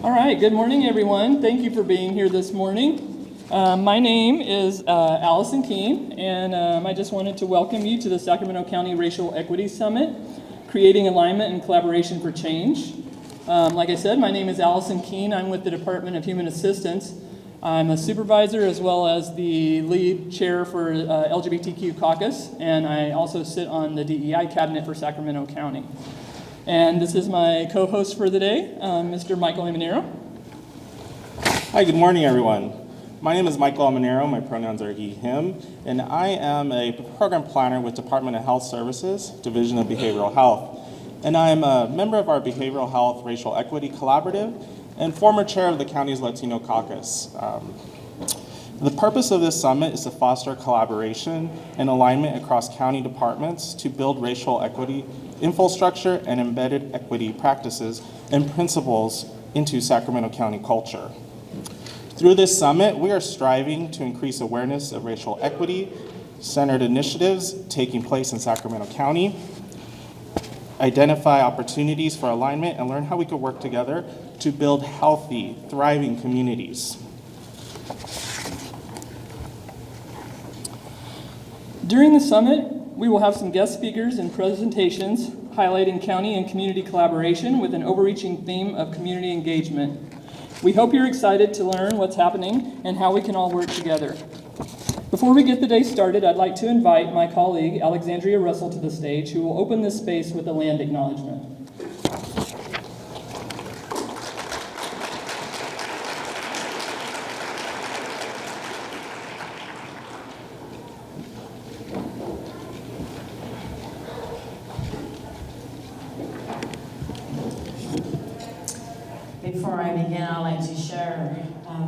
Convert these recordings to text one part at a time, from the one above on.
All right, good morning, everyone. Thank you for being here this morning. My name is Allison Keene, and I just wanted to welcome you to the Sacramento County Racial Equity Summit, Creating Alignment and Collaboration for Change. Like I said, my name is Allison Keene. I'm with the Department of Human Assistance. I'm a supervisor as well as the lead chair for LGBTQ caucus, and I also sit on the DEI cabinet for Sacramento County. And this is my co-host for the day, Mr. Michael Emanero. Hi, good morning, everyone. My name is Michael Emanero. My pronouns are he, him, and I am a program planner with Department of Health Services, Division of Behavioral Health. And I'm a member of our Behavioral Health Racial Equity Collaborative and former chair of the county's Latino caucus. The purpose of this summit is to foster collaboration and alignment across county departments to build racial equity infrastructure and embedded equity practices and principles into Sacramento County culture. Through this summit, we are striving to increase awareness of racial equity-centered initiatives taking place in Sacramento County, identify opportunities for alignment, and learn how we could work together to build healthy, thriving communities. During the summit, we will have some guest speakers and presentations highlighting county and community collaboration with an overreaching theme of community engagement. We hope you're excited to learn what's happening and how we can all work together. Before we get the day started, I'd like to invite my colleague, Alexandria Russell, to the stage, who will open this space with a land acknowledgement. Before I begin, I'd like to share,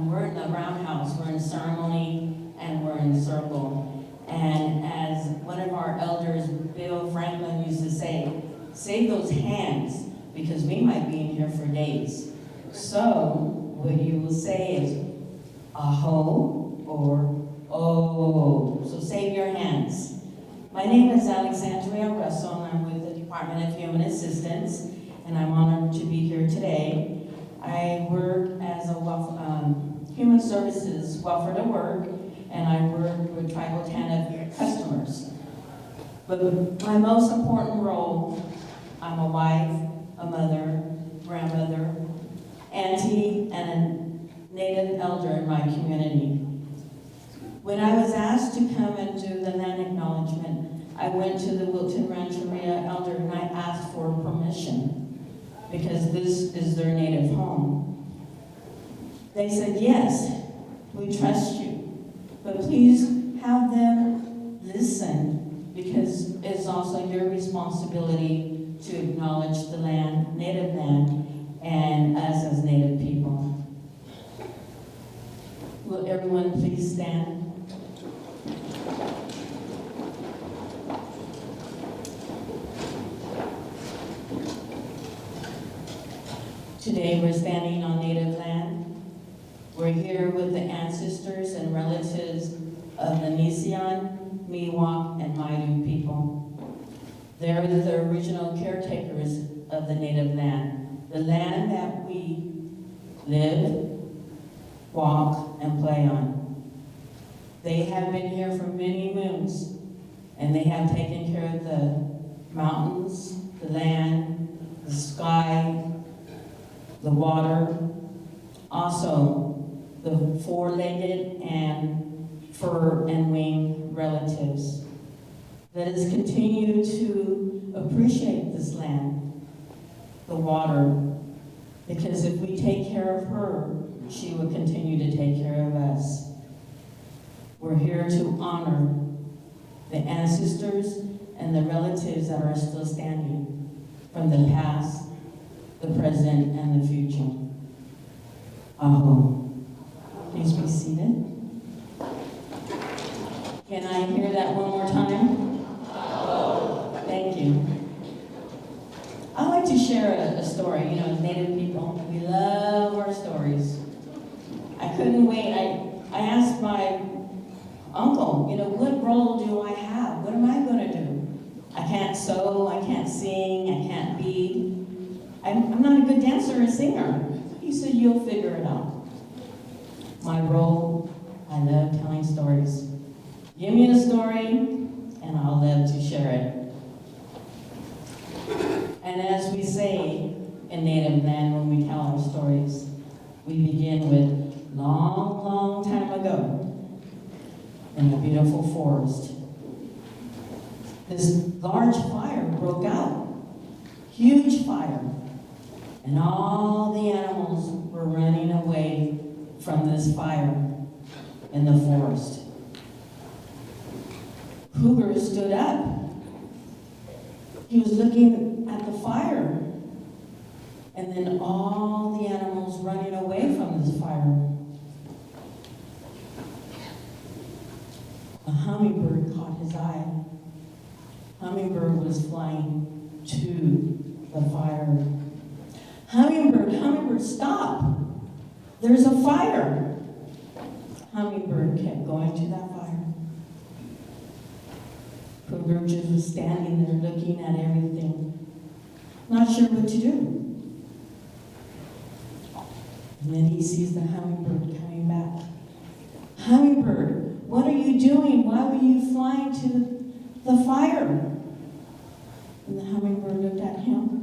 we're in the roundhouse, we're in ceremony, and we're in circle. And as one of our elders, Bill Franklin, used to say, save those hands, because we might be in here for days. So, what you will say is, aho, or oh. So save your hands. My name is Alexandria Russell, and I'm with the Department of Human Assistance, and I'm honored to be here today. I work as a human services welfare to work, and I work with tribal TANF customers. But my most important role, I'm a wife, a mother, grandmother, auntie, and a native elder in my community. When I was asked to come and do the land acknowledgement, I went to the Wilton Rancheria elder and I asked for permission, because this is their native home. They said, yes, we trust you, but please have them listen, because it's also your responsibility to acknowledge the land, native land, and us as native people. Will everyone please stand? Today we're standing on native land. We're here with the ancestors and relatives of the Nisian, Miwok, and Maidu people. They're the original caretakers of the native land, the land that we live, walk, and play on. They have been here for many moons, and they have taken care of the mountains, the land, the sky, the water, also the four-legged and fur and wing relatives. Let us continue to appreciate this land, the water, because if we take care of her, she will continue to take care of us. We're here to honor the ancestors and the relatives that are still standing from the past, the present, and the future. Aho. Please be seated. Can I hear that one more time? Aho. Thank you. I like to share a story. You know, as Native people, we love our stories. I couldn't wait. I asked my uncle, you know, what role do I have? What am I going to do? I can't sew, I can't sing, I can't bead. I'm not a good dancer or singer. He He said, you'll figure it out. My role, I love telling stories. Give me a story, and I'll love to share it. And as we say in Native land when we tell our stories, we begin with long, long time ago in a beautiful forest. This large fire broke out, huge fire, and all the animals were running away from this fire in the forest. Cougar stood up. He was looking at the fire, and then all the animals running away from this fire. A hummingbird caught his eye. Hummingbird was flying to the fire. Hummingbird, stop! There's a fire. Hummingbird kept going to that fire. Cougar just was standing there looking at everything, not sure what to do. And then he sees the hummingbird coming back. Hummingbird, what are you doing? Why were you flying to the fire? And the hummingbird looked at him.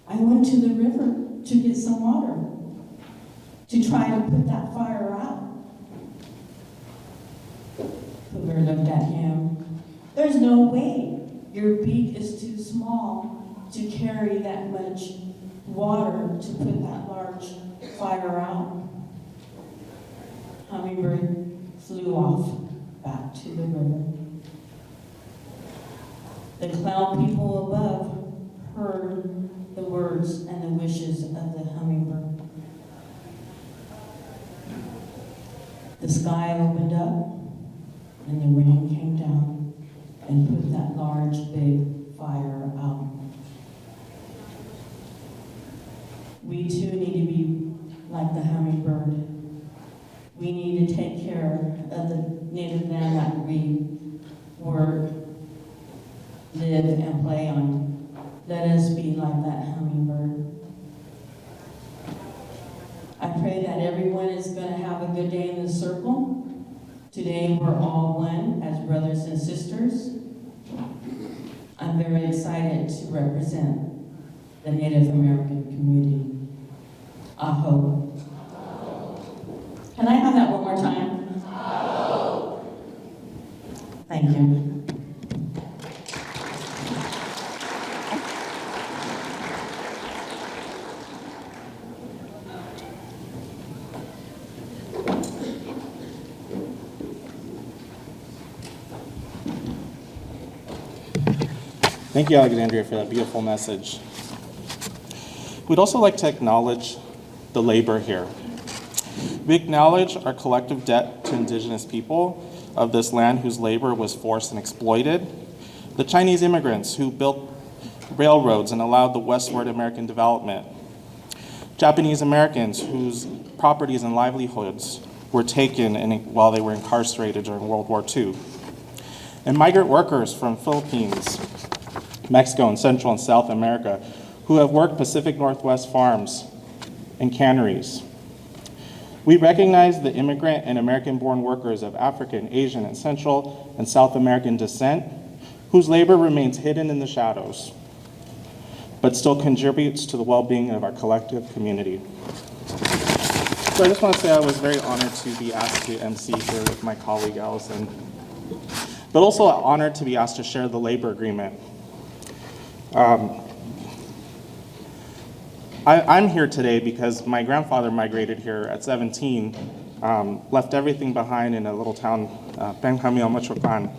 I went to the river to get some water, to try to put that fire out. Cougar looked at him. There's no way. Your beak is too small to carry that much water to put that large fire out. Hummingbird flew off back to the river. The cloud people above heard the words and the wishes of the hummingbird. The sky opened up and the rain came down and put that large, big fire out. We too need to be like the hummingbird. We need to take care of the native land that we work, live, and play on. Let us be like that hummingbird. I pray that everyone is going to have a good day in the circle. Today we're all one as brothers and sisters. I'm very excited to represent the Native American community. Aho. Can I have that one more time? Aho. Thank you. Thank you, Alexandria, for that beautiful message. We'd also like to acknowledge the labor here. We acknowledge our collective debt to Indigenous people of this land whose labor was forced and exploited, the Chinese immigrants who built railroads and allowed the westward American development, Japanese Americans whose properties and livelihoods were taken while they were incarcerated during World War II, and migrant workers from Philippines, Mexico, and Central and South America who have worked Pacific Northwest farms and canneries. We recognize the immigrant and American-born workers of African, Asian, and Central and South American descent whose labor remains hidden in the shadows, but still contributes to the well-being of our collective community. So I just want to say I was very honored to be asked to MC here with my colleague Allison, but also honored to be asked to share the labor agreement. I'm here today because my grandfather migrated here at 17, left everything behind in a little town, Benjamín, Michoacán,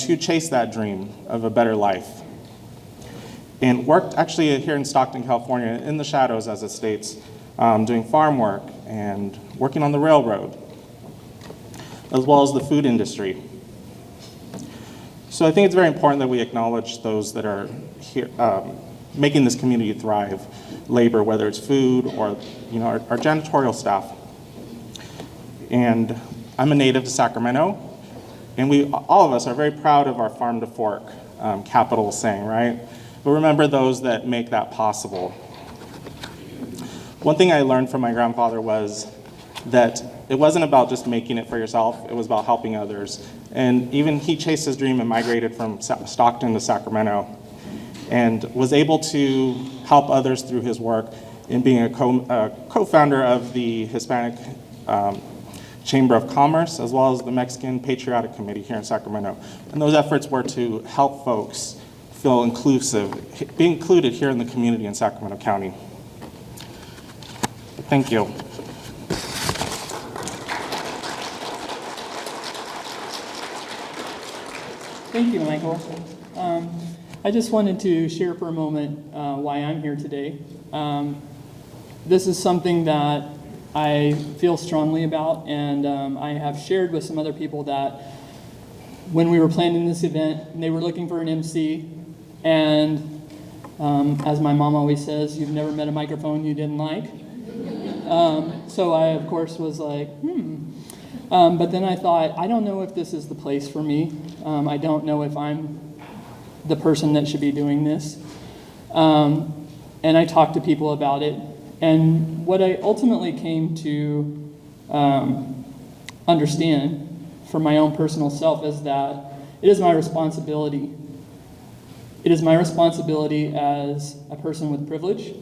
to chase that dream of a better life. And worked actually here in Stockton, California, in the shadows, as it states, doing farm work and working on the railroad, as well as the food industry. So I think it's very important that we acknowledge those that are here, making this community thrive, labor, whether it's food or our janitorial staff. And I'm a native to Sacramento, and all of us are very proud of our farm to fork capital saying, right? But remember those that make that possible. One thing I learned from my grandfather was that it wasn't about just making it for yourself, it was about helping others. And even he chased his dream and migrated from Stockton to Sacramento and was able to help others through his work in being a co-founder of the Hispanic Chamber of Commerce, as well as the Mexican Patriotic Committee here in Sacramento. And those efforts were to help folks feel inclusive, be included here in the community in Sacramento County. Thank you. Thank you, Michael. I just wanted to share for a moment why I'm here today. This is something that I feel strongly about, and I have shared with some other people that when we were planning this event, they were looking for an MC, and as my mom always says, you've never met a microphone you didn't like. So I, of course, was like, but then I thought, I don't know if this is the place for me. I don't know if I'm the person that should be doing this. And I talked to people about it. And what I ultimately came to understand for my own personal self is that it is my responsibility. It is my responsibility as a person with privilege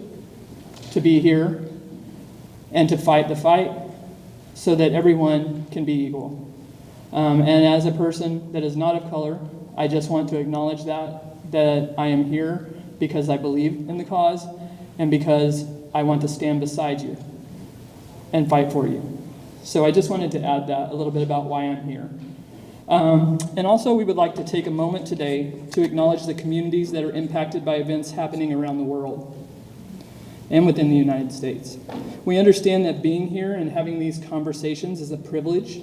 to be here and to fight the fight so that everyone can be equal. And as a person that is not of color, I just want to acknowledge that I am here because I believe in the cause and because I want to stand beside you and fight for you. So I just wanted to add that, a little bit about why I'm here. And also we would like to take a moment today to acknowledge the communities that are impacted by events happening around the world and within the United States. We understand that being here and having these conversations is a privilege,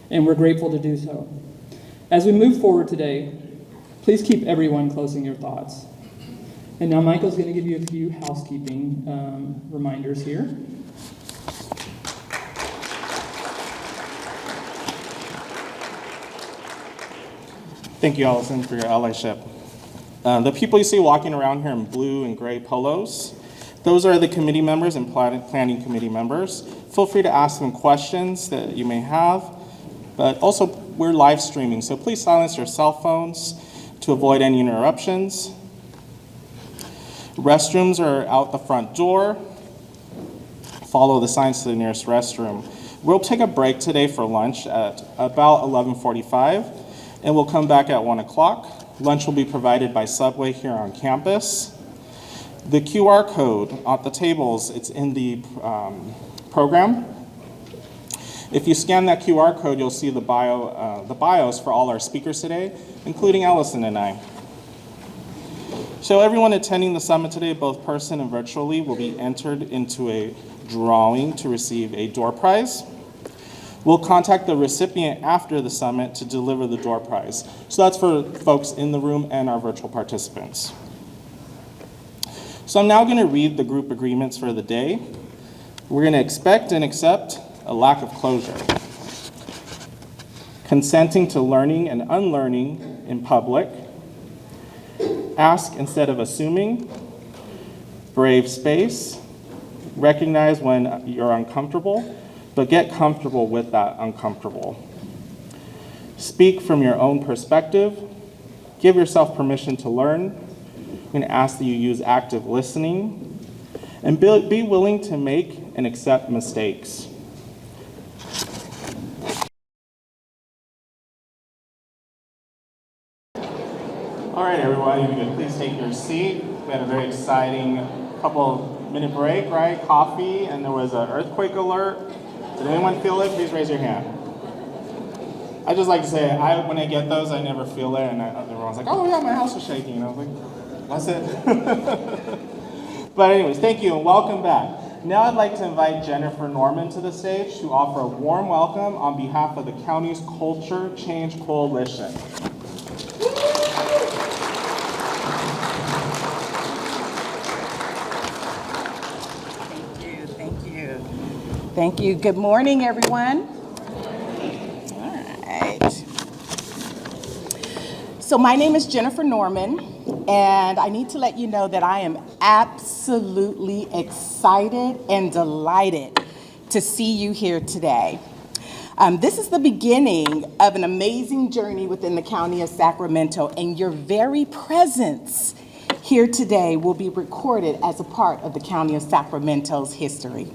and we're grateful to do so. As we move forward today, please keep everyone close in your thoughts. And now Michael's going to give you a few housekeeping reminders here. Thank you, Allison, for your allyship. The people you see walking around here in blue and gray polos, those are the committee members and planning committee members. Feel free to ask them questions that you may have, but also we're live streaming, so please silence your cell phones to avoid any interruptions. Restrooms are out the front door. Follow the signs to the nearest restroom. We'll take a break today for lunch at about 11:45, and we'll come back at 1 o'clock. Lunch will be provided by Subway here on campus. The QR code on the tables, it's in the program. If you scan that QR code, you'll see the bios for all our speakers today, including Allison and I. So everyone attending the summit today, both person and virtually, will be entered into a drawing to receive a door prize. We'll contact the recipient after the summit to deliver the door prize. So that's for folks in the room and our virtual participants. So I'm now going to read the group agreements for the day. We're going to expect and accept a lack of closure, consenting to learning and unlearning in public, ask instead of assuming, brave space, recognize when you're uncomfortable, but get comfortable with that uncomfortable. Speak from your own perspective, give yourself permission to learn. I'm going to ask that you use active listening, and be willing to make and accept mistakes. All right, everyone, you can please take your seat. We had a very exciting couple-minute break, right? Coffee, and there was an earthquake alert. Did anyone feel it? Please raise your hand. I just like to say, when I get those, I never feel it, and everyone's like, oh yeah, my house was shaking. And I was like, that's it. But anyways, thank you and welcome back. Now I'd like to invite Jennifer Norman to the stage to offer a warm welcome on behalf of the county's Culture Change Coalition. Thank you. Good morning, everyone. All right. So my name is Jennifer Norman. and I need to let you know that I am absolutely excited and delighted to see you here today. This is the beginning of an amazing journey within the County of Sacramento, and your very presence here today will be recorded as a part of the County of Sacramento's history.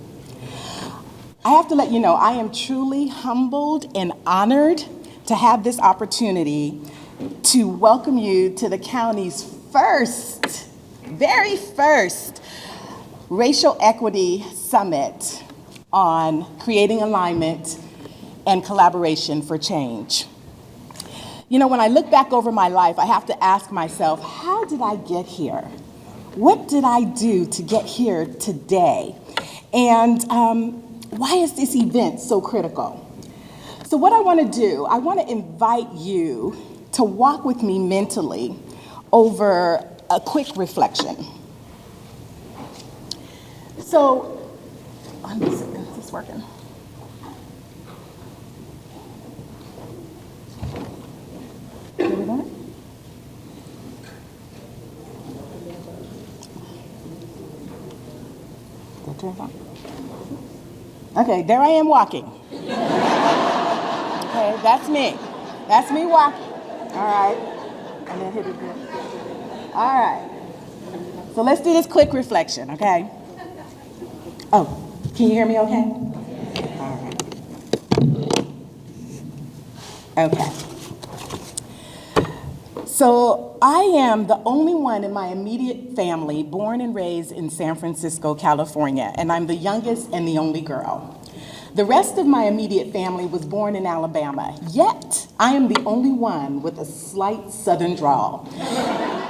I have to let you know, I am truly humbled and honored to have this opportunity to welcome you to the county's very first Racial Equity Summit on creating alignment and collaboration for change. You know, when I look back over my life, I have to ask myself, how did I get here? What did I do to get here today? And why is this event so critical? So what I want to do, I want to invite you to walk with me mentally over a quick reflection. So, is this working? Here we go. That turn on? Okay, there I am walking. Okay, that's me. That's me walking. All right. And then hit it again. All right. So let's do this quick reflection, okay? Oh, can you hear me okay? All right. Okay. So I am the only one in my immediate family born and raised in San Francisco, California, and I'm the youngest and the only girl. The rest of my immediate family was born in Alabama, yet I am the only one with a slight southern drawl.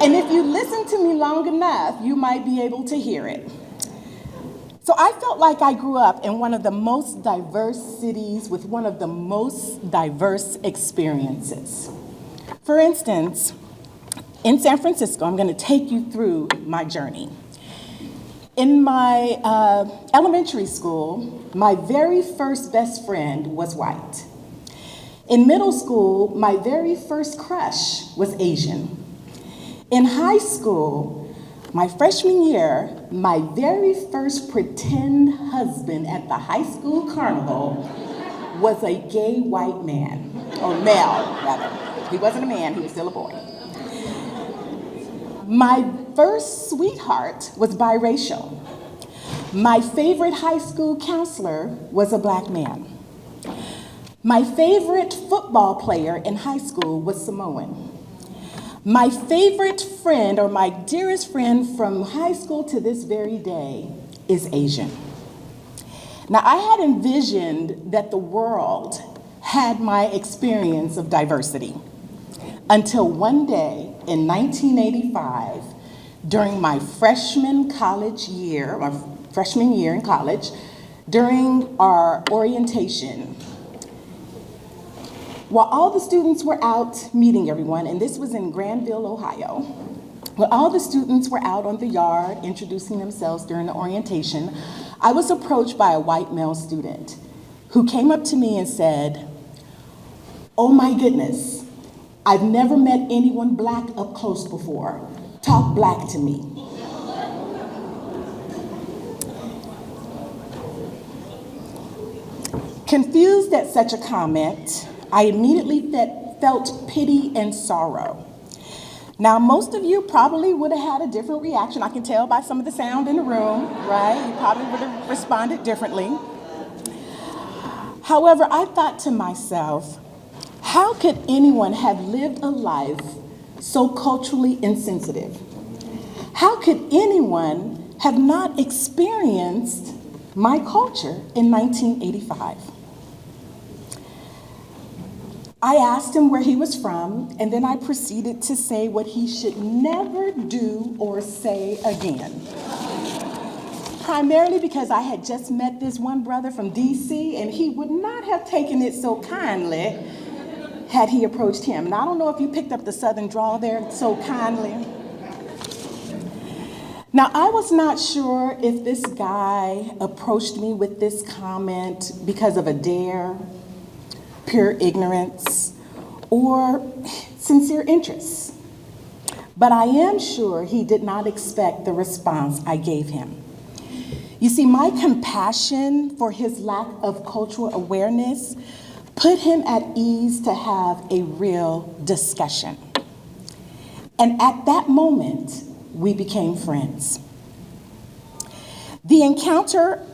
And if you listen to me long enough, you might be able to hear it. So I felt like I grew up in one of the most diverse cities with one of the most diverse experiences. For instance, in San Francisco, I'm going to take you through my journey. In my elementary school, my very first best friend was white. In middle school, my very first crush was Asian. In high school, my freshman year, my very first pretend husband at the high school carnival was a gay white man, or male, rather. He wasn't a man, he was still a boy. My first sweetheart was biracial. My favorite high school counselor was a black man. My favorite football player in high school was Samoan. My favorite friend, or my dearest friend from high school to this very day, is Asian. Now, I had envisioned that the world had my experience of diversity until one day in 1985, during my freshman year in college, during our orientation, while all the students were out meeting everyone, and this was in Granville, Ohio, while all the students were out on the yard introducing themselves during the orientation, I was approached by a white male student who came up to me and said, "Oh my goodness, I've never met anyone black up close before. Talk black to me." Confused at such a comment, I immediately felt pity and sorrow. Now, most of you probably would have had a different reaction. I can tell by some of the sound in the room, right? You probably would have responded differently. However, I thought to myself, how could anyone have lived a life so culturally insensitive? How could anyone have not experienced my culture in 1985? I asked him where he was from, and then I proceeded to say what he should never do or say again. Primarily because I had just met this one brother from DC, and he would not have taken it so kindly had he approached him. And I don't know if you picked up the southern drawl there so kindly. Now, I was not sure if this guy approached me with this comment because of a dare, pure ignorance, or sincere interest. but I am sure he did not expect the response I gave him. You see, my compassion for his lack of cultural awareness put him at ease to have a real discussion. And at that moment, we became friends. The encounter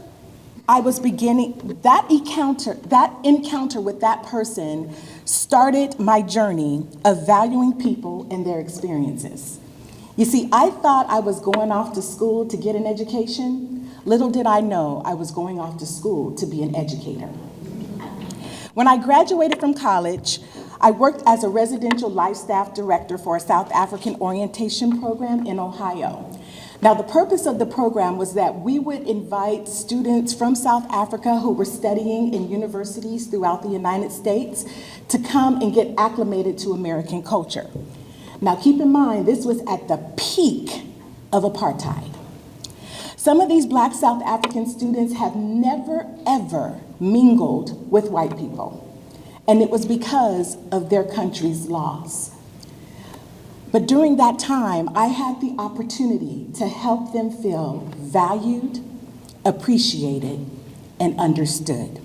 that encounter with that person started my journey of valuing people and their experiences. You see, I thought I was going off to school to get an education. Little did I know I was going off to school to be an educator. When I graduated from college, I worked as a residential life staff director for a South African orientation program in Ohio. Now, the purpose of the program was that we would invite students from South Africa who were studying in universities throughout the United States to come and get acclimated to American culture. Now, keep in mind, this was at the peak of apartheid. Some of these Black South African students have never, ever mingled with white people, and it was because of their country's laws. But during that time, I had the opportunity to help them feel valued, appreciated, and understood.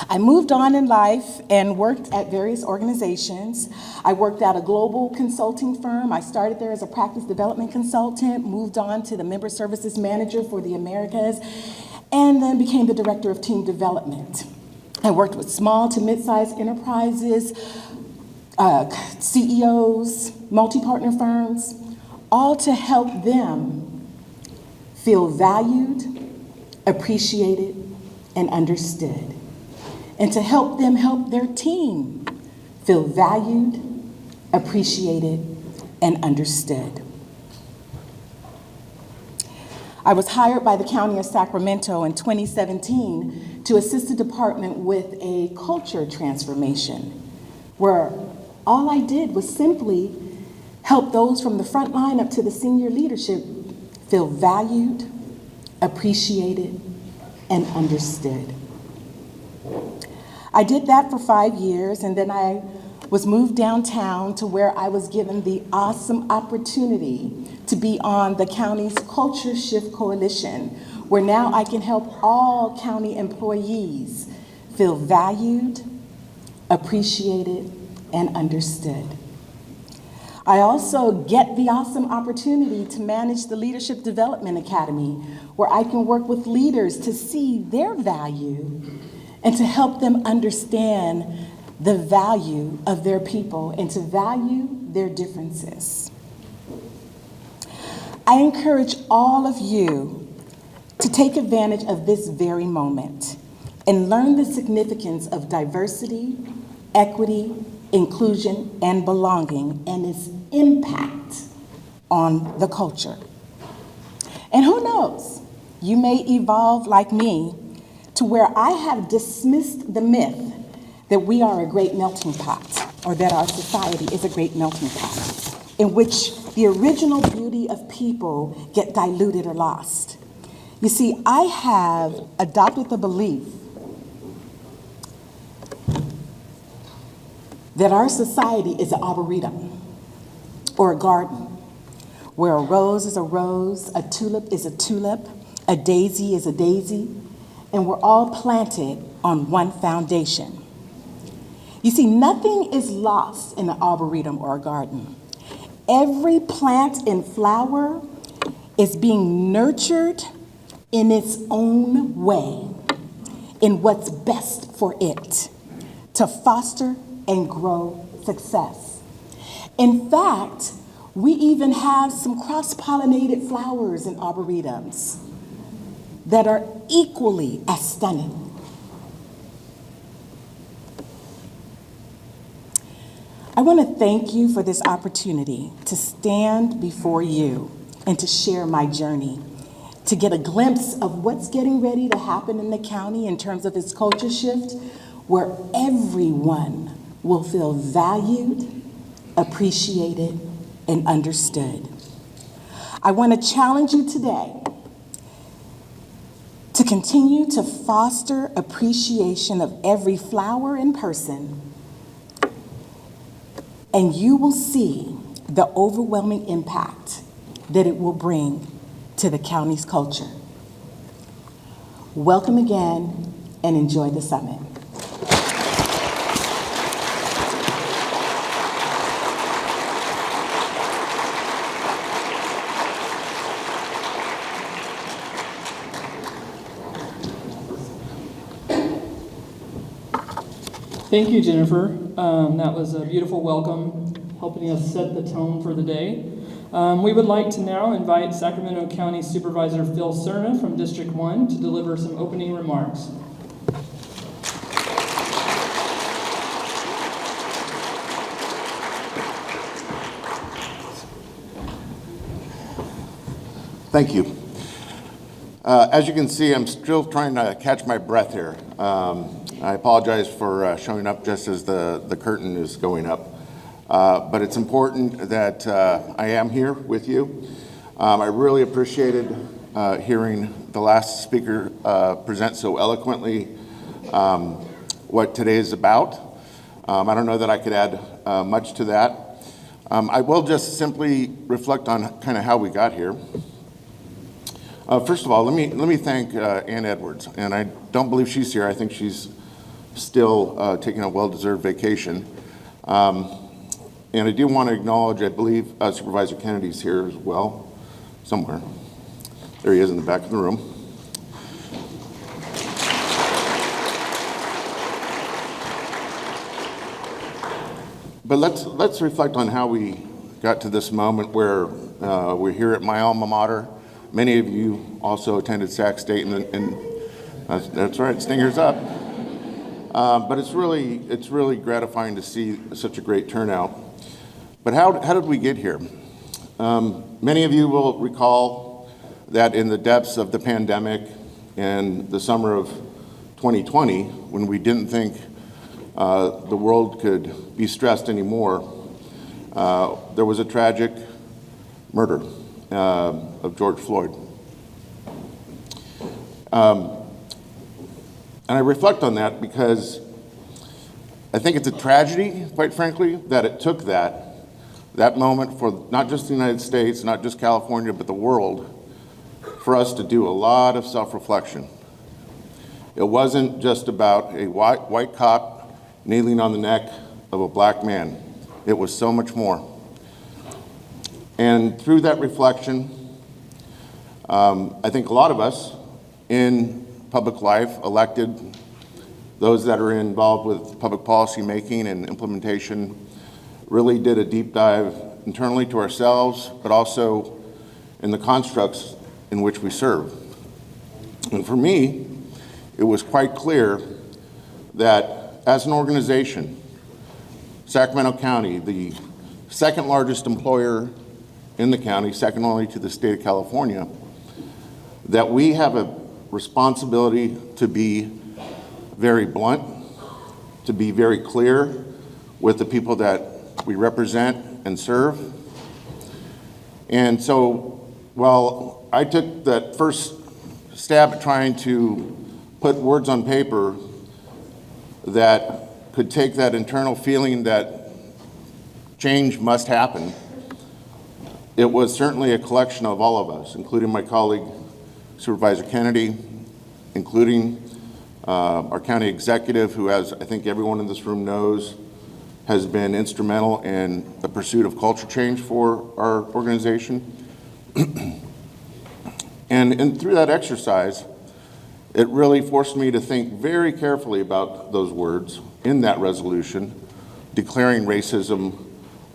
I moved on in life and worked at various organizations. I worked at a global consulting firm. I started there as a practice development consultant, moved on to the member services manager for the Americas, and then became the director of team development. I worked with small to mid-sized enterprises, CEOs, multi-partner firms, all to help them feel valued, appreciated, and understood, and to help them help their team feel valued, appreciated, and understood. I was hired by the County of Sacramento in 2017 to assist the department with a culture transformation, where all I did was simply help those from the front line up to the senior leadership feel valued, appreciated, and understood. I did that for 5 years, and then I was moved downtown to where I was given the awesome opportunity to be on the county's Culture Shift Coalition, where now I can help all county employees feel valued, appreciated, and understood. I also get the awesome opportunity to manage the Leadership Development Academy, where I can work with leaders to see their value and to help them understand the value of their people and to value their differences. I encourage all of you to take advantage of this very moment and learn the significance of diversity, equity, inclusion, and belonging, and its impact on the culture. And who knows, you may evolve like me to where I have dismissed the myth that we are a great melting pot, or that our society is a great melting pot, in which the original beauty of people get diluted or lost. You see, I have adopted the belief that our society is an arboretum or a garden, where a rose is a rose, a tulip is a tulip, a daisy is a daisy, and we're all planted on one foundation. You see, nothing is lost in an arboretum or a garden. Every plant and flower is being nurtured in its own way, in what's best for it, to foster and grow success. In fact, we even have some cross-pollinated flowers in arboretums that are equally as stunning. I want to thank you for this opportunity to stand before you and to share my journey, to get a glimpse of what's getting ready to happen in the county in terms of its culture shift, where everyone will feel valued, appreciated, and understood. I want to challenge you today to continue to foster appreciation of every flower and person, and you will see the overwhelming impact that it will bring to the county's culture. Welcome again and enjoy the summit. Thank you, Jennifer. That was a beautiful welcome, helping us set the tone for the day. We would like to now invite Sacramento County Supervisor Phil Cerna from District 1 to deliver some opening remarks. Thank you. As you can see, I'm still trying to catch my breath here. I apologize for showing up just as the curtain is going up. But it's important that I am here with you. I really appreciated hearing the last speaker present so eloquently what today is about. I don't know that I could add much to that. I will just simply reflect on kind of how we got here. First of all, let me thank Ann Edwards, and I don't believe she's here. I think she's still taking a well-deserved vacation. And I do want to acknowledge, I believe Supervisor Kennedy's here as well, somewhere. There he is in the back of the room. But let's reflect on how we got to this moment where we're here at my alma mater. Many of you also attended Sac State, and that's right, Stinger's up. But it's really gratifying to see such a great turnout. But how did we get here? Many of you will recall that in the depths of the pandemic in the summer of 2020, when we didn't think the world could be stressed anymore, there was a tragic murder of George Floyd. And I reflect on that because I think it's a tragedy, quite frankly, that it took that moment for not just the United States, not just California, but the world, for us to do a lot of self-reflection. It wasn't just about a white cop kneeling on the neck of a black man. It was so much more. And through that reflection, I think a lot of us in public life, elected, those that are involved with public policy making and implementation, really did a deep dive internally to ourselves, but also in the constructs in which we serve. And for me, it was quite clear that as an organization, Sacramento County, the second largest employer in the county, second only to the state of California, that we have a responsibility to be very blunt, to be very clear with the people that we represent and serve. And so while I took that first stab at trying to put words on paper that could take that internal feeling that change must happen, it was certainly a collection of all of us, including my colleague, Supervisor Kennedy, including our county executive, who, as I think everyone in this room knows, has been instrumental in the pursuit of culture change for our organization. And through that exercise, it really forced me to think very carefully about those words in that resolution, declaring racism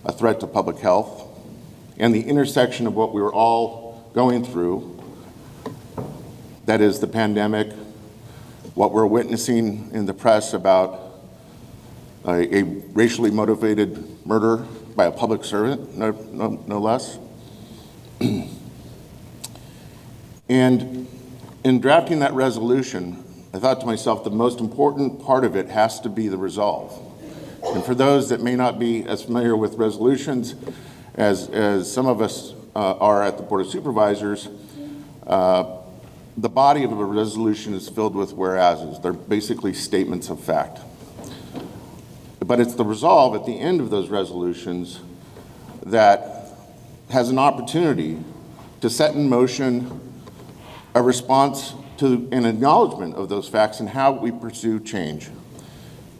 a threat to public health, and the intersection of what we were all going through, that is the pandemic, what we're witnessing in the press about a racially motivated murder by a public servant, no less. And in drafting that resolution, I thought to myself, the most important part of it has to be the resolve. And for those that may not be as familiar with resolutions as some of us are at the Board of Supervisors, the body of a resolution is filled with whereases. They're basically statements of fact. But it's the resolve at the end of those resolutions that has an opportunity to set in motion a response to an acknowledgement of those facts and how we pursue change.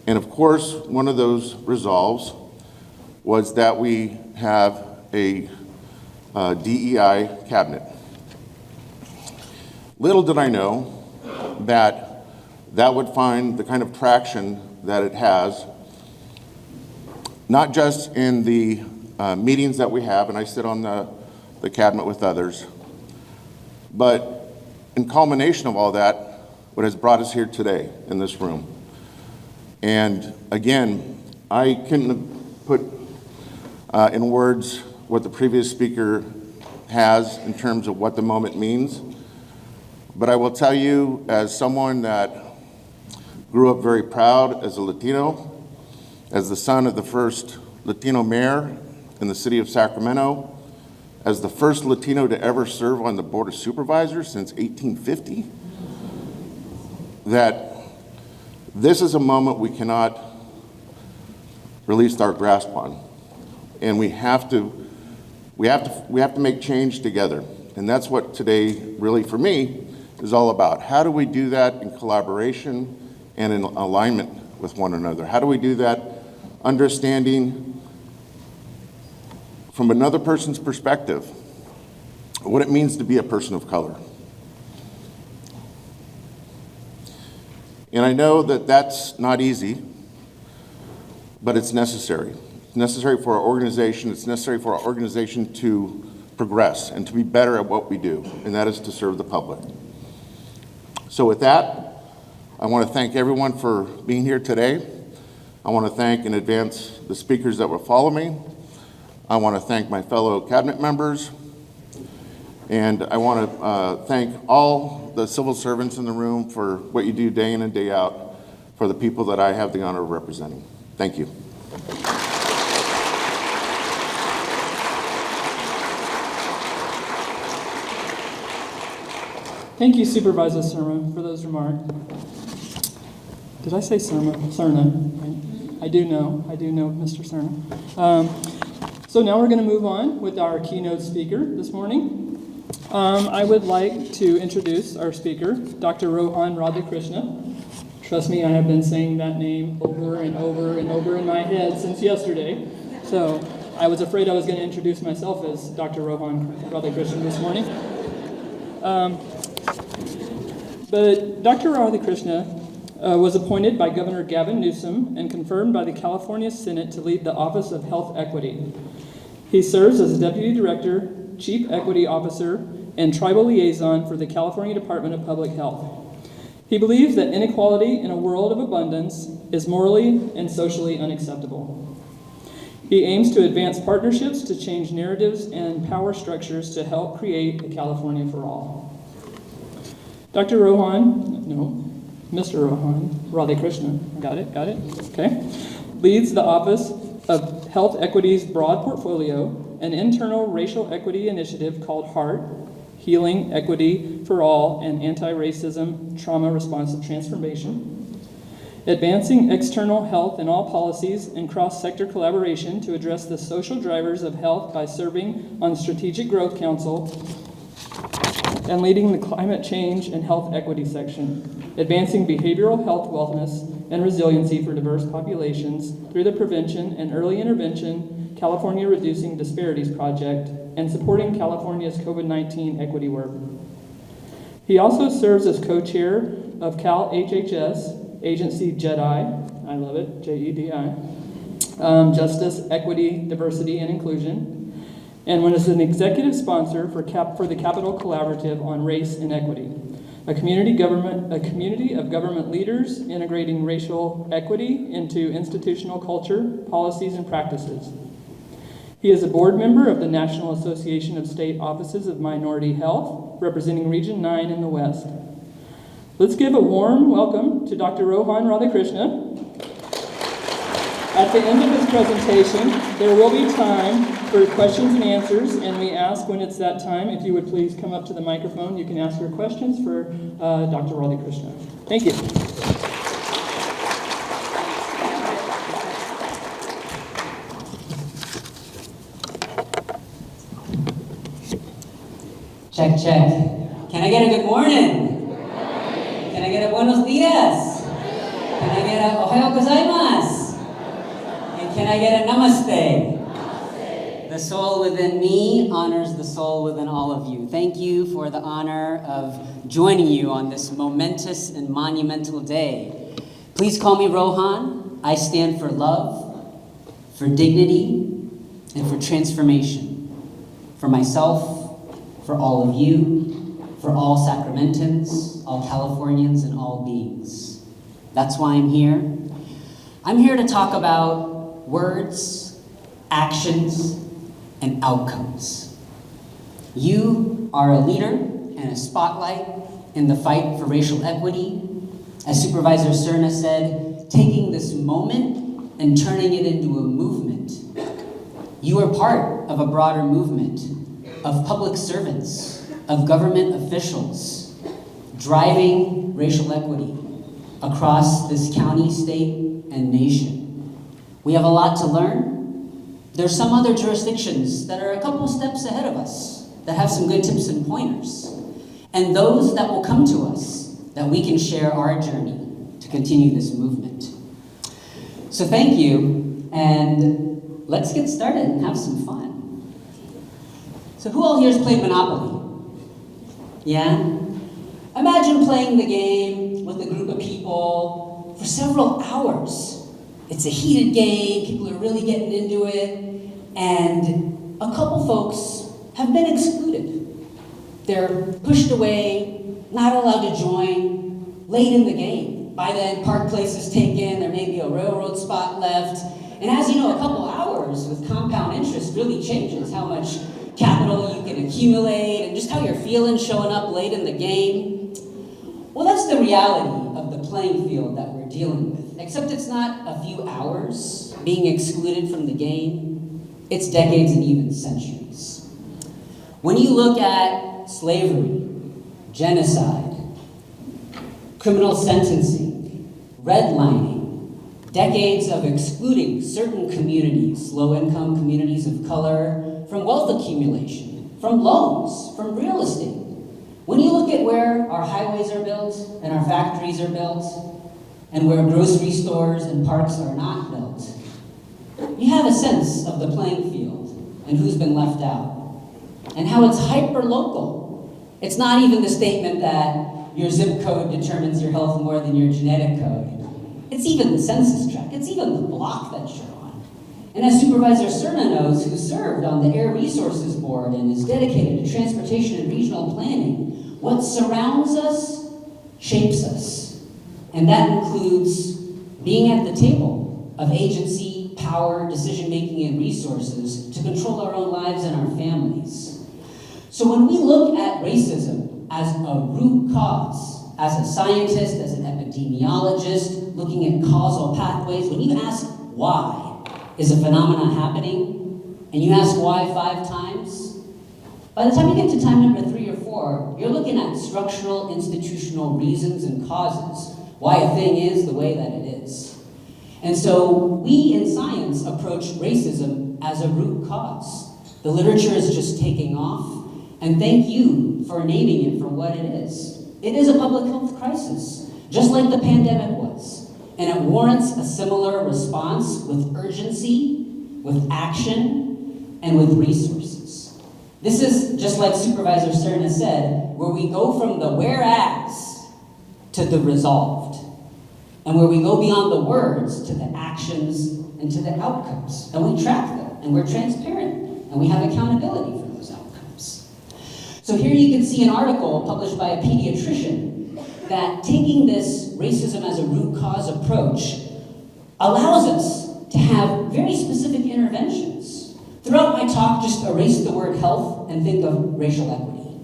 And of course, one of those resolves was that we have a DEI cabinet. Little did I know that that would find the kind of traction that it has, not just in the meetings that we have, and I sit on the cabinet with others, but in culmination of all that, what has brought us here today in this room. And again, I couldn't have put in words what the previous speaker has in terms of what the moment means, but I will tell you, as someone that grew up very proud as a Latino, as the son of the first Latino mayor in the city of Sacramento, as the first Latino to ever serve on the Board of Supervisors since 1850, that this is a moment we cannot release our grasp on. And we have to make change together. And that's what today, really for me, is all about. How do we do that in collaboration and in alignment with one another? How do we do that understanding from another person's perspective what it means to be a person of color? And I know that that's not easy, but it's necessary. It's necessary for our organization. It's necessary for our organization to progress and to be better at what we do, and that is to serve the public. So with that, I want to thank everyone for being here today. I want to thank in advance the speakers that will follow me. I want to thank my fellow cabinet members. And I want to thank all the civil servants in the room for what you do day in and day out for the people that I have the honor of representing. Thank you. Thank you, Supervisor Serna, for those remarks. Did I say Serna? Right? I do know, Mr. Serna. So now we're going to move on with our keynote speaker this morning. I would like to introduce our speaker, Dr. Rohan Radhakrishna. Trust me, I have been saying that name over and over and over in my head since yesterday. So I was afraid I was going to introduce myself as Dr. Rohan Radhakrishna this morning. But Dr. Radhakrishna was appointed by Governor Gavin Newsom and confirmed by the California Senate to lead the Office of Health Equity. He serves as Deputy Director, Chief Equity Officer, and Tribal Liaison for the California Department of Public Health. He believes that inequality in a world of abundance is morally and socially unacceptable. He aims to advance partnerships to change narratives and power structures to help create a California for all. Mr. Rohan Radhakrishna, got it, okay, leads the Office of Health Equity's broad portfolio, an internal racial equity initiative called HEART, Healing Equity for All and Anti-Racism Trauma Responsive Transformation, advancing external health in all policies and cross-sector collaboration to address the social drivers of health by serving on Strategic Growth Council, and leading the Climate Change and Health Equity section, advancing behavioral health wellness and resiliency for diverse populations through the Prevention and Early Intervention California Reducing Disparities Project, and supporting California's COVID-19 equity work. He also serves as co-chair of Cal HHS Agency JEDI, I love it, J-E-D-I, Justice, Equity, Diversity, and Inclusion, and was an executive sponsor for the Capital Collaborative on Race and Equity, a community of government leaders integrating racial equity into institutional culture, policies, and practices. He is a board member of the National Association of State Offices of Minority Health, representing Region 9 in the West. Let's give a warm welcome to Dr. Rohan Radhakrishna. At the end of his presentation, there will be time for questions and answers, and we ask when it's that time, if you would please come up to the microphone, you can ask your questions for Dr. Radhakrishna. Thank you. Check, check. Can I get a good morning? Can I get a buenos dias? Can I get a ohayo gozaimasu? And can I get a namaste? The soul within me honors the soul within all of you. Thank you for the honor of joining you on this momentous and monumental day. Please call me Rohan. I stand for love, for dignity, and for transformation. For myself, for all of you, for all Sacramentans, all Californians, and all beings. That's why I'm here. I'm here to talk about words, actions, and outcomes. You are a leader and a spotlight in the fight for racial equity. As Supervisor Cerna said, taking this moment and turning it into a movement. You are part of a broader movement of public servants, of government officials, driving racial equity across this county, state, and nation. We have a lot to learn. There's some other jurisdictions that are a couple steps ahead of us that have some good tips and pointers. And those that will come to us that we can share our journey to continue this movement. So thank you, and let's get started and have some fun. So who all here has played Monopoly? Yeah? Imagine playing the game with a group of people for several hours. It's a heated game, people are really getting into it, and a couple folks have been excluded. They're pushed away, not allowed to join, late in the game. By then, Park Place is taken, there may be a railroad spot left, and as you know, a couple hours with compound interest really changes how much capital you can accumulate and just how you're feeling showing up late in the game. Well, that's the reality of the playing field that we're dealing with. Except it's not a few hours being excluded from the game, it's decades and even centuries. When you look at slavery, genocide, criminal sentencing, redlining, decades of excluding certain communities, low-income communities of color, from wealth accumulation, from loans, from real estate. When you look at where our highways are built and our factories are built, and where grocery stores and parks are not built, you have a sense of the playing field and who's been left out, and how it's hyper-local. It's not even the statement that your zip code determines your health more than your genetic code. It's even the census tract. It's even the block that you're on. And as Supervisor Cerna knows, who served on the Air Resources Board and is dedicated to transportation and regional planning, what surrounds us shapes us. And that includes being at the table of agency, power, decision-making, and resources to control our own lives and our families. So when we look at racism as a root cause, as a scientist, as an epidemiologist, looking at causal pathways, when you ask why is a phenomenon happening, and you ask why 5 times, by the time you get to time number 3 or 4, you're looking at structural, institutional reasons and causes why a thing is the way that it is. And so we in science approach racism as a root cause. The literature is just taking off, and thank you for naming it for what it is. It is a public health crisis, just like the pandemic was. And it warrants a similar response with urgency, with action, and with resources. This is, just like Supervisor Cerna said, where we go from the whereas to the resolved, and where we go beyond the words to the actions and to the outcomes. And we track them, and we're transparent, and we have accountability for those outcomes. So here you can see an article published by a pediatrician that taking this racism as a root cause approach allows us to have very specific interventions. Throughout my talk, just erase the word health and think of racial equity.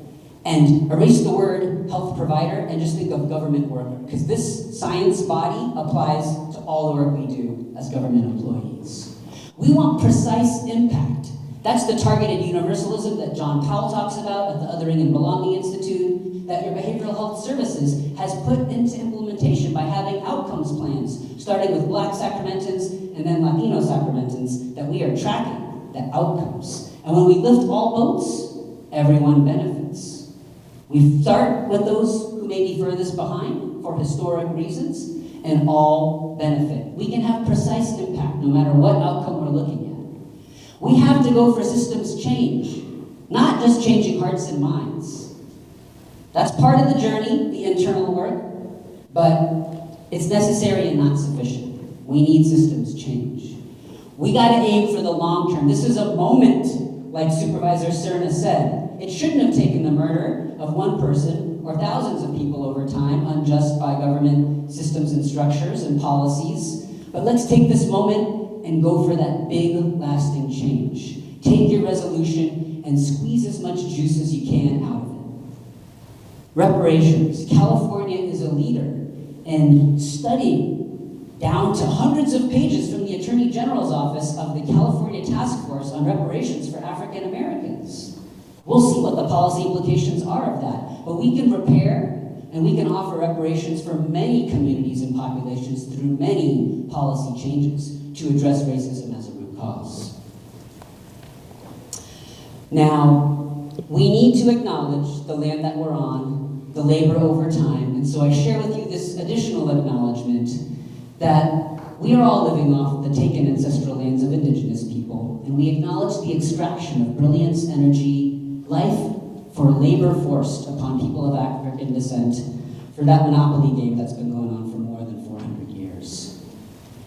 And erase the word health provider and just think of government worker, because this science body applies to all the work we do as government employees. We want precise impact. That's the targeted universalism that John Powell talks about at the Othering and Belonging Institute, that your behavioral health services has put into implementation by having outcomes plans, starting with Black Sacramentans and then Latino Sacramentans, that we are tracking the outcomes. And when we lift all boats, everyone benefits. We start with those who may be furthest behind for historic reasons, and all benefit. We can have precise impact no matter what outcome we're looking at. We have to go for systems change, not just changing hearts and minds. That's part of the journey, the internal work, but it's necessary and not sufficient. We need systems change. We gotta aim for the long term. This is a moment, like Supervisor Cerna said. It shouldn't have taken the murder of one person or thousands of people over time, unjust by government systems and structures and policies. But let's take this moment and go for that big, lasting change. Take your resolution and squeeze as much juice as you can out of it. Reparations. California is a leader in studying down to hundreds of pages from the Attorney General's Office of the California Task Force on Reparations for African Americans. We'll see what the policy implications are of that, but we can repair and we can offer reparations for many communities and populations through many policy changes to address racism as a root cause. Now, we need to acknowledge the land that we're on, the labor over time, and so I share with you this additional acknowledgement that we are all living off the taken ancestral lands of indigenous people, and we acknowledge the extraction of brilliance, energy, life for labor forced upon people of African descent for that monopoly game that's been going on for more than 400 years.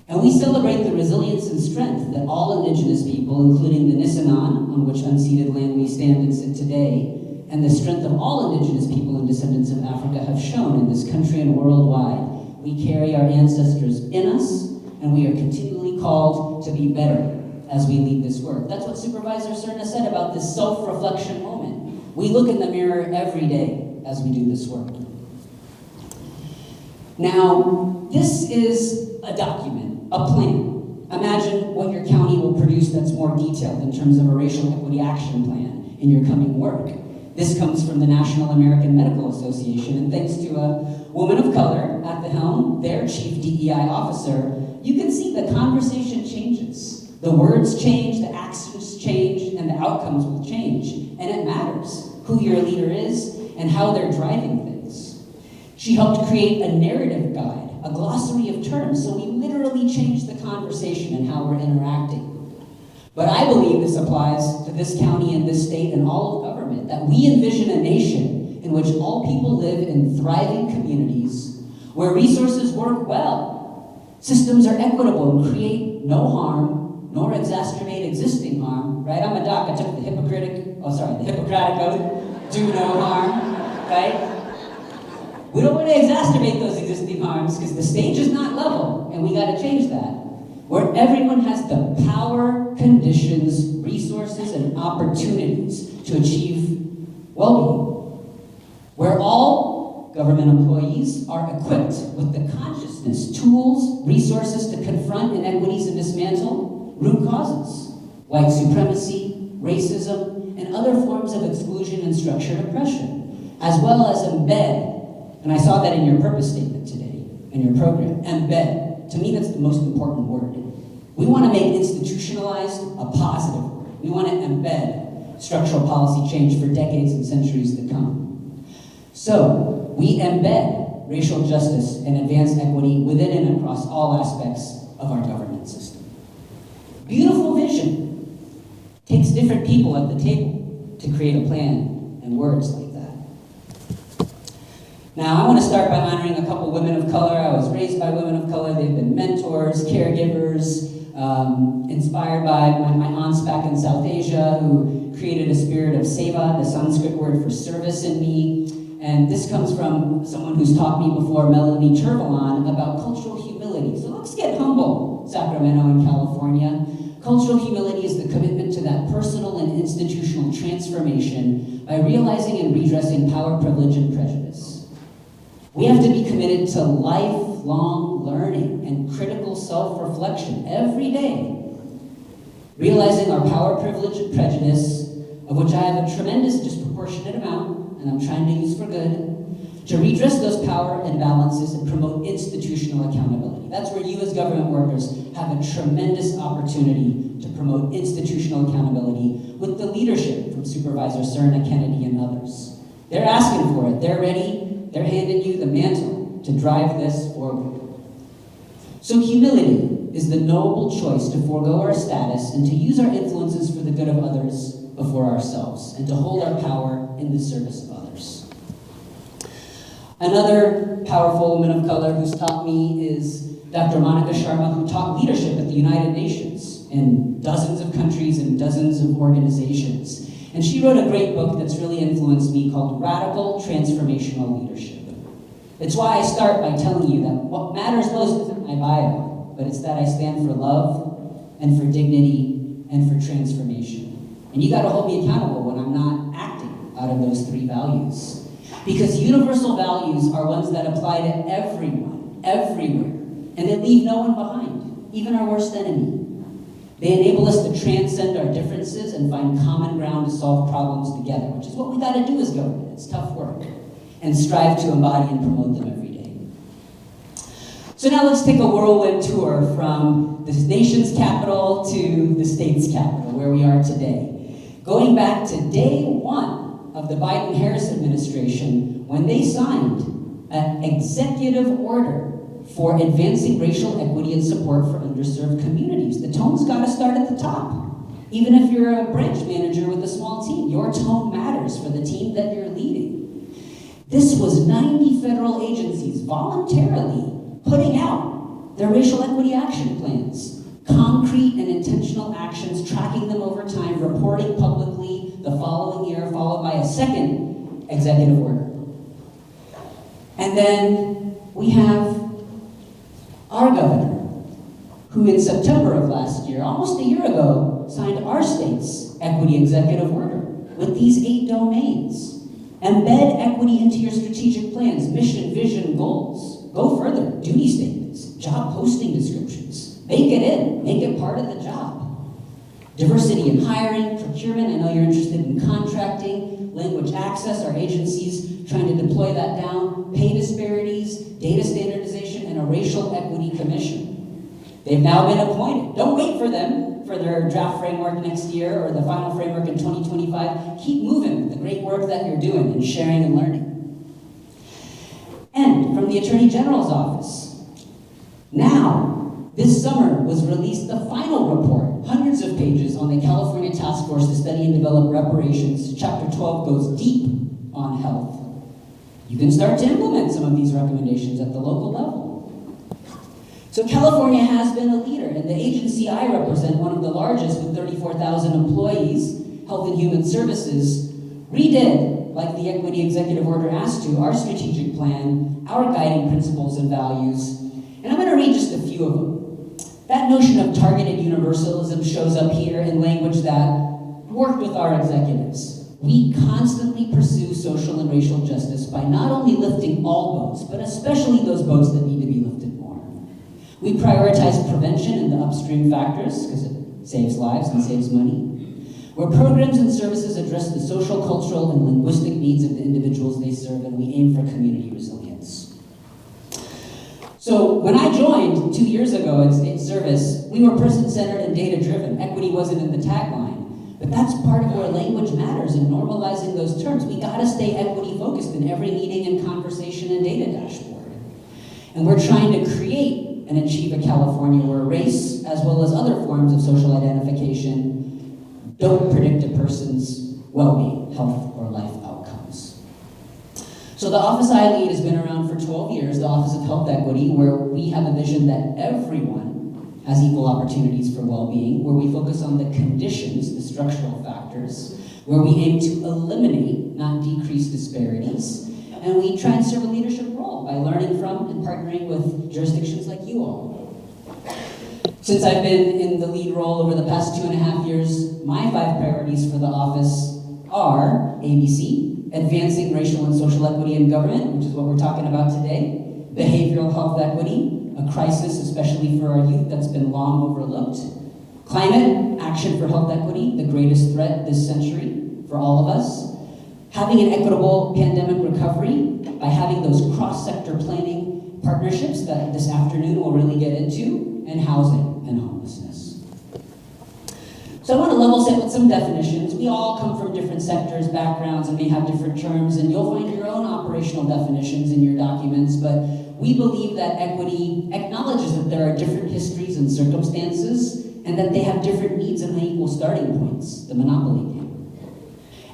And we celebrate the resilience and strength that all indigenous people, including the Nisenan, on which unceded land we stand and sit today, and the strength of all indigenous people and descendants of Africa have shown in this country and worldwide. We carry our ancestors in us, and we are continually called to be better as we lead this work. That's what Supervisor Cerna said about this self-reflection moment. We look in the mirror every day as we do this work. Now, this is a document, a plan. Imagine what your county will produce that's more detailed in terms of a racial equity action plan in your coming work. This comes from the National American Medical Association, and thanks to a woman of color at the helm, their chief DEI officer, you can see the conversation changes. The words change, the actions change, and the outcomes will change. And it matters who your leader is and how they're driving things. She helped create a narrative guide, a glossary of terms, so we literally changed the conversation and how we're interacting. But I believe this applies to this county and this state and all of government, that we envision a nation in which all people live in thriving communities where resources work well, systems are equitable and create no harm, nor exacerbate existing harm, right? I'm a doc, I took the Hippocratic Oath, do no harm, right? We don't want to exacerbate those existing harms because the stage is not level, and we got to change that. Where everyone has the power, conditions, resources, and opportunities to achieve well-being. Where all government employees are equipped with the consciousness, tools, resources to confront inequities and dismantle root causes, white supremacy, racism, and other forms of exclusion and structured oppression, as well as embed, and I saw that in your purpose statement today, in your program, embed. To me, that's the most important word. We want to make institutionalized a positive word. We want to embed structural policy change for decades and centuries to come. So, we embed racial justice and advanced equity within and across all aspects of our government system. Beautiful vision. Takes different people at the table to create a plan and words like that. Now, I want to start by honoring a couple women of color. I was raised by women of color. They've been mentors, caregivers, inspired by my aunts back in South Asia who created a spirit of seva, the Sanskrit word for service in me. And this comes from someone who's taught me before, Melanie Turvalon, about cultural humility. So let's get humble, Sacramento and California. Cultural humility is the commitment to that personal and institutional transformation by realizing and redressing power, privilege, and prejudice. We have to be committed to lifelong learning and critical self-reflection every day, realizing our power, privilege, and prejudice, of which I have a tremendous disproportionate amount, and I'm trying to use for good, to redress those power imbalances and promote institutional accountability. That's where you as government workers have a tremendous opportunity to promote institutional accountability with the leadership from Supervisor Cerna, Kennedy, and others. They're asking for it. They're ready. They're handing you the mantle to drive this forward. So humility is the noble choice to forego our status and to use our influences for the good of others before ourselves, and to hold our power in the service of others. Another powerful woman of color who's taught me is Dr. Monica Sharma, who taught leadership at the United Nations in dozens of countries and dozens of organizations. And she wrote a great book that's really influenced me called Radical Transformational Leadership. It's why I start by telling you that what matters most isn't my bio, but it's that I stand for love and for dignity and for transformation. And you gotta hold me accountable when I'm not acting out of those three values. Because universal values are ones that apply to everyone, everywhere, and they leave no one behind, even our worst enemy. They enable us to transcend our differences and find common ground to solve problems together, which is what we gotta do as government. It's tough work. And strive to embody and promote them every day. So now let's take a whirlwind tour from the nation's capital to the state's capital, where we are today. Going back to day one of the Biden-Harris administration, when they signed an executive order for advancing racial equity and support for underserved communities. The tone's gotta start at the top. Even if you're a branch manager with a small team, your tone matters for the team that you're leading. This was 90 federal agencies voluntarily putting out their racial equity action plans. Concrete and intentional actions, tracking them over time, reporting publicly the following year, followed by a second executive order. And then we have our governor, who in September of last year, almost a year ago, signed our state's equity executive order with these 8 domains. Embed equity into your strategic plans, mission, vision, goals. Go further, duty statements, job posting descriptions. Make it in, make it part of the job. Diversity in hiring, procurement, I know you're interested in contracting, language access, our agencies trying to deploy that down, pay disparities, data standardization, and a racial equity commission. They've now been appointed. Don't wait for them for their draft framework next year or the final framework in 2025. Keep moving with the great work that you're doing in sharing and learning. And from the Attorney General's office, now, this summer was released the final report, hundreds of pages on the California Task Force to Study and Develop Reparations. Chapter 12 goes deep on health. You can start to implement some of these recommendations at the local level. So California has been a leader, and the agency I represent, one of the largest with 34,000 employees, Health and Human Services, redid, like the Equity Executive Order asked to, our strategic plan, our guiding principles and values, and I'm going to read just a few of them. That notion of targeted universalism shows up here in language that worked with our executives. We constantly pursue social and racial justice by not only lifting all boats, but especially those boats that need to be lifted more. We prioritize prevention in the upstream factors, because it saves lives and saves money, where programs and services address the social, cultural, and linguistic needs of the individuals they serve, and we aim for community resilience. So when I joined 2 years ago in state service, we were person-centered and data-driven. Equity wasn't in the tagline, but that's part of where language matters in normalizing those terms. We gotta stay equity-focused in every meeting and conversation and data dashboard. And we're trying to create and achieve a California where race, as well as other forms of social identification, don't predict a person's well-being, health, or life outcomes. So the office I lead has been around for 12 years, the Office of Health Equity, where we have a vision that everyone has equal opportunities for well-being, where we focus on the conditions, the structural factors, where we aim to eliminate, not decrease disparities, and we try and serve a leadership role by learning from and partnering with jurisdictions like you all. Since I've been in the lead role over the past 2.5 years, my 5 priorities for the office are ABC, advancing racial and social equity in government, which is what we're talking about today, behavioral health equity, a crisis especially for our youth that's been long overlooked, climate, action for health equity, the greatest threat this century for all of us, having an equitable pandemic recovery by having those cross-sector planning partnerships that this afternoon we'll really get into, and housing and homelessness. So I want to level set with some definitions. We all come from different different sectors, backgrounds, and may have different terms, and you'll find your own operational definitions in your documents, but we believe that equity acknowledges that there are different histories and circumstances, and that they have different needs and unequal starting points, the monopoly game.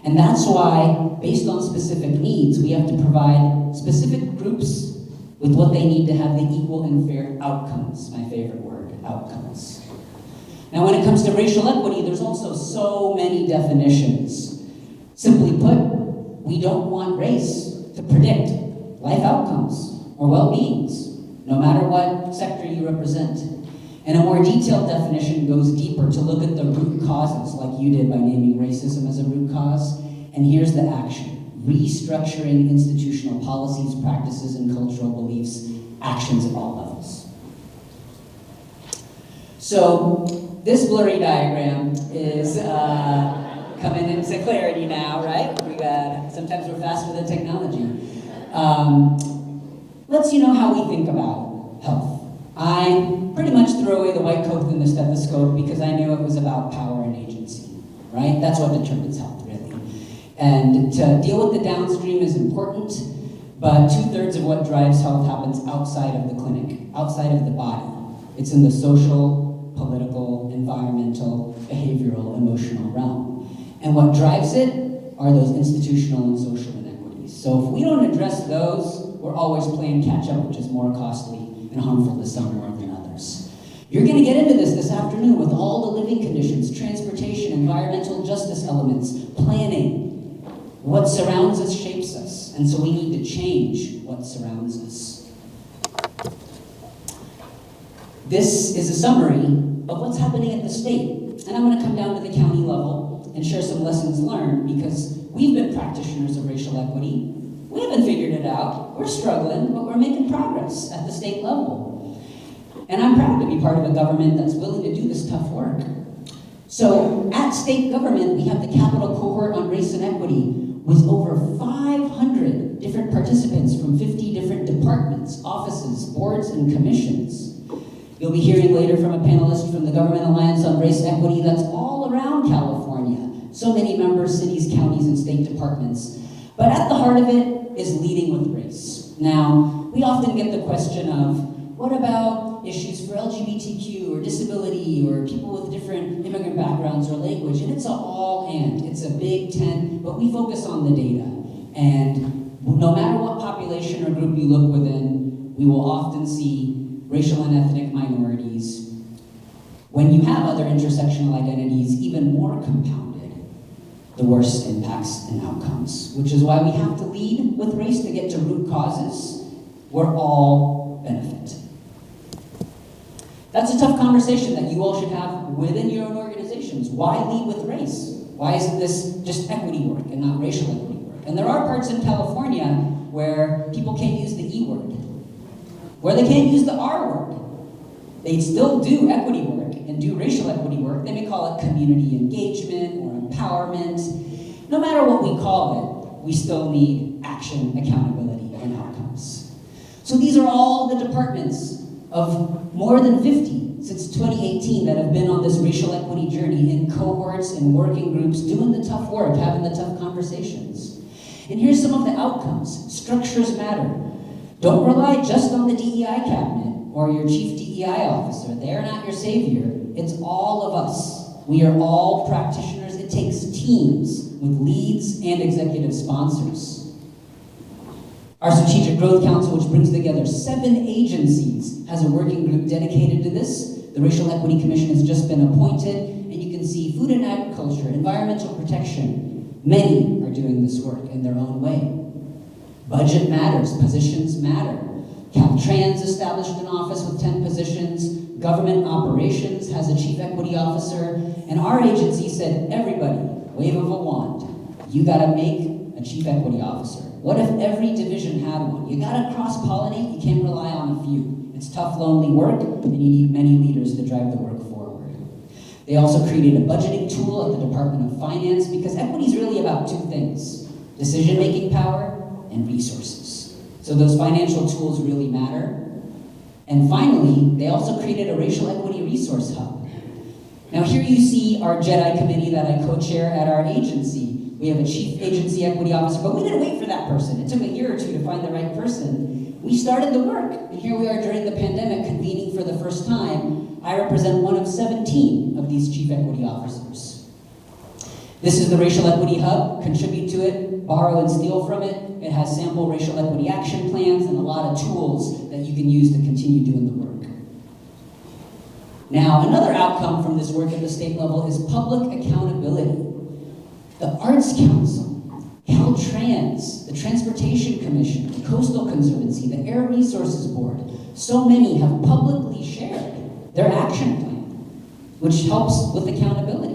And that's why, based on specific needs, we have to provide specific groups with what they need to have the equal and fair outcomes, my favorite word, outcomes. Now, when it comes to racial equity, there's also so many definitions. Simply put, we don't want race to predict life outcomes or well-beings, no matter what sector you represent. And a more detailed definition goes deeper to look at the root causes, like you did by naming racism as a root cause. And here's the action: restructuring institutional policies, practices, and cultural beliefs, actions at all levels. So, this blurry diagram is coming into clarity now, right? Sometimes we're faster than technology. Lets you know how we think about health. I pretty much threw away the white coat and the stethoscope because I knew it was about power and agency, right? That's what determines health, really. And to deal with the downstream is important, but 2/3 of what drives health happens outside of the clinic, outside of the body. It's in the social, political, environmental, behavioral, emotional realm. And what drives it are those institutional and social inequities. So if we don't address those, we're always playing catch up, which is more costly and harmful to some more than others. You're going to get into this afternoon with all the living conditions, transportation, environmental justice elements, planning. What surrounds us shapes us, and so we need to change what surrounds us. This is a summary of what's happening at the state. And I'm going to come down to the county level and share some lessons learned, because we've been practitioners of racial equity. We haven't figured it out. We're struggling, but we're making progress at the state level. And I'm proud to be part of a government that's willing to do this tough work. So at state government, we have the Capital Cohort on Race and Equity with over 500 different participants from 50 different departments, offices, boards, and commissions. You'll be hearing later from a panelist from the Government Alliance on Race and Equity that's all around California. So many members, cities, counties, and state departments. But at the heart of it is leading with race. Now, we often get the question of, what about issues for LGBTQ or disability or people with different immigrant backgrounds or language? And it's an all and. It's a big tent, but we focus on the data. And no matter what population or group you look within, we will often see racial and ethnic minorities. When you have other intersectional identities, even more compounded, the worst impacts and outcomes, which is why we have to lead with race to get to root causes where all benefit. That's a tough conversation that you all should have within your own organizations. Why lead with race? Why isn't this just equity work and not racial equity work? And there are parts in California where people can't use the E word, where they can't use the R word. They still do equity work and do racial equity work. They may call it community engagement or empowerment. No matter what we call it, we still need action, accountability, and outcomes. So these are all the departments of more than 50 since 2018 that have been on this racial equity journey in cohorts and working groups, doing the tough work, having the tough conversations. And here's some of the outcomes. Structures matter. Don't rely just on the DEI cabinet or your chief DEI officer. They are not your savior. It's all of us. We are all practitioners. It takes teams with leads and executive sponsors. Our Strategic Growth Council, which brings together 7 agencies, has a working group dedicated to this. The Racial Equity Commission has just been appointed, and you can see food and agriculture, environmental protection. Many are doing this work in their own way. Budget matters, positions matter. Caltrans established an office with 10 positions. Government Operations has a chief equity officer. And our agency said, everybody, wave of a wand, you gotta make a chief equity officer. What if every division had one? You gotta cross-pollinate, you can't rely on a few. It's tough, lonely work, and you need many leaders to drive the work forward. They also created a budgeting tool at the Department of Finance, because equity is really about 2 things: decision-making power and resources. So those financial tools really matter. And finally, they also created a racial equity resource hub. Now here you see our JEDI committee that I co-chair at our agency. We have a chief agency equity officer, but we didn't wait for that person. It took a year or two to find the right person. We started the work, and here we are during the pandemic convening for the first time. I represent one of 17 of these chief equity officers. This is the Racial Equity Hub. Contribute to it, borrow and steal from it. It has sample racial equity action plans and a lot of tools that you can use to continue doing the work. Now, another outcome from this work at the state level is public accountability. The Arts Council, Caltrans, the Transportation Commission, the Coastal Conservancy, the Air Resources Board, so many have publicly shared their action plan, which helps with accountability.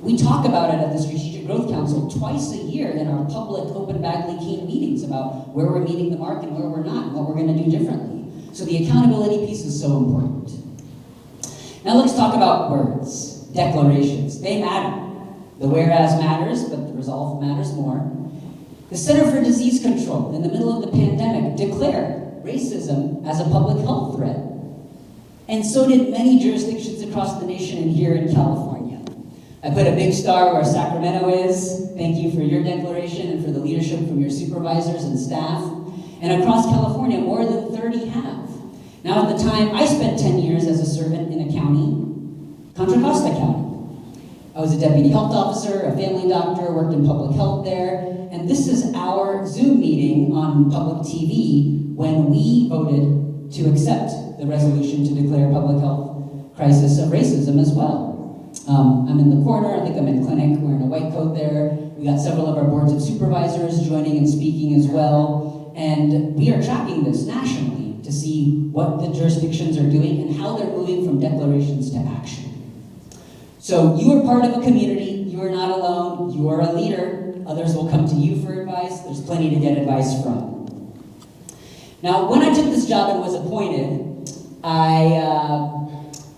We talk about it at the Strategic Growth Council twice a year in our public open Bagley Keene meetings about where we're meeting the mark and where we're not, and what we're going to do differently. So the accountability piece is so important. Now let's talk about words, declarations. They matter. The whereas matters, but the resolve matters more. The Center for Disease Control, in the middle of the pandemic, declared racism as a public health threat. And so did many jurisdictions across the nation and here in California. I put a big star where Sacramento is. Thank you for your declaration and for the leadership from your supervisors and staff. And across California, more than 30 have. Now, at the time, I spent 10 years as a servant in a county, Contra Costa County. I was a deputy health officer, a family doctor, worked in public health there, and this is our Zoom meeting on public TV when we voted to accept the resolution to declare public health crisis of racism as well. I'm in the corner, I think I'm in clinic, wearing a white coat there. We got several of our boards of supervisors joining and speaking as well, and we are tracking this nationally to see what the jurisdictions are doing and how they're moving from declarations to action. So you are part of a community, you are not alone, you are a leader, others will come to you for advice, there's plenty to get advice from. Now, when I took this job and was appointed,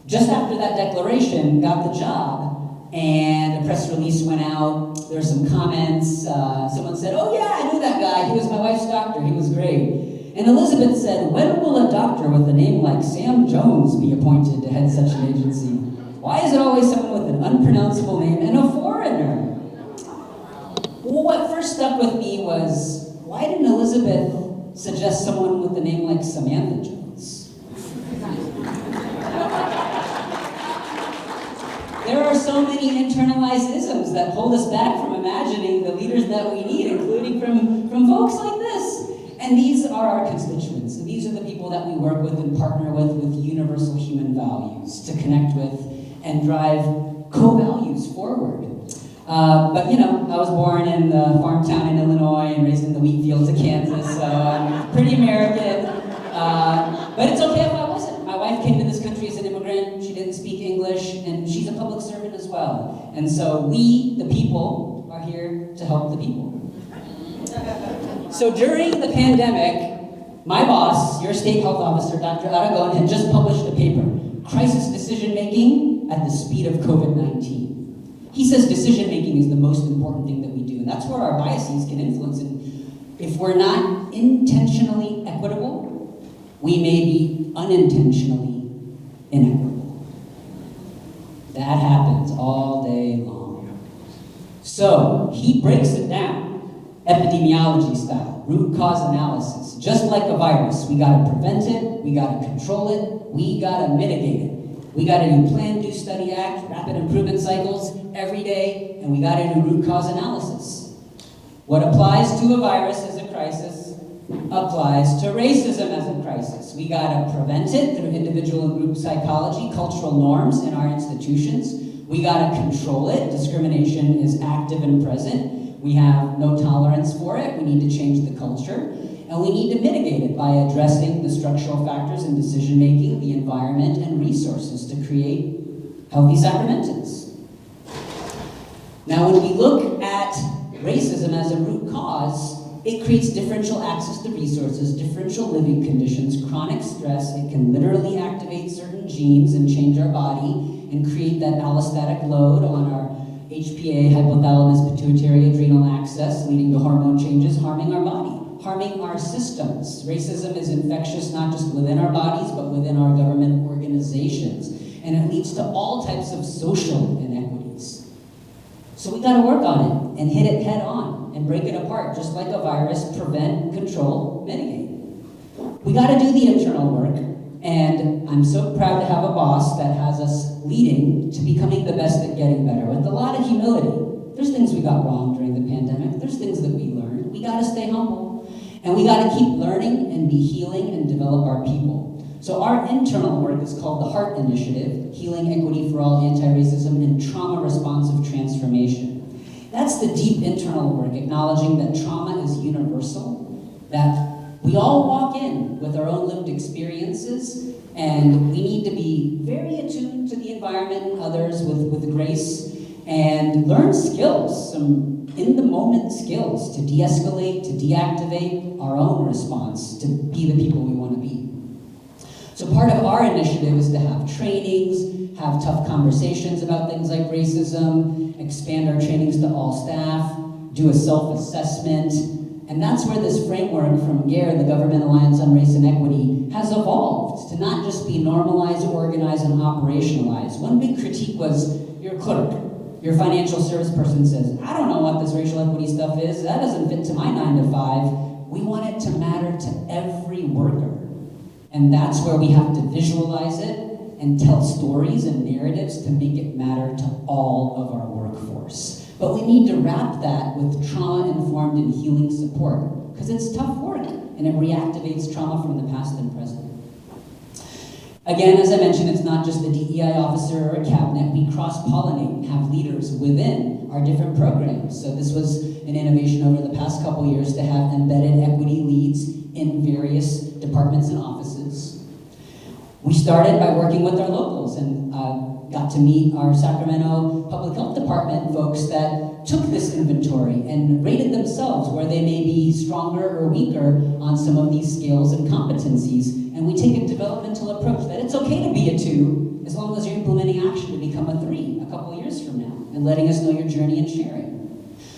just after that declaration, got the job, and a press release went out, there were some comments, someone said, oh yeah, I knew that guy, he was my wife's doctor, he was great. And Elizabeth said, when will a doctor with a name like Sam Jones be appointed to head such an agency? Why is it always someone with an unpronounceable name and a foreigner? Well, what first stuck with me was, why didn't Elizabeth suggest someone with a name like Samantha Jones? There are so many internalized isms that hold us back from imagining the leaders that we need, including from folks like this. And these are our constituents. And these are the people that we work with and partner with universal human values to connect with and drive co-values forward. But you know, I was born in the farm town in Illinois and raised in the wheat fields of Kansas, so I'm pretty American. But it's okay if I wasn't. My wife came to this country as an immigrant, she didn't speak English, and she's a public servant as well. And so we, the people, are here to help the people. So during the pandemic, my boss, your state health officer, Dr. Aragon, had just published a paper, Crisis Decision Making at the Speed of COVID-19. He says decision making is the most important thing that we do, and that's where our biases can influence. And if we're not intentionally equitable, we may be unintentionally inequitable. That happens all day long. So he breaks it down, epidemiology style, root cause analysis. Just like a virus, we gotta prevent it, we gotta control it, we gotta mitigate it. We gotta do plan, do, study, act, rapid improvement cycles every day, and we gotta do root cause analysis. What applies to a virus as a crisis applies to racism as a crisis. We gotta prevent it through individual and group psychology, cultural norms in our institutions. We gotta control it. Discrimination is active and present. We have no tolerance for it. We need to change the culture. And we need to mitigate it by addressing the structural factors in decision-making, the environment, and resources to create healthy Sacramentans. Now, when we look at racism as a root cause, it creates differential access to resources, differential living conditions, chronic stress. It can literally activate certain genes and change our body and create that allostatic load on our HPA, hypothalamus, pituitary, adrenal axis, leading to hormone changes, harming our body, harming our systems. Racism is infectious not just within our bodies, but within our government organizations. And it leads to all types of social inequities. So we gotta work on it and hit it head on and break it apart, just like a virus, prevent, control, mitigate. We gotta do the internal work, and I'm so proud to have a boss that has us leading to becoming the best at getting better with a lot of humility. There's things we got wrong during the pandemic. There's things that we learned. We gotta stay humble. And we gotta keep learning and be healing and develop our people. So our internal work is called the HEART Initiative, Healing Equity for All, Anti-Racism, and Trauma-Responsive Transformation. That's the deep internal work, acknowledging that trauma is universal, that we all walk in with our own lived experiences, and we need to be very attuned to the environment and others with grace, and learn skills, some in-the-moment skills to de-escalate, to deactivate our own response, to be the people we want to be. So part of our initiative is to have trainings, have tough conversations about things like racism, expand our trainings to all staff, do a self-assessment, and that's where this framework from GARE, the Government Alliance on Race and Equity, has evolved to not just be normalized, organized, and operationalized. One big critique was, you're a clerk. Your financial service person says, I don't know what this racial equity stuff is. That doesn't fit to my 9 to 5. We want it to matter to every worker. And that's where we have to visualize it and tell stories and narratives to make it matter to all of our workforce. But we need to wrap that with trauma-informed and healing support, because it's tough work, and it reactivates trauma from the past and present. Again, as I mentioned, it's not just a DEI officer or a cabinet. We cross-pollinate and have leaders within our different programs. So this was an innovation over the past couple years to have embedded equity leads in various departments and offices. We started by working with our locals and got to meet our Sacramento Public Health Department folks that took this inventory and rated themselves where they may be stronger or weaker on some of these skills and competencies. And we take a developmental approach that it's okay to be a 2 as long as you're implementing action to become a 3 a couple years from now and letting us know your journey and sharing.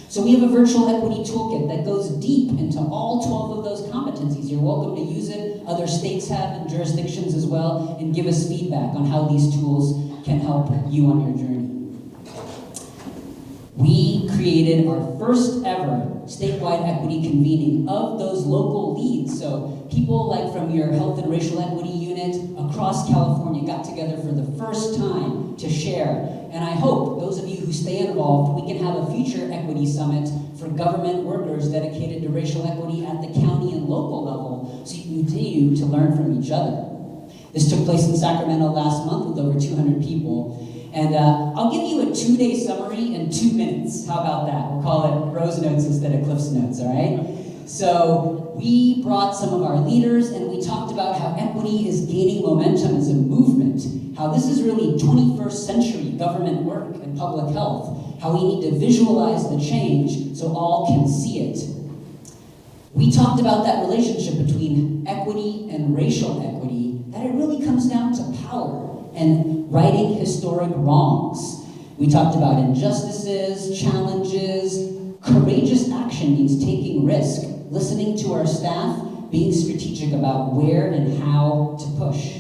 So we have a virtual equity toolkit that goes deep into all 12 of those competencies. You're welcome to use it. Other states have and jurisdictions as well, and give us feedback on how these tools can help you on your journey. We created our first ever statewide equity convening of those local leads. So people like from your health and racial equity unit across California got together for the first time to share. And I hope those of you who stay involved, we can have a future equity summit for government workers dedicated to racial equity at the county and local level, so you can continue to learn from each other. This took place in Sacramento last month with over 200 people. And I'll give you a 2-day summary in 2 minutes. How about that? We'll call it Rose Notes instead of Cliff's Notes, all right? So we brought some of our leaders and we talked about how equity is gaining momentum as a movement, how this is really 21st century government work and public health, how we need to visualize the change so all can see it. We talked about that relationship between equity and racial equity, that it really comes down to power and righting historic wrongs. We talked about injustices, challenges. Courageous action means taking risk, listening to our staff, being strategic about where and how to push.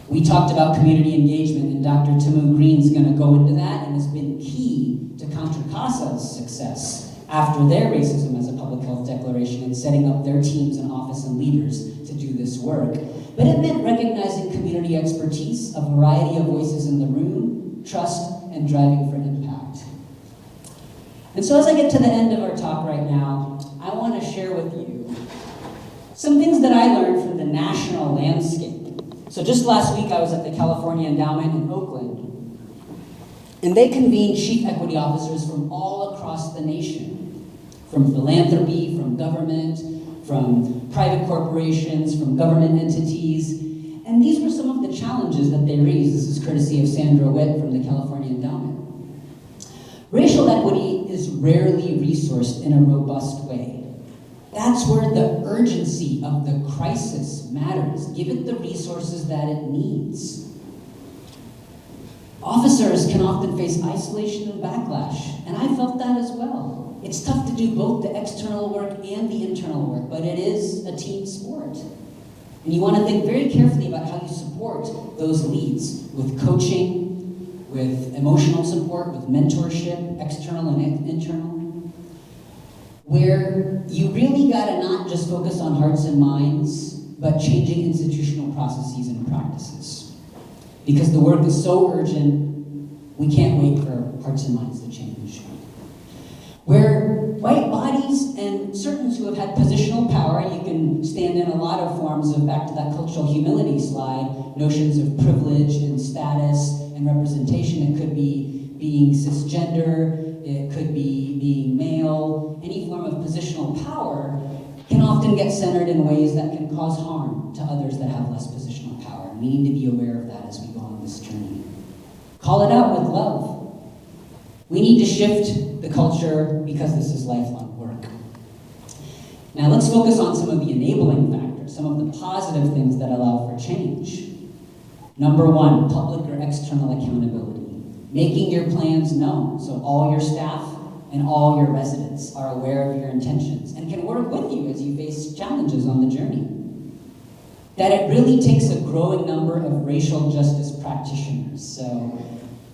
We talked about community engagement, and Dr. Tamu Green's going to go into that, and has been key to Contra Casa's success after their racism as a public health declaration and setting up their teams and office and leaders to do this work. But it meant recognizing community expertise, a variety of voices in the room, trust, and driving for impact. And so as I get to the end of our talk right now, I want to share with you some things that I learned from the national landscape. So just last week, I was at the California Endowment in Oakland, and they convened chief equity officers from all across the nation, from philanthropy, from government, from private corporations, from government entities. And these were some of the challenges that they raised. This is courtesy of Sandra Witt from the California Endowment. Racial equity is rarely resourced in a robust way. That's where the urgency of the crisis matters. Give it the resources that it needs. Officers can often face isolation and backlash, and I felt that as well. It's tough to do both the external work and the internal work, but it is a team sport. And you want to think very carefully about how you support those leads with coaching, with emotional support, with mentorship, external and internal, where you really gotta not just focus on hearts and minds, but changing institutional processes and practices. Because the work is so urgent, we can't wait for hearts and minds to change. Where white bodies and certain who have had positional power, you can stand in a lot of forms of, back to that cultural humility slide, notions of privilege and status and representation. It could be being cisgender, it could be being male. Any form of positional power can often get centered in ways that can cause harm to others that have less positional power. We need to be aware of that as we go on this journey. Call it out with love. We need to shift the culture because this is lifelong work. Now let's focus on some of the enabling factors, some of the positive things that allow for change. Number one, public or external accountability. Making your plans known so all your staff and all your residents are aware of your intentions and can work with you as you face challenges on the journey. That it really takes a growing number of racial justice practitioners. So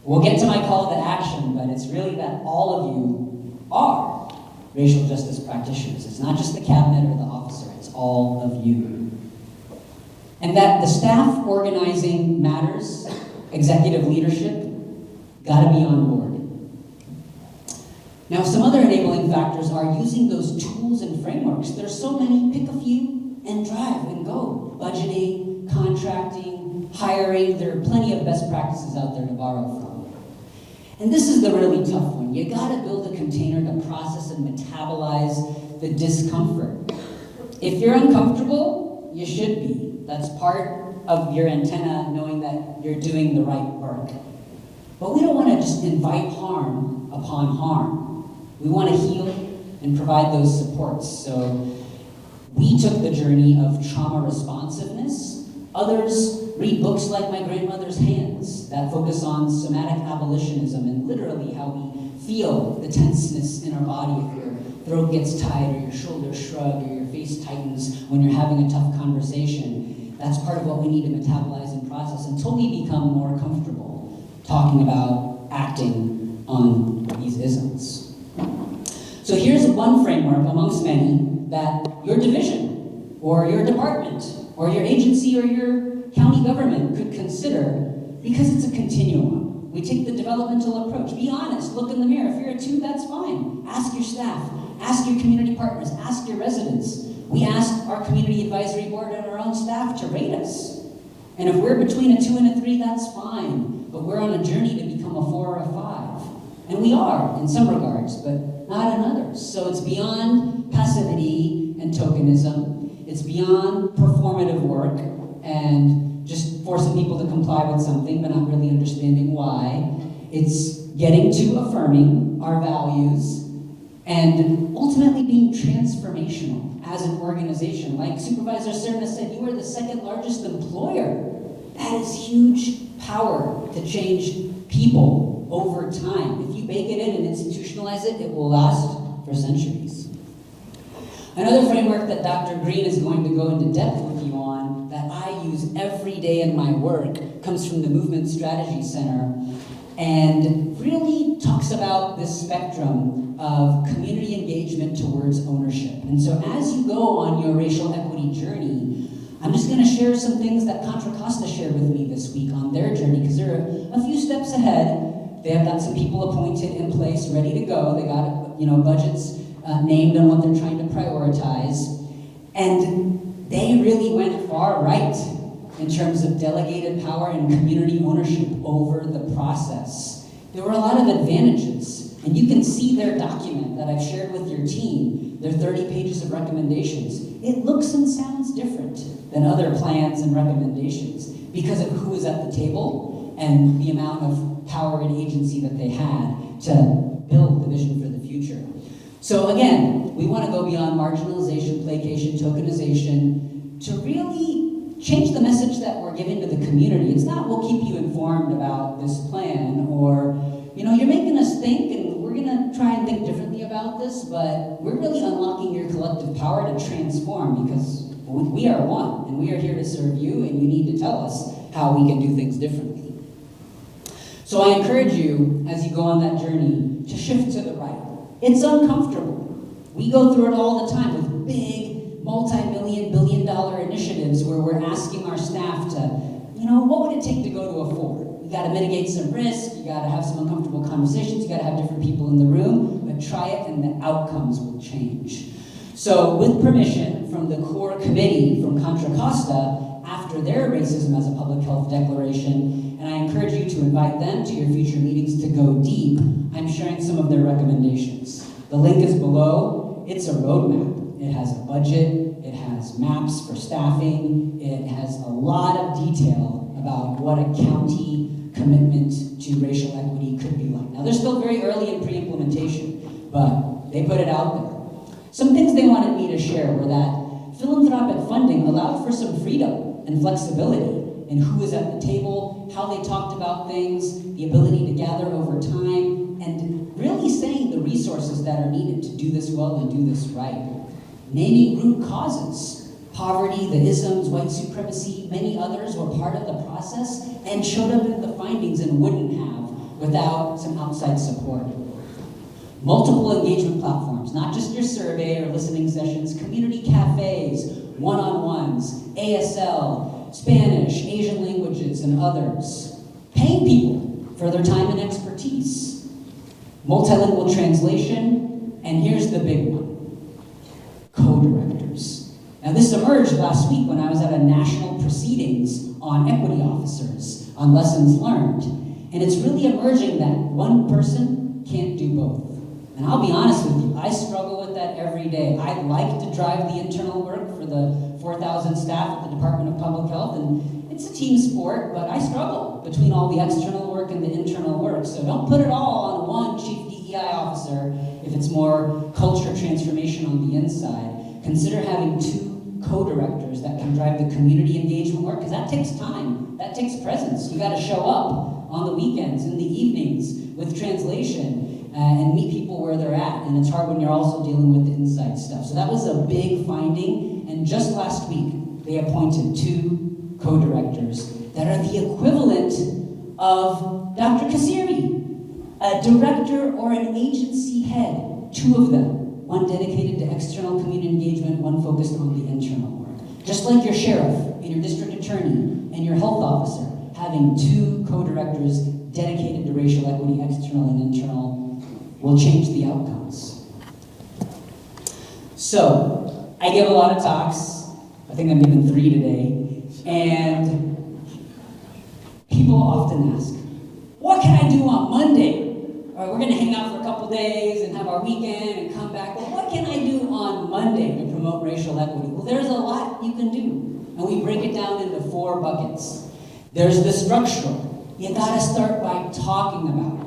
we'll get to my call to action, but it's really that all of you are racial justice practitioners. It's not just the cabinet or the officer, it's all of you. And that the staff organizing matters, executive leadership, gotta be on board. Now, some other enabling factors are using those tools and frameworks. There's so many, pick a few and drive and go. Budgeting, contracting, hiring, there are plenty of best practices out there to borrow from. And this is the really tough one. You gotta build a container to process and metabolize the discomfort. If you're uncomfortable, you should be. That's part of your antenna, knowing that you're doing the right work. But we don't want to just invite harm upon harm. We want to heal and provide those supports. So we took the journey of trauma responsiveness. Others read books like My Grandmother's Hands that focus on somatic abolitionism and literally how we feel the tenseness in our body if your throat gets tight or your shoulders shrug or your face tightens when you're having a tough conversation. That's part of what we need to metabolize and process until we become more comfortable talking about acting on these isms. So here's one framework amongst many that your division or your department or your agency or your county government could consider, because it's a continuum. We take the developmental approach. Be honest, look in the mirror. If you're a 2, that's fine. Ask your staff, ask your community partners, ask your residents. We asked our community advisory board and our own staff to rate us. And if we're between a 2 and a 3, that's fine. But we're on a journey to become a 4 or a 5. And we are in some regards, but not in others. So it's beyond passivity and tokenism. It's beyond performative work and just forcing people to comply with something but not really understanding why. It's getting to affirming our values and ultimately being transformational as an organization. Like Supervisor Serna said, you are the 2nd largest employer. That is huge power to change people over time. If you bake it in and institutionalize it, it will last for centuries. Another framework that Dr. Green is going to go into depth with you on, that I use every day in my work, comes from the Movement Strategy Center, and really talks about this spectrum of community engagement towards ownership. And so as you go on your racial equity journey, I'm just going to share some things that Contra Costa shared with me this week on their journey, because they're a few steps ahead. They have got some people appointed in place, ready to go. They got budgets named on what they're trying to prioritize. And they really went far right in terms of delegated power and community ownership over the process. There were a lot of advantages, and you can see their document that I've shared with your team, their 30 pages of recommendations. It looks and sounds different than other plans and recommendations because of who was at the table and the amount of power and agency that they had to build the vision for the future. So again, we want to go beyond marginalization, placation, tokenization to really change the message that we're giving to the community. It's not we'll keep you informed about this plan or, you're making us think and we're going to try and think differently about this, but we're really unlocking your collective power to transform because we are one and we are here to serve you and you need to tell us how we can do things differently. So So I encourage you, as you go on that journey, to shift to the right. It's uncomfortable. We go through it all the time with big, multi-million, billion-dollar initiatives where we're asking our staff to, what would it take to go to a 4? You gotta mitigate some risk, you gotta have some uncomfortable conversations, you gotta have different people in the room, but try it and the outcomes will change. So with permission from the core committee from Contra Costa, after their racism as a public health declaration, and I encourage you to invite them to your future meetings to go deep, I'm sharing some of their recommendations. The link is below. It's a roadmap. It has a budget, it has maps for staffing, it has a lot of detail about what a county commitment to racial equity could be like. Now, they're still very early in pre-implementation, but they put it out there. Some things they wanted me to share were that philanthropic funding allowed for some freedom and flexibility in who was at the table, how they talked about things, the ability to gather over time, and really saying the resources that are needed to do this well and do this right. Naming root causes. Poverty, the isms, white supremacy, many others were part of the process and showed up in the findings and wouldn't have without some outside support. Multiple engagement platforms, not just your survey or listening sessions, community cafes, one-on-ones, ASL, Spanish, Asian languages, and others. Paying people for their time and expertise. Multilingual translation, and here's the big one, co-directors. Now this emerged last week when I was at a national proceedings on equity officers, on lessons learned. And it's really emerging that one person can't do both. And I'll be honest with you, I struggle with that every day. I like to drive the internal work for the 4,000 staff at the Department of Public Health, and it's a team sport, but I struggle between all the external work and the internal work. So don't put it all on one chief DEI officer if it's more culture transformation on the inside. Consider having 2 co-directors that can drive the community engagement work, because that takes time, that takes presence. You gotta show up on the weekends, in the evenings, with translation, and meet people where they're at, and it's hard when you're also dealing with the inside stuff. So that was a big finding, and just last week, they appointed 2 co-directors that are the equivalent of Dr. Kasiri, a director or an agency head, 2 of them, one dedicated to external community engagement, one focused on the internal work. Just like your sheriff and your district attorney and your health officer, having 2 co-directors dedicated to racial equity, external and internal, will change the outcomes. So, I give a lot of talks. I think I'm giving 3 today. And people often ask, what can I do on Monday? All right, we're gonna hang out for a couple days and have our weekend and come back. Well, what can I do on Monday to promote racial equity? Well, there's a lot you can do. And we break it down into 4 buckets. There's the structural. You gotta start by talking about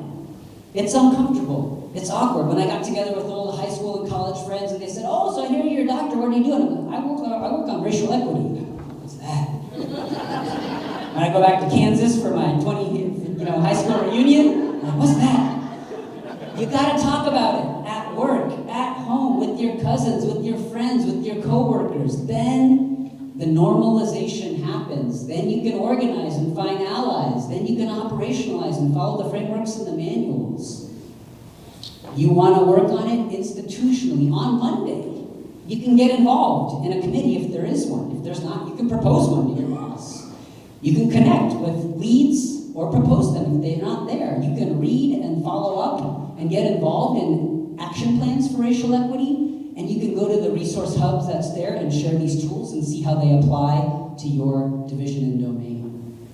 it. It's uncomfortable. It's awkward. When I got together with old high school and college friends and they said, oh, so I hear you're a doctor, what are you doing? I'm like, I work on racial equity. What's that? When I go back to Kansas for my high school reunion, I'm like, what's that? You gotta talk about it at work, at home, with your cousins, with your friends, with your coworkers. Then the normalization happens. Then you can organize and find allies. Then you can operationalize and follow the frameworks and the manuals. You want to work on it institutionally on Monday. You can get involved in a committee if there is one. If there's not, you can propose one to your boss. You can connect with leads or propose them if they're not there. You can read and follow up and get involved in action plans for racial equity. And you can go to the resource hubs that's there and share these tools and see how they apply to your division and domain.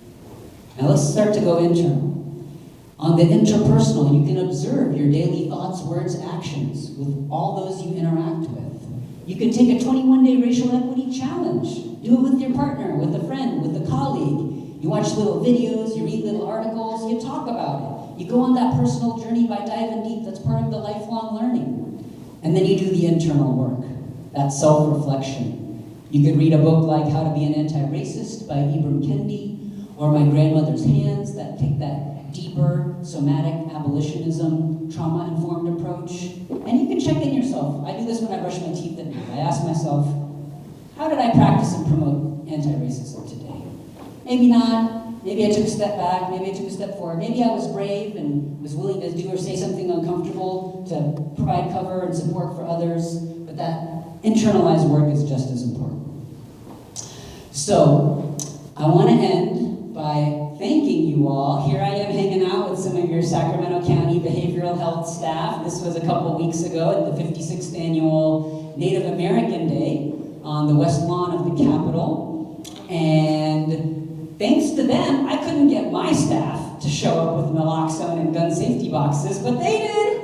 Now let's start to go internal. On the interpersonal, you can observe your daily thoughts, words, actions with all those you interact with. You can take a 21-day racial equity challenge. Do it with your partner, with a friend, with a colleague. You watch little videos, you read little articles, you talk about it. You go on that personal journey by diving deep. That's part of the lifelong learning. And then you do the internal work, that self-reflection. You could read a book like How to Be an Anti-Racist by Ibram Kendi, or My Grandmother's Hands, that take that deeper somatic abolitionism, trauma-informed approach. And you can check in yourself. I do this when I brush my teeth at night. I ask myself, how did I practice and promote anti-racism today? Maybe not. Maybe I took a step back, maybe I took a step forward. Maybe I was brave and was willing to do or say something uncomfortable to provide cover and support for others, but that internalized work is just as important. So, I want to end by thanking you all. Here I am hanging out with some of your Sacramento County behavioral health staff. This was a couple weeks ago at the 56th annual Native American Day on the west lawn of the Capitol. And thanks to them, I couldn't get my staff to show up with naloxone and gun safety boxes, but they did.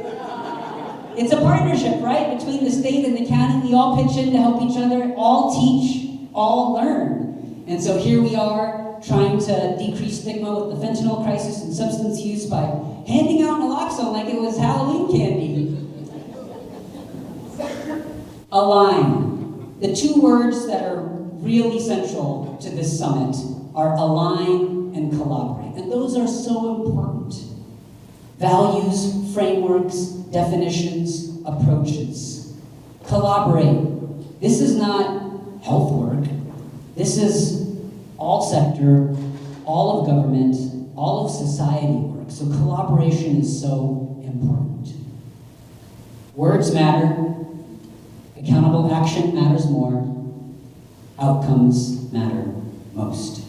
It's a partnership, right, between the state and the county. We all pitch in to help each other, all teach, all learn. And so here we are, trying to decrease stigma with the fentanyl crisis and substance use by handing out naloxone like it was Halloween candy. Align. The two words that are really central to this summit are align and collaborate. And those are so important. Values, frameworks, definitions, approaches. Collaborate. This is not health work. This is all sector, all of government, all of society work. So collaboration is so important. Words matter. Accountable action matters more. Outcomes matter most.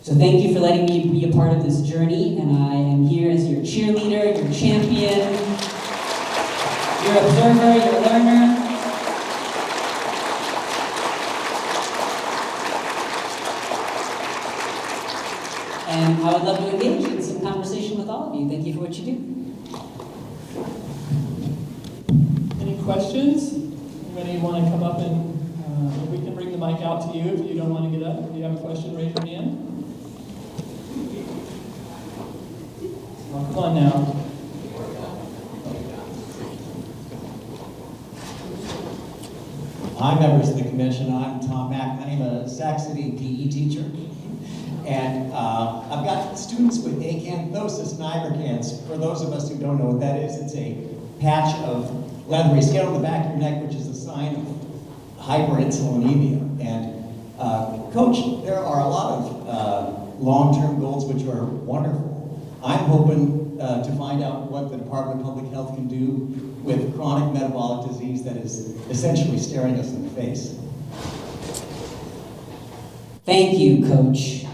So thank you for letting me be a part of this journey, and I am here as your cheerleader, your champion, your observer, your learner. And I would love to engage in some conversation with all of you. Thank you for what you do. Any questions? Anybody want to come up and we can bring the mic out to you if you don't want to get up. If you have a question, raise your hand. Well, come on now. Hi, members of the convention. I'm Tom Mack. I'm a Sac City PE teacher. And I've got students with acanthosis nigricans. For those of us who don't know what that is, it's a patch of leathery skin on the back of your neck, which is a sign of hyperinsulinemia. And Coach, there are a lot of long-term goals which are wonderful. I'm hoping to find out what the Department of Public Health can do with chronic metabolic disease that is essentially staring us in the face. Thank you, Coach.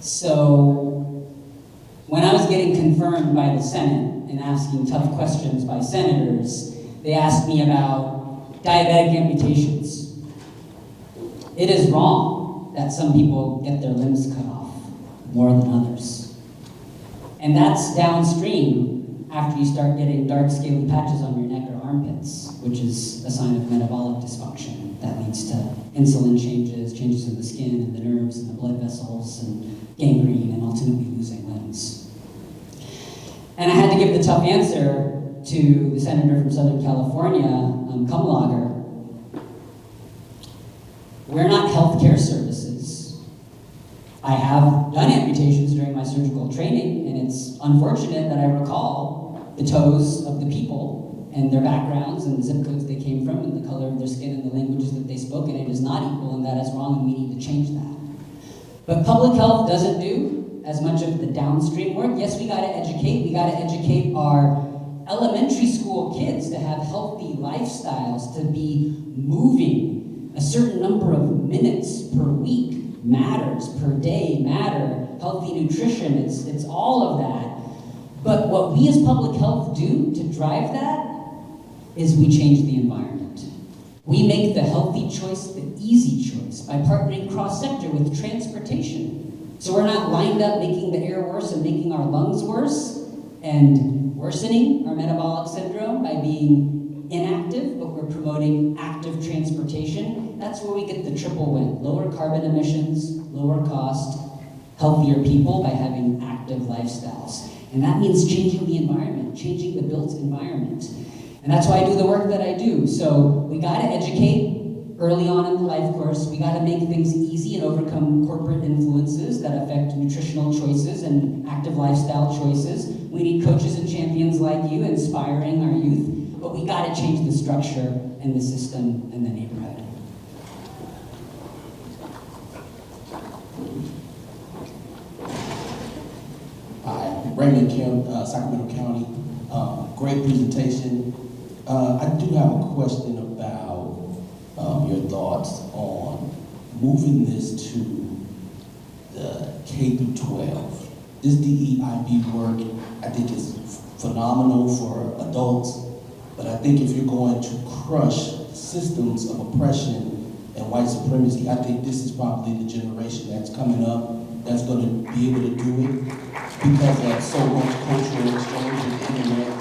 So, when I was getting confirmed by the Senate and asking tough questions by senators, they asked me about diabetic amputations. It is wrong that some people get their limbs cut off more than others. And that's downstream after you start getting dark scaly patches on your neck or armpits, which is a sign of metabolic dysfunction that leads to insulin changes, changes in the skin and the nerves and the blood vessels and gangrene and ultimately losing limbs. And I had to give the tough answer to the senator from Southern California, Kumlager. We're not healthcare services. I have done amputations during my surgical training, and it's unfortunate that I recall the toes of the people and their backgrounds and the zip codes they came from and the color of their skin and the languages that they spoke, and it is not equal, and that is wrong, and we need to change that. But public health doesn't do as much of the downstream work. Yes, we gotta educate. We gotta educate our elementary school kids to have healthy lifestyles, to be moving. A certain number of minutes per week matters, per day matter. Healthy nutrition, it's all of that. But what we as public health do to drive that is we change the environment. We make the healthy choice the easy choice by partnering cross-sector with transportation. So we're not lined up making the air worse and making our lungs worse and worsening our metabolic syndrome by being inactive, but we're promoting active transportation. That's where we get the triple win. Lower carbon emissions, lower cost, healthier people by having active lifestyles. And that means changing the environment, changing the built environment. And that's why I do the work that I do. So we gotta educate early on in the life course. We gotta make things easy and overcome corporate influences that affect nutritional choices and active lifestyle choices. We need coaches and champions like you inspiring our youth, but we gotta change the structure and the system and the neighborhood. Brandon Kim, Sacramento County. Great presentation. I do have a question about your thoughts on moving this to the K through 12. This DEIB work, I think is phenomenal for adults, but I think if you're going to crush systems of oppression and white supremacy, I think this is probably the generation that's coming up that's going to be able to do it because of so much cultural exchange with the internet.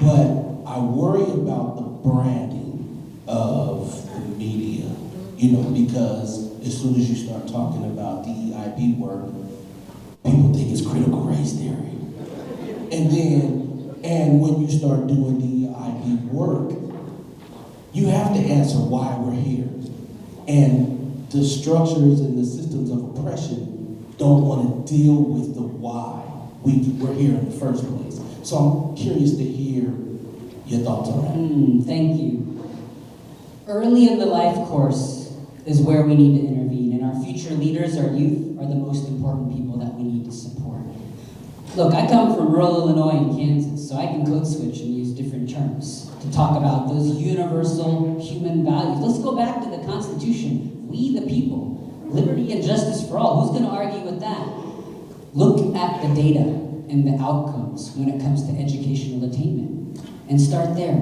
But I worry about the branding of the media, because as soon as you start talking about DEIB work, people think it's critical race theory. And when you start doing DEIB work, you have to answer why we're here. And the structures and the systems of oppression don't want to deal with the why we're here in the first place. So I'm curious to hear your thoughts on that. Thank you. Early in the life course is where we need to intervene, and our future leaders, our youth, are the most important people that we need to support. Look, I come from rural Illinois and Kansas, so I can code switch and use different terms to talk about those universal human values. Let's go back to the Constitution. We the people, liberty and justice for all. Who's going to argue with that? Look at the data and the outcomes when it comes to educational attainment, and start there.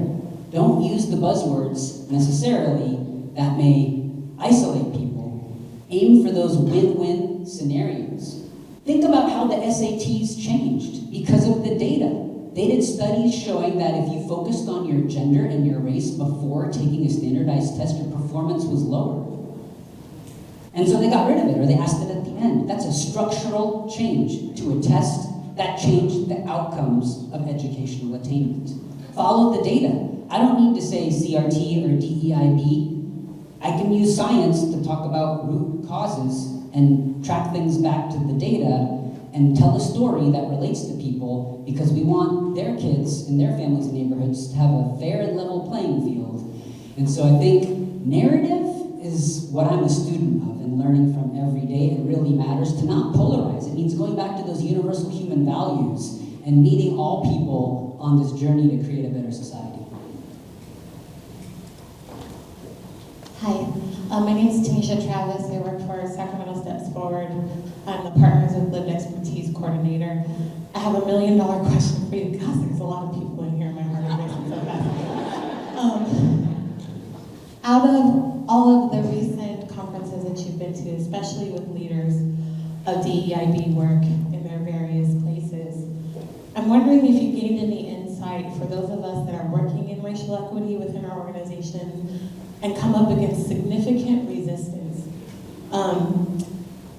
Don't use the buzzwords necessarily that may isolate people. Aim for those win-win scenarios. Think about how the SATs changed because of the data. They did studies showing that if you focused on your gender and your race before taking a standardized test, your performance was lower. And so they got rid of it, or they asked it at the end. That's a structural change to a test that changed the outcomes of educational attainment. Follow the data. I don't need to say CRT or DEIB. I can use science to talk about root causes and track things back to the data and tell a story that relates to people, because we want their kids and their families and neighborhoods to have a fair and level playing field. And so I think narrative is what I'm a student of and learning from every day. It really matters to not polarize. It means going back to those universal human values and meeting all people on this journey to create a better society. Hi, my name is Tanisha Travis. I work for Sacramento Steps Forward. I'm the Partners with Lived Expertise Coordinator. I have $1 million question for you. Gosh, there's a lot of people in here. My heart is racing so fast. Out of all of the recent conferences that you've been to, especially with leaders of DEIB work in their various places, I'm wondering if you gained any insight for those of us that are working in racial equity within our organization and come up against significant resistance,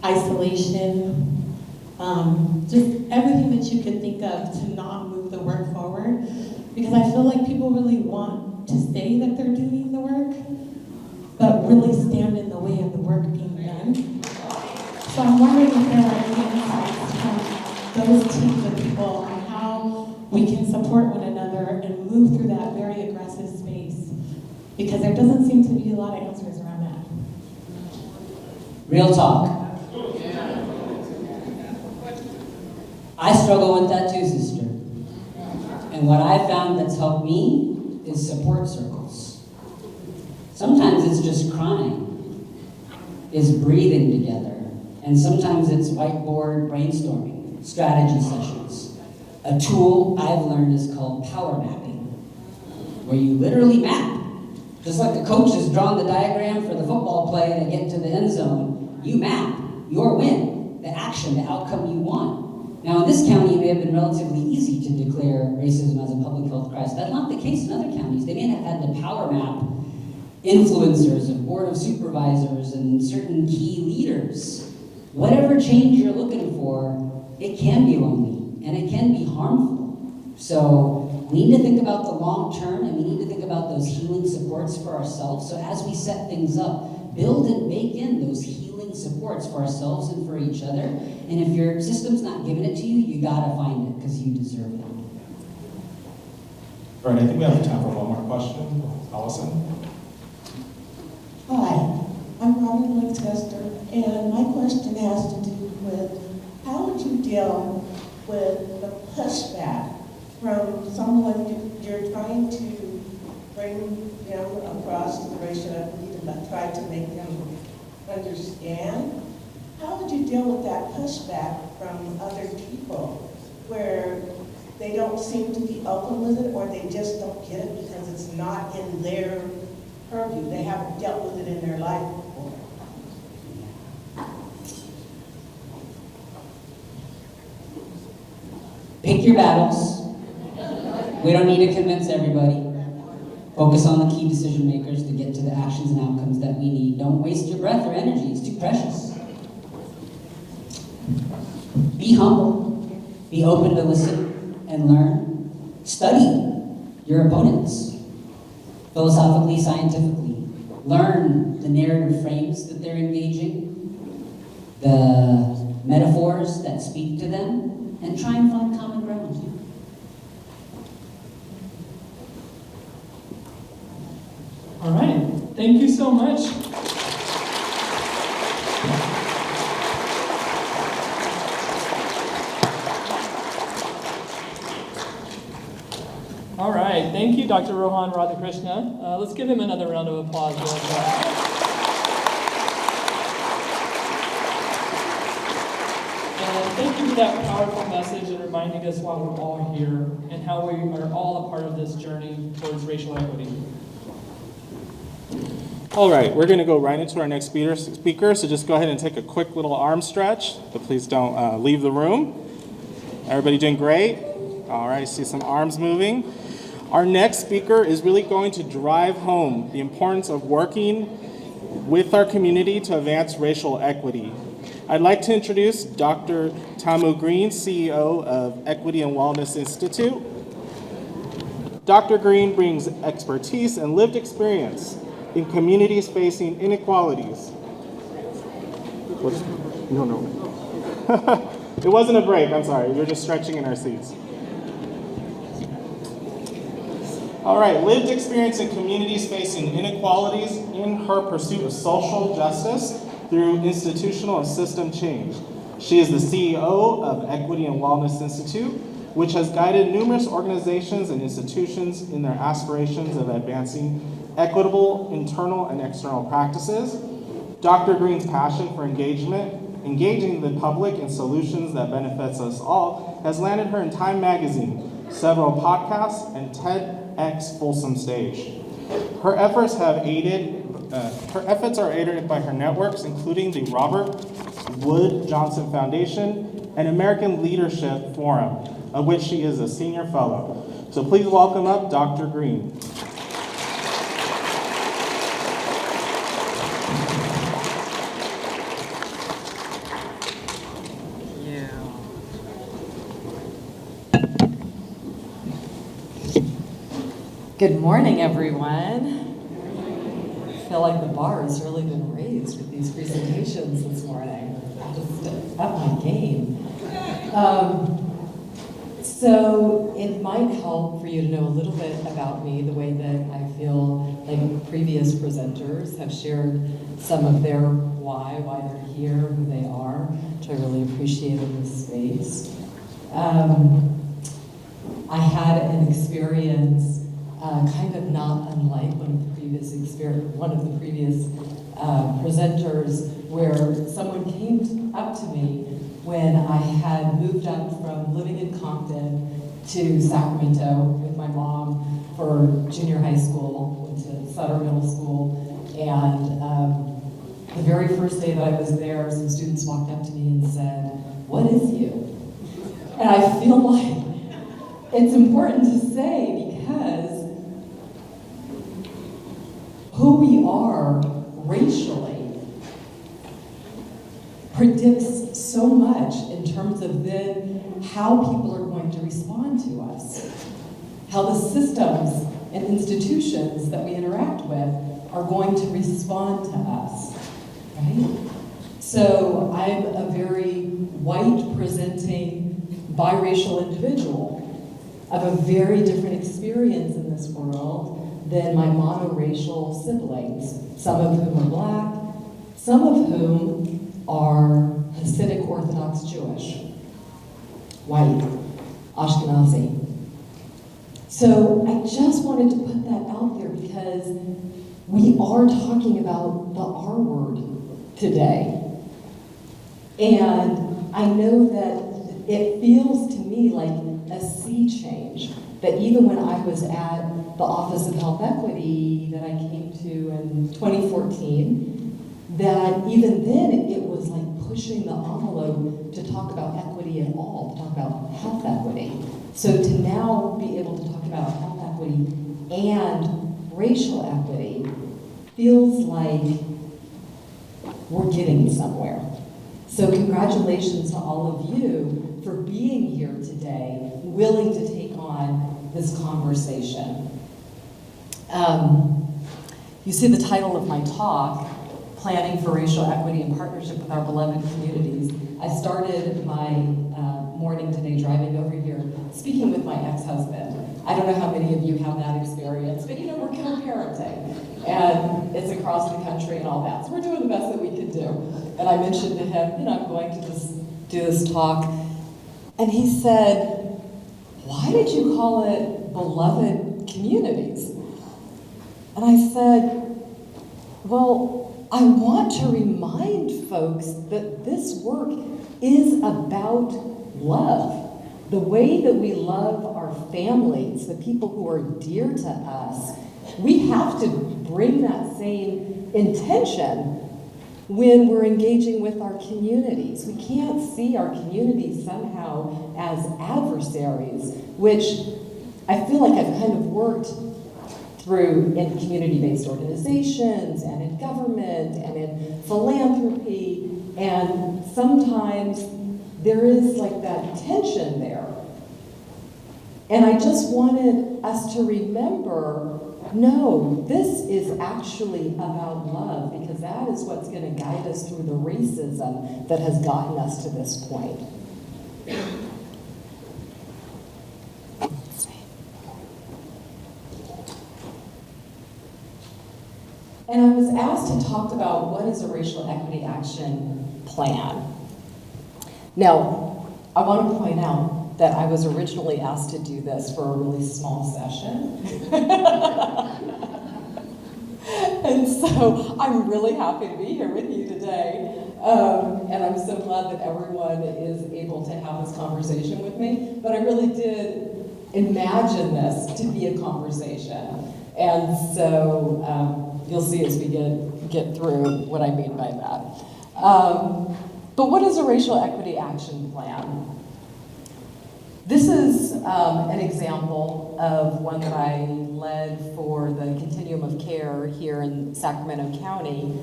isolation, just everything that you could think of to not move the work forward. Because I feel like people really want to say that they're doing the work, but really stand in the way of the work being done. So I'm wondering if there are any insights from those teams of people on how we can support one another and move through that very aggressive space, because there doesn't seem to be a lot of answers around that. Real talk. I struggle with that too, sister. And what I found that's helped me is support circles. Sometimes it's just crying, is breathing together, and sometimes it's whiteboard brainstorming, strategy sessions. A tool I've learned is called power mapping, where you literally map. Just like the coach has drawn the diagram for the football play to get to the end zone, you map your win, the action, the outcome you want. Now in this county, it may have been relatively easy to declare racism as a public health crisis. That's not the case in other counties. They may have had to power map influencers and board of supervisors and certain key leaders. Whatever change you're looking for, it can be lonely and it can be harmful. So we need to think about the long term, and we need to think about those healing supports for ourselves. So as we set things up, build and bake in those healing supports for ourselves and for each other. And if your system's not giving it to you, you gotta find it, because you deserve it. All right, I think we have time for one more question. Allison? Hi, I'm Robin Blake Tester, and my question has to do with how would you deal with the pushback from someone you're trying to bring them across the racial equity to try to make them understand? How would you deal with that pushback from other people where they don't seem to be open with it, or they just don't get it because it's not in their purview? They haven't dealt with it in their life before. Pick your battles. We don't need to convince everybody. Focus on the key decision makers to get to the actions and outcomes that we need. Don't waste your breath or energy. It's too precious. Be humble. Be open to listen and learn. Study your opponents. Philosophically, scientifically. Learn the narrative frames that they're engaging, the metaphors that speak to them, and try and find common ground. All right, thank you so much. All right, thank you, Dr. Rohan Radhakrishna. Let's give him another round of applause. Real quick. And thank you for that powerful message and reminding us why we're all here and how we are all a part of this journey towards racial equity. All right, we're going to go right into our next speaker, so just go ahead and take a quick little arm stretch, but please don't leave the room. Everybody doing great? All right, see some arms moving. Our next speaker is really going to drive home the importance of working with our community to advance racial equity. I'd like to introduce Dr. Tamu Green, CEO of Equity and Wellness Institute. Dr. Green brings expertise and lived experience in communities facing inequalities. No. It wasn't a break, I'm sorry. We were just stretching in our seats. All right, lived experience in communities facing inequalities in her pursuit of social justice through institutional and system change. She is the CEO of Equity and Wellness Institute, which has guided numerous organizations and institutions in their aspirations of advancing equitable internal and external practices. Dr. Green's passion for engaging the public in solutions that benefits us all, has landed her in Time Magazine, several podcasts, and TEDx Folsom Stage. Her efforts are aided by her networks, including the Robert Wood Johnson Foundation and American Leadership Forum, of which she is a senior fellow. So please welcome up Dr. Green. Good morning, everyone. I feel like the bar has really been raised with these presentations this morning. I just up my game. So it might help for you to know a little bit about me, the way that I feel like previous presenters have shared some of their why they're here, who they are, which I really appreciate in this space. I had an experience kind of not unlike one of the previous presenters, where someone came up to me when I had moved up from living in Compton to Sacramento with my mom for junior high school, went to Sutter Middle School, and the very first day that I was there, some students walked up to me and said, "What is you?" And I feel like it's important to say, because who we are racially predicts so much in terms of then how people are going to respond to us, how the systems and institutions that we interact with are going to respond to us, right? So I'm a very white presenting biracial individual of a very different experience in this world than my monoracial siblings, some of whom are black, some of whom are Hasidic Orthodox Jewish. white, Ashkenazi. So I just wanted to put that out there because we are talking about the R word today. And I know that it feels to me like a sea change, that even when I was at the Office of Health Equity that I came to in 2014, that even then it was like pushing the envelope to talk about equity at all, to talk about health equity. So to now be able to talk about health equity and racial equity feels like we're getting somewhere. So congratulations to all of you for being here today, willing to take on this conversation. You see the title of my talk, Planning for Racial Equity in Partnership with Our Beloved Communities. I started my morning today driving over here, speaking with my ex-husband. I don't know how many of you have that experience, but we're co-parenting, and it's across the country and all that. So we're doing the best that we can do. And I mentioned to him, I'm going to do this talk, and he said, "Why did you call it Beloved Communities?" And I said, "Well, I want to remind folks that this work is about love. The way that we love our families, the people who are dear to us, we have to bring that same intention when we're engaging with our communities. We can't see our communities somehow as adversaries, which I feel like I've kind of worked through in community-based organizations and in government and in philanthropy, and sometimes there is like that tension there. And I just wanted us to remember, no, this is actually about love, because that is what's going to guide us through the racism that has gotten us to this point. And I was asked to talk about what is a racial equity action plan. Now, I want to point out that I was originally asked to do this for a really small session. And so I'm really happy to be here with you today. And I'm so glad that everyone is able to have this conversation with me. But I really did imagine this to be a conversation. And so you'll see as we get through what I mean by that. But what is a racial equity action plan? This is an example of one that I led for the Continuum of Care here in Sacramento County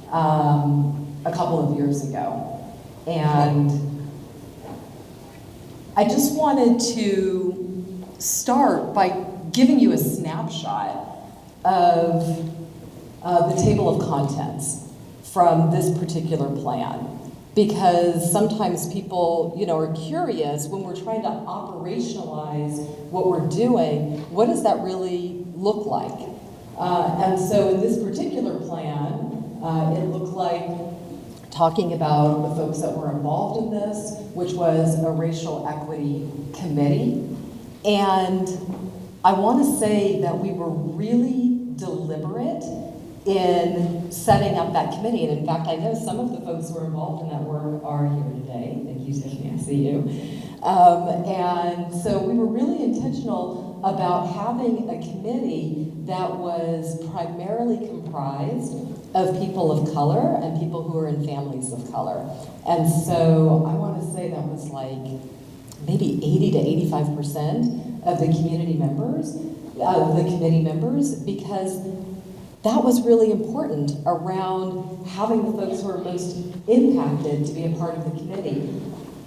a couple of years ago. And I just wanted to start by giving you a snapshot of the table of contents from this particular plan. Because sometimes people, are curious when we're trying to operationalize what we're doing, what does that really look like? And so in this particular plan, it looked like talking about the folks that were involved in this, which was a racial equity committee. And I want to say that we were really deliberate in setting up that committee. And in fact, I know some of the folks who are involved in that work are here today. Thank you, Tiffany, I see you. And so we were really intentional about having a committee that was primarily comprised of people of color and people who are in families of color. And so I want to say that was like maybe 80 to 85% of the community members, of the committee members, because that was really important around having the folks who are most impacted to be a part of the committee.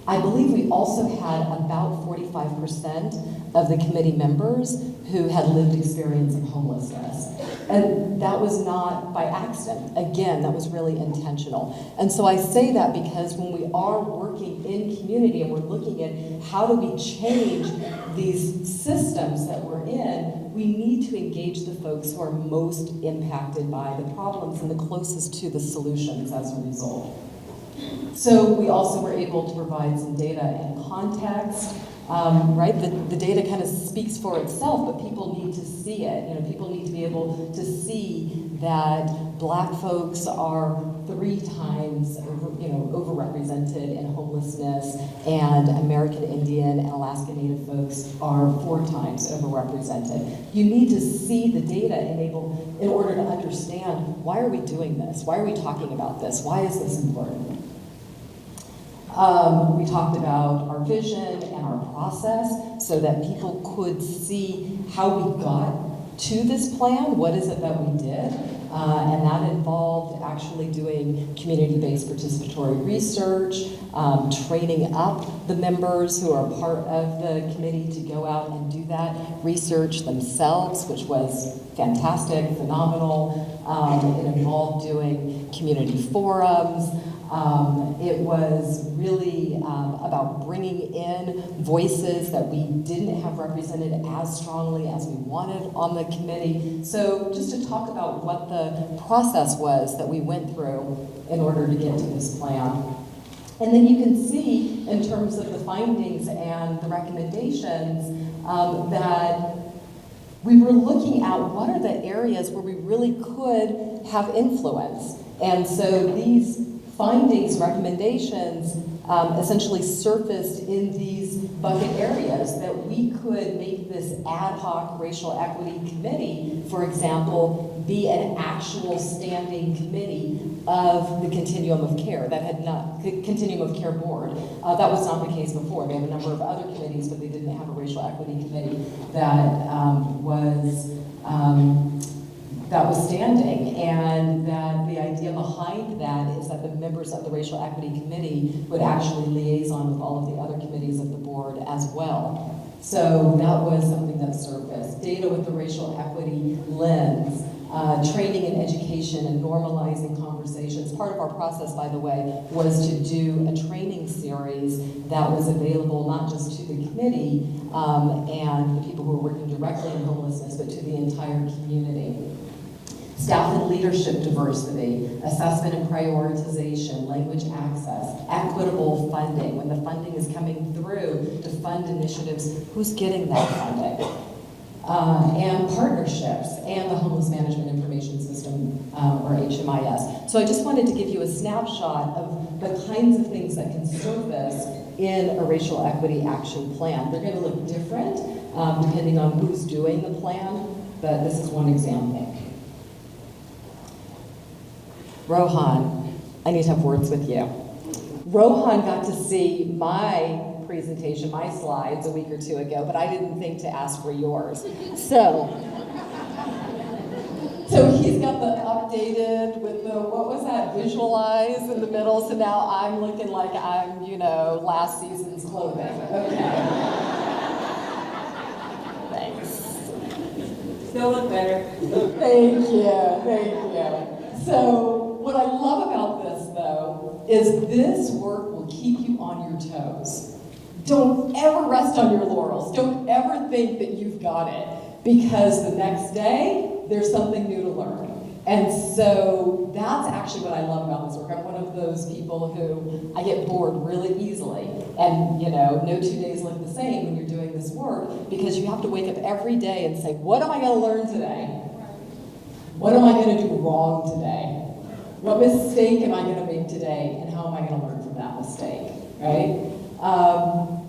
I believe we also had about 45% of the committee members who had lived experience of homelessness. And that was not by accident. Again, that was really intentional. And so I say that because when we are working in community and we're looking at how do we change these systems that we're in, we need to engage the folks who are most impacted by the problems and the closest to the solutions as a result. So we also were able to provide some data and context, right? The data kind of speaks for itself, but people need to see it. You know, people need to be able to see that Black folks are 3 times, overrepresented in homelessness, and American Indian and Alaska Native folks are 4 times overrepresented. You need to see the data in order to understand, why are we doing this? Why are we talking about this? Why is this important? We talked about our vision and our process so that people could see how we got to this plan. What is it that we did? And that involved actually doing community-based participatory research, training up the members who are part of the committee to go out and do that research themselves, which was fantastic, phenomenal. It involved doing community forums. It was really about bringing in voices that we didn't have represented as strongly as we wanted on the committee. So just to talk about what the process was that we went through in order to get to this plan. And then you can see in terms of the findings and the recommendations that we were looking at what are the areas where we really could have influence. And so these findings, recommendations, essentially surfaced in these bucket areas that we could make this ad hoc racial equity committee, for example, be an actual standing committee of the continuum of care that had not, continuum of care board. That was not the case before. They have a number of other committees, but they didn't have a racial equity committee that was standing, and that the idea behind that is that the members of the Racial Equity Committee would actually liaison with all of the other committees of the board as well. So that was something that surfaced. Data with the racial equity lens, training and education and normalizing conversations. Part of our process, by the way, was to do a training series that was available not just to the committee and the people who were working directly in homelessness, but to the entire community. Staff and leadership diversity, assessment and prioritization, language access, equitable funding. When the funding is coming through to fund initiatives, who's getting that funding? And partnerships, and the Homeless Management Information System, or HMIS. So I just wanted to give you a snapshot of the kinds of things that can surface in a racial equity action plan. They're going to look different depending on who's doing the plan, but this is one example. Rohan, I need to have words with you. Rohan got to see my presentation, my slides a week or 2 ago, but I didn't think to ask for yours. So he's got the updated with the, what was that, visualize in the middle, so now I'm looking like I'm, last season's clothing. Okay. Thanks. Still look better. Thank you. So what I love about this, though, is this work will keep you on your toes. Don't ever rest on your laurels. Don't ever think that you've got it, because the next day, there's something new to learn. And so that's actually what I love about this work. I'm one of those people who I get bored really easily. And, no 2 days look the same when you're doing this work, because you have to wake up every day and say, what am I going to learn today? What am I going to do wrong today? What mistake am I going to make today, and how am I going to learn from that mistake, right?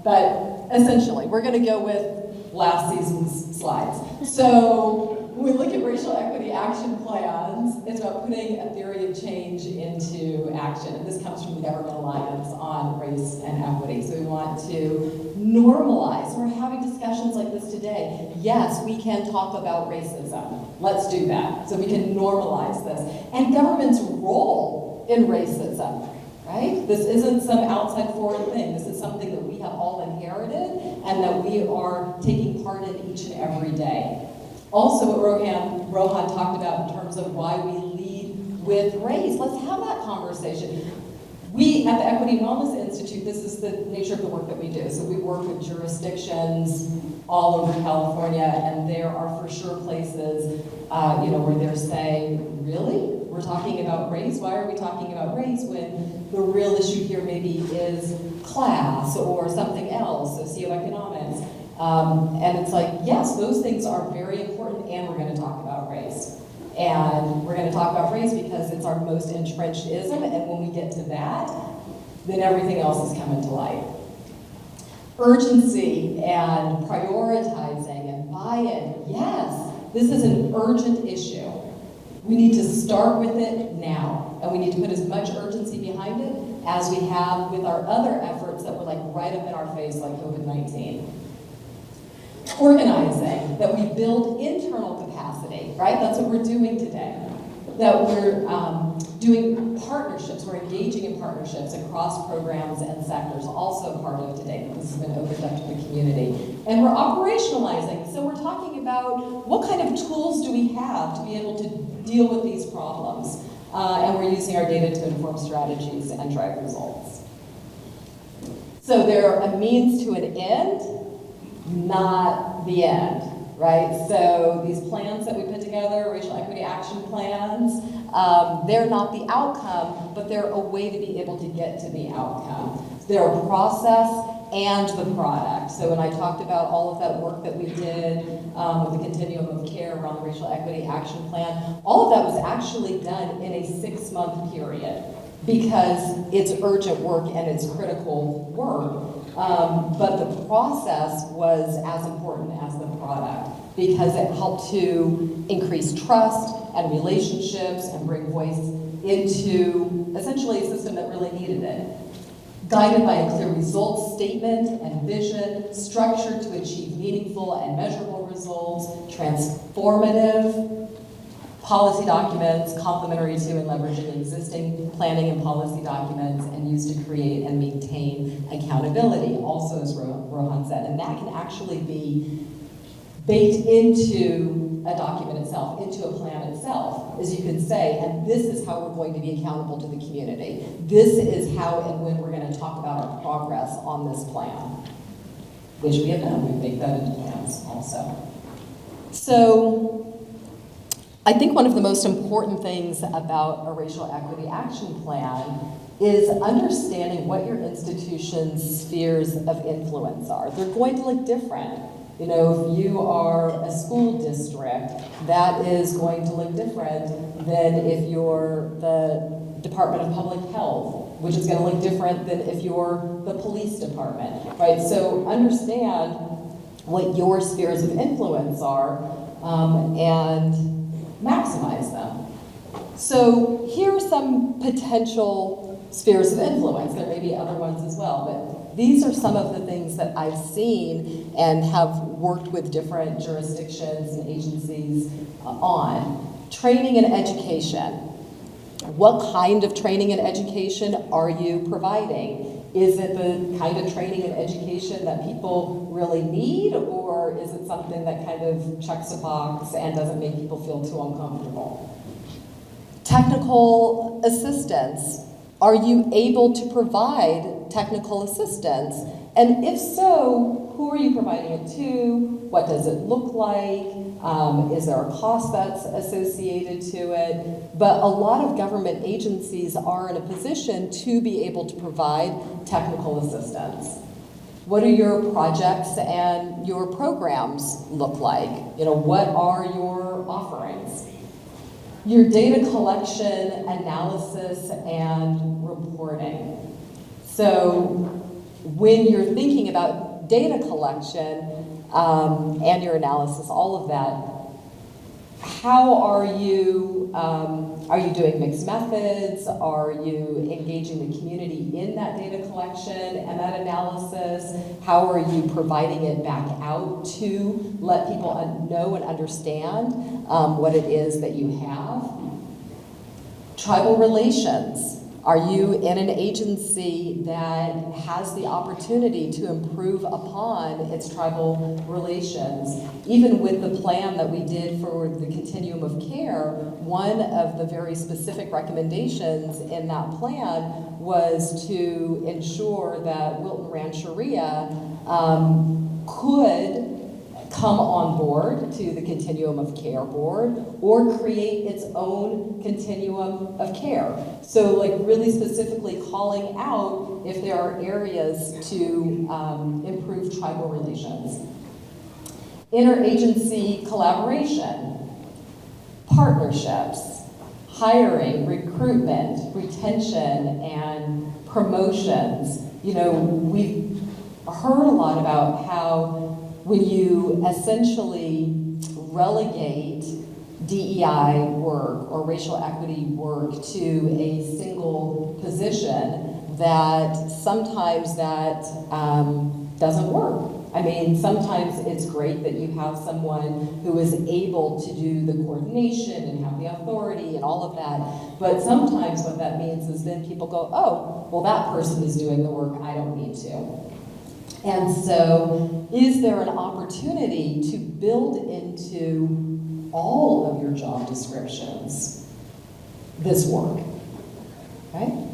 But essentially, we're going to go with last season's slides. So when we look at racial equity action plans, it's about putting a theory of change into action. And this comes from the Government Alliance on Race and Equity. So we want to normalize. We're having discussions like this today. Yes, we can talk about racism. Let's do that. So we can normalize this. And government's role in racism. Right? This isn't some outside foreign thing. This is something that we have all inherited and that we are taking part in each and every day. Also, what Rohan talked about in terms of why we lead with race. Let's have that conversation. We at the Equity and Wellness Institute, this is the nature of the work that we do. So we work with jurisdictions all over California, and there are for sure places, where they're saying, really? we're talking about race. Why are we talking about race when the real issue here maybe is class or something else, socioeconomics? And it's like, yes, those things are very important, and we're going to talk about race. And we're going to talk about race because it's our most entrenched ism, and when we get to that, then everything else is coming to light. Urgency and prioritizing and buy-in. Yes, this is an urgent issue. We need to start with it now, and we need to put as much urgency behind it as we have with our other efforts that were like right up in our face, like COVID-19. Organizing, that we build internal capacity, right? That's what we're doing today. That we're doing partnerships, we're engaging in partnerships across programs and sectors, also part of today. This has been opened up to the community. And we're operationalizing, so we're talking about what kind of tools do we have to be able to deal with these problems. And we're using our data to inform strategies and drive results. So they're a means to an end, not the end, right? So these plans that we put together, racial equity action plans, they're not the outcome, but they're a way to be able to get to the outcome. They're a process and the product. So when I talked about all of that work that we did with the continuum of care around the racial equity action plan, all of that was actually done in a 6-month period because it's urgent work and it's critical work. But the process was as important as the product because it helped to increase trust and relationships and bring voice into essentially a system that really needed it. Guided by a clear results statement and vision, structured to achieve meaningful and measurable results, transformative policy documents, complementary to and leveraging existing planning and policy documents, and used to create and maintain accountability, also as Rohan said. And that can actually be baked into a document itself, into a plan itself, as you could say, and this is how we're going to be accountable to the community. This is how and when we're going to talk about our progress on this plan, which we have done. We make that into plans also. So, I think one of the most important things about a racial equity action plan is understanding what your institution's spheres of influence are. They're going to look different. You know, if you are a school district, that is going to look different than if you're the Department of Public Health, which is going to look different than if you're the police department, right? So understand what your spheres of influence are and maximize them. So here are some potential spheres of influence. There may be other ones as well, but these are some of the things that I've seen and have worked with different jurisdictions and agencies on. Training and education. What kind of training and education are you providing? Is it the kind of training and education that people really need, or is it something that kind of checks a box and doesn't make people feel too uncomfortable? Technical assistance. Are you able to provide technical assistance? And if so, who are you providing it to? What does it look like? Is there a cost that's associated to it? But a lot of government agencies are in a position to be able to provide technical assistance. What do your projects and your programs look like? You know, what are your offerings? Your data collection, analysis, and reporting. So when you're thinking about data collection and your analysis, all of that, how are you doing mixed methods? Are you engaging the community in that data collection and that analysis? How are you providing it back out to let people know and understand what it is that you have? Tribal relations. Are you in an agency that has the opportunity to improve upon its tribal relations? Even with the plan that we did for the continuum of care, one of the very specific recommendations in that plan was to ensure that Wilton Rancheria could come on board to the Continuum of Care Board or create its own continuum of care. So like really specifically calling out if there are areas to improve tribal relations. Interagency collaboration, partnerships, hiring, recruitment, retention, and promotions. You know, we've heard a lot about how when you essentially relegate DEI work or racial equity work to a single position, that sometimes that doesn't work. I mean, sometimes it's great that you have someone who is able to do the coordination and have the authority and all of that, but sometimes what that means is then people go, oh, well, that person is doing the work, I don't need to. And so, is there an opportunity to build into all of your job descriptions this work, right?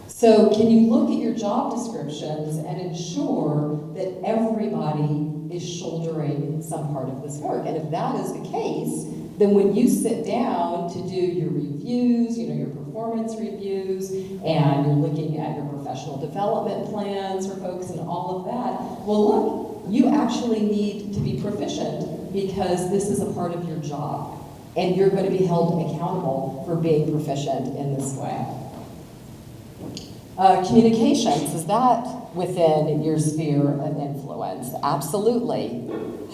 So can you look at your job descriptions and ensure that everybody is shouldering some part of this work? And if that is the case, then when you sit down to do your reviews, you know, your performance reviews, and you're looking at your professional development plans for folks and all of that, well, look, you actually need to be proficient because this is a part of your job, and you're going to be held accountable for being proficient in this way. Communications, is that within your sphere of influence? Absolutely.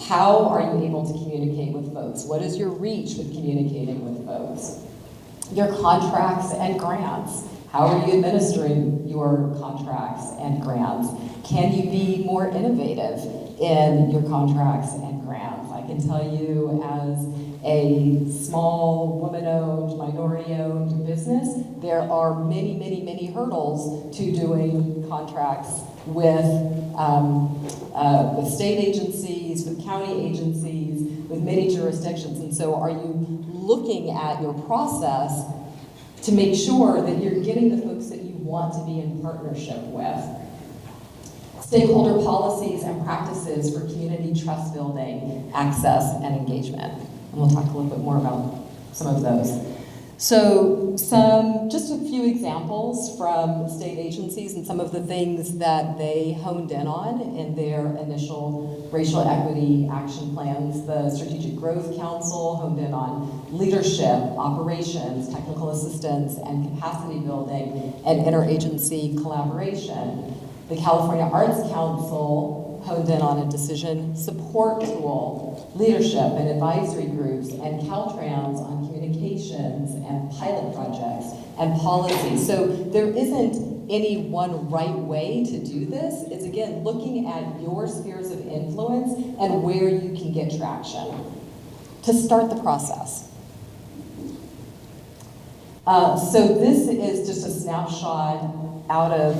How are you able to communicate with folks? What is your reach with communicating with folks? Your contracts and grants. How are you administering your contracts and grants? Can you be more innovative in your contracts and grants? I can tell you as a small woman-owned, minority-owned business, there are many, many, many hurdles to doing contracts with state agencies, with county agencies, with many jurisdictions. And so are you looking at your process to make sure that you're getting the folks that you want to be in partnership with? Stakeholder policies and practices for community trust building, access, and engagement. And we'll talk a little bit more about some of those. So just a few examples from state agencies and some of the things that they honed in on in their initial racial equity action plans. The Strategic Growth Council honed in on leadership, operations, technical assistance, and capacity building, and interagency collaboration. The California Arts Council honed in on a decision support tool, leadership and advisory groups, and Caltrans on communications and pilot projects and policy. So there isn't any one right way to do this. It's again looking at your spheres of influence and where you can get traction to start the process. So this is just a snapshot out of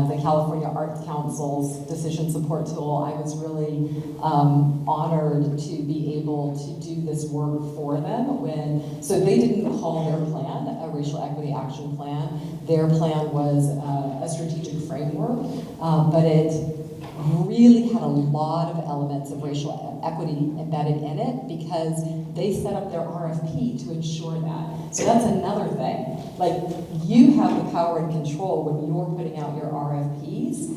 the California Arts Council's decision support tool. I was really honored to be able to do this work for them so they didn't call their plan a racial equity action plan. Their plan was a strategic framework, but it really had a lot of elements of racial equity embedded in it because they set up their RFP to ensure that. So that's another thing. Like, you have the power and control when you're putting out your RFPs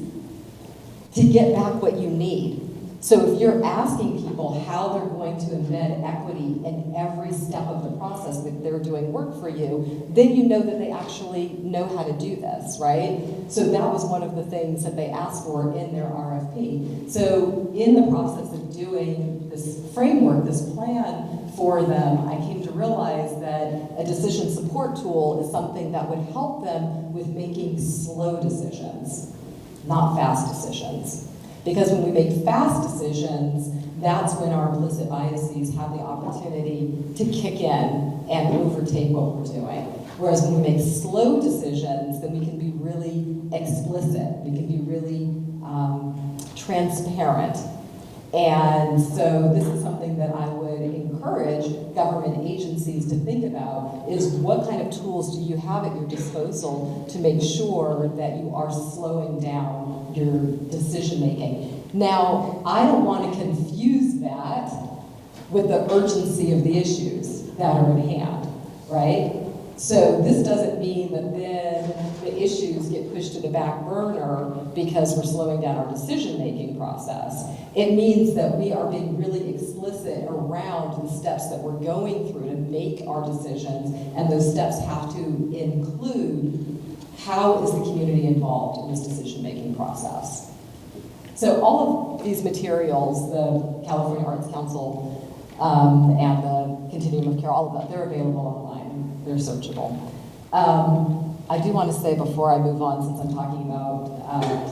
to get back what you need. So if you're asking people how they're going to embed equity in every step of the process that they're doing work for you, then you know that they actually know how to do this, right? So that was one of the things that they asked for in their RFP. So in the process of doing this framework, this plan for them, I came to realize that a decision support tool is something that would help them with making slow decisions, not fast decisions. Because when we make fast decisions, that's when our implicit biases have the opportunity to kick in and overtake what we're doing. Whereas when we make slow decisions, then we can be really explicit. We can be really transparent. And so this is something that I would encourage government agencies to think about, is what kind of tools do you have at your disposal to make sure that you are slowing down your decision making. Now, I don't want to confuse that with the urgency of the issues that are at hand, right? So this doesn't mean that then the issues get pushed to the back burner because we're slowing down our decision-making process. It means that we are being really explicit around the steps that we're going through to make our decisions, and those steps have to include how is the community involved in this decision-making process. So all of these materials, the California Arts Council and the Continuum of Care, all of that, they're available online. They're searchable. I do want to say before I move on, since I'm talking about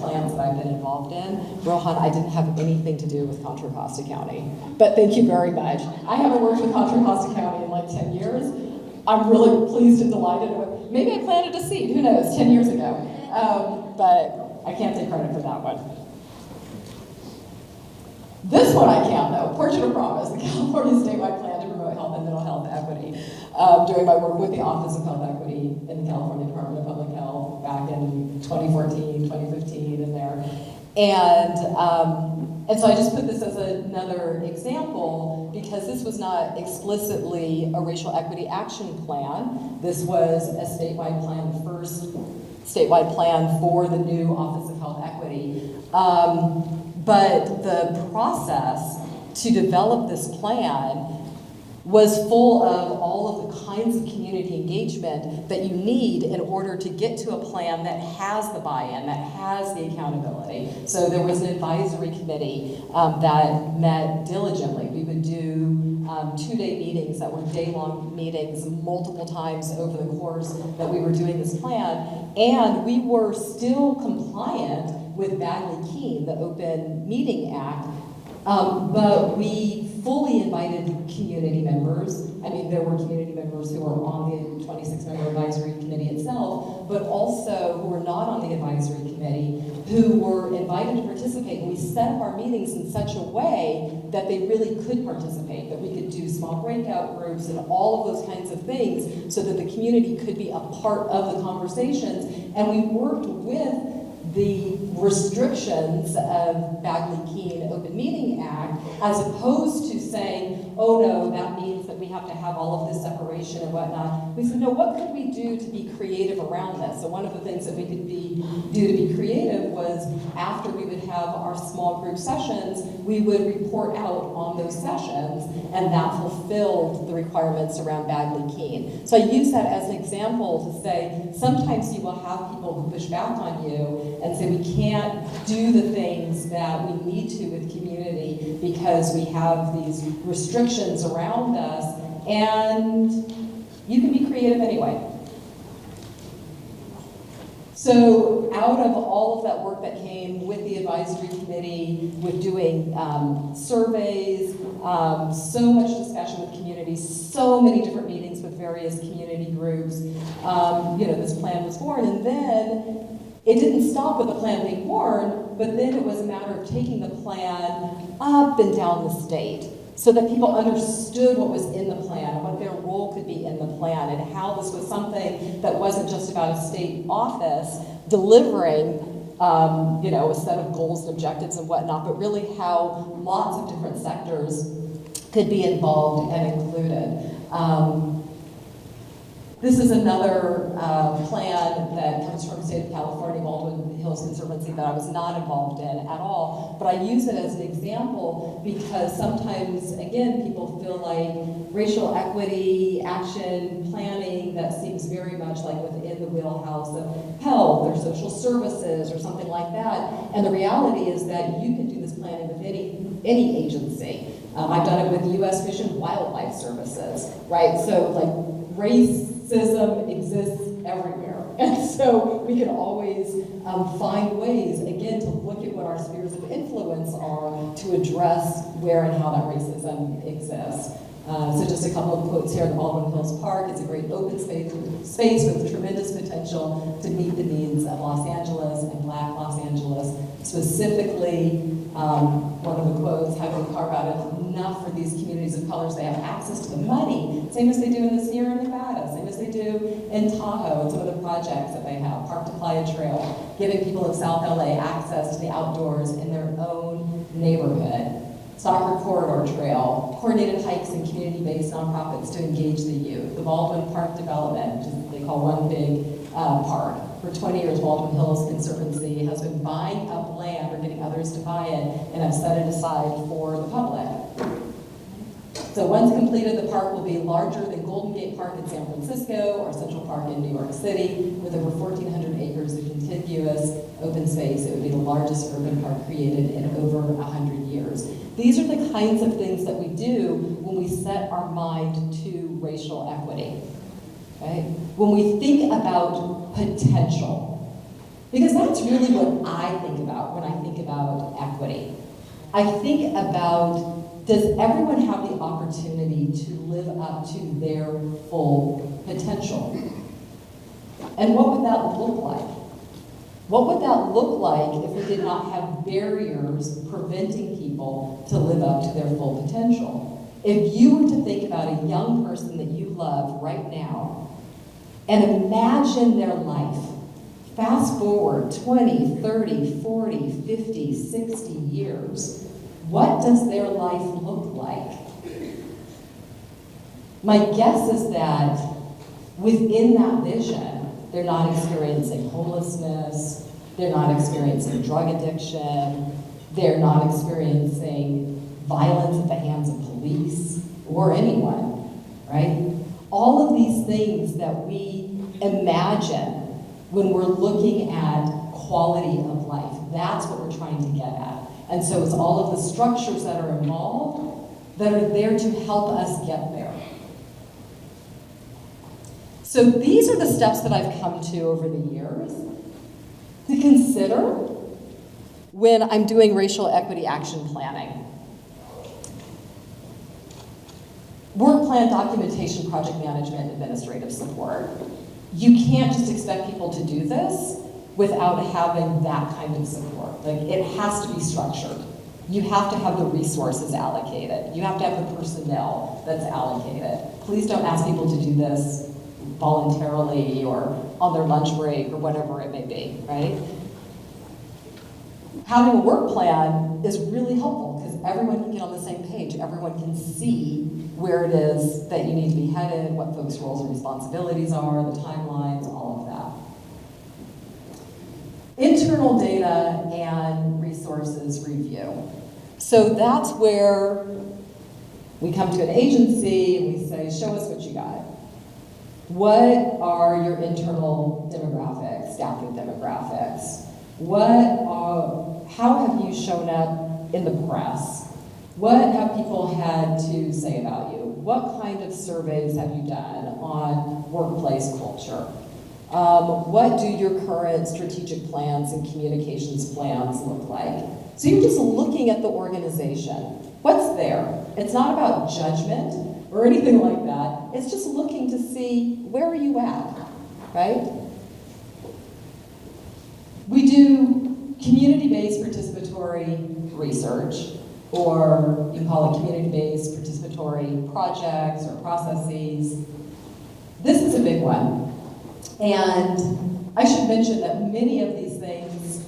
plans that I've been involved in, Rohan, I didn't have anything to do with Contra Costa County, but thank you very much. I haven't worked with Contra Costa County in like 10 years. I'm really pleased and delighted. Maybe I planted a seed, who knows, 10 years ago. But I can't take credit for that one. This one I can, though. Portrait of Promise, the California statewide plan to promote health and mental health equity. Doing my work with the Office of Health Equity in the California Department of Public Health back in 2014, 2015, in there. And so I just put this as another example because this was not explicitly a racial equity action plan. This was a statewide plan, the first statewide plan for the new Office of Health Equity. But the process to develop this plan was full of all of the kinds of community engagement that you need in order to get to a plan that has the buy-in, that has the accountability. So there was an advisory committee that met diligently. We would do 2-day meetings that were day-long meetings multiple times over the course that we were doing this plan, and we were still compliant with Bagley-Keene, the Open Meeting Act, but we fully invited community members. I mean, there were community members who were on the 26-member advisory committee itself, but also who were not on the advisory committee, who were invited to participate. And we set up our meetings in such a way that they really could participate, that we could do small breakout groups and all of those kinds of things so that the community could be a part of the conversations. And we worked with the restrictions of Bagley-Keene Open Meeting Act, as opposed to saying, oh no, that means that we have to have all of this separation and whatnot. We said, no, what could we do to be creative around this? So one of the things that we could do to be creative was after we would have our small group sessions, we would report out on those sessions, and that fulfilled the requirements around Bagley-Keene. So I use that as an example to say, sometimes you will have people who push back on you and say we can't do the things that we need to with community because we have these restrictions around us, and you can be creative anyway. So out of all of that work that came with the advisory committee, with doing surveys, so much discussion with communities, so many different meetings with various community groups, this plan was born. And then it didn't stop with the plan being born, but then it was a matter of taking the plan up and down the state so that people understood what was in the plan and what their role could be in the plan, and how this was something that wasn't just about a state office delivering a set of goals and objectives and whatnot, but really how lots of different sectors could be involved and included. This is another plan that comes from the state of California, Baldwin Hills Conservancy, that I was not involved in at all, but I use it as an example because sometimes, again, people feel like racial equity, action, planning, that seems very much like within the wheelhouse of health or social services or something like that. And the reality is that you can do this planning with any agency. I've done it with U.S. Fish and Wildlife Services, right? So like racism exists everywhere. And so we can always find ways, again, to look at what our spheres of influence are to address where and how that racism exists. So just a couple of quotes here. The Baldwin Hills Park is a great open space with tremendous potential to meet the needs of Los Angeles and Black Los Angeles. Specifically, one of the quotes, how do we carve out enough for these communities of color so they have access to the money, same as they do in the Sierra Nevada, same as they do in Tahoe and some of the projects that they have, Park to Playa Trail, giving people in South LA access to the outdoors in their own neighborhood. Soccer Corridor Trail, coordinated hikes and community-based nonprofits to engage the youth. The Baldwin Park Development, which is, they call one big park. For 20 years, Baldwin Hills Conservancy has been buying up land or getting others to buy it and have set it aside for the public. So once completed, the park will be larger than Golden Gate Park in San Francisco or Central Park in New York City, with over 1,400 acres of contiguous open space. It would be the largest urban park created in over 100 years. These are the kinds of things that we do when we set our mind to racial equity, right? When we think about potential, because that's really what I think about when I think about equity. I think about, does everyone have the opportunity to live up to their full potential? And what would that look like? What would that look like if we did not have barriers preventing people to live up to their full potential? If you were to think about a young person that you love right now and imagine their life, fast forward 20, 30, 40, 50, 60 years, what does their life look like? My guess is that within that vision, they're not experiencing homelessness, they're not experiencing drug addiction, they're not experiencing violence at the hands of police or anyone, right? All of these things that we imagine when we're looking at quality of life, that's what we're trying to get at. And so it's all of the structures that are involved that are there to help us get there. So these are the steps that I've come to over the years to consider when I'm doing racial equity action planning. Work plan, documentation, project management, administrative support. You can't just expect people to do this without having that kind of support. Like, it has to be structured. You have to have the resources allocated. You have to have the personnel that's allocated. Please don't ask people to do this voluntarily or on their lunch break or whatever it may be, right? Having a work plan is really helpful because everyone can get on the same page. Everyone can see where it is that you need to be headed, what folks' roles and responsibilities are, the timelines, all of that. Internal data and resources review. So that's where we come to an agency and we say, show us what you got. What are your internal demographics, staffing demographics? How have you shown up in the press? What have people had to say about you? What kind of surveys have you done on workplace culture? What do your current strategic plans and communications plans look like? So you're just looking at the organization. What's there? It's not about judgment or anything like that. It's just looking to see, where are you at, right? We do community-based participatory research, or you can call it community-based participatory projects or processes. This is a big one. And I should mention that many of these things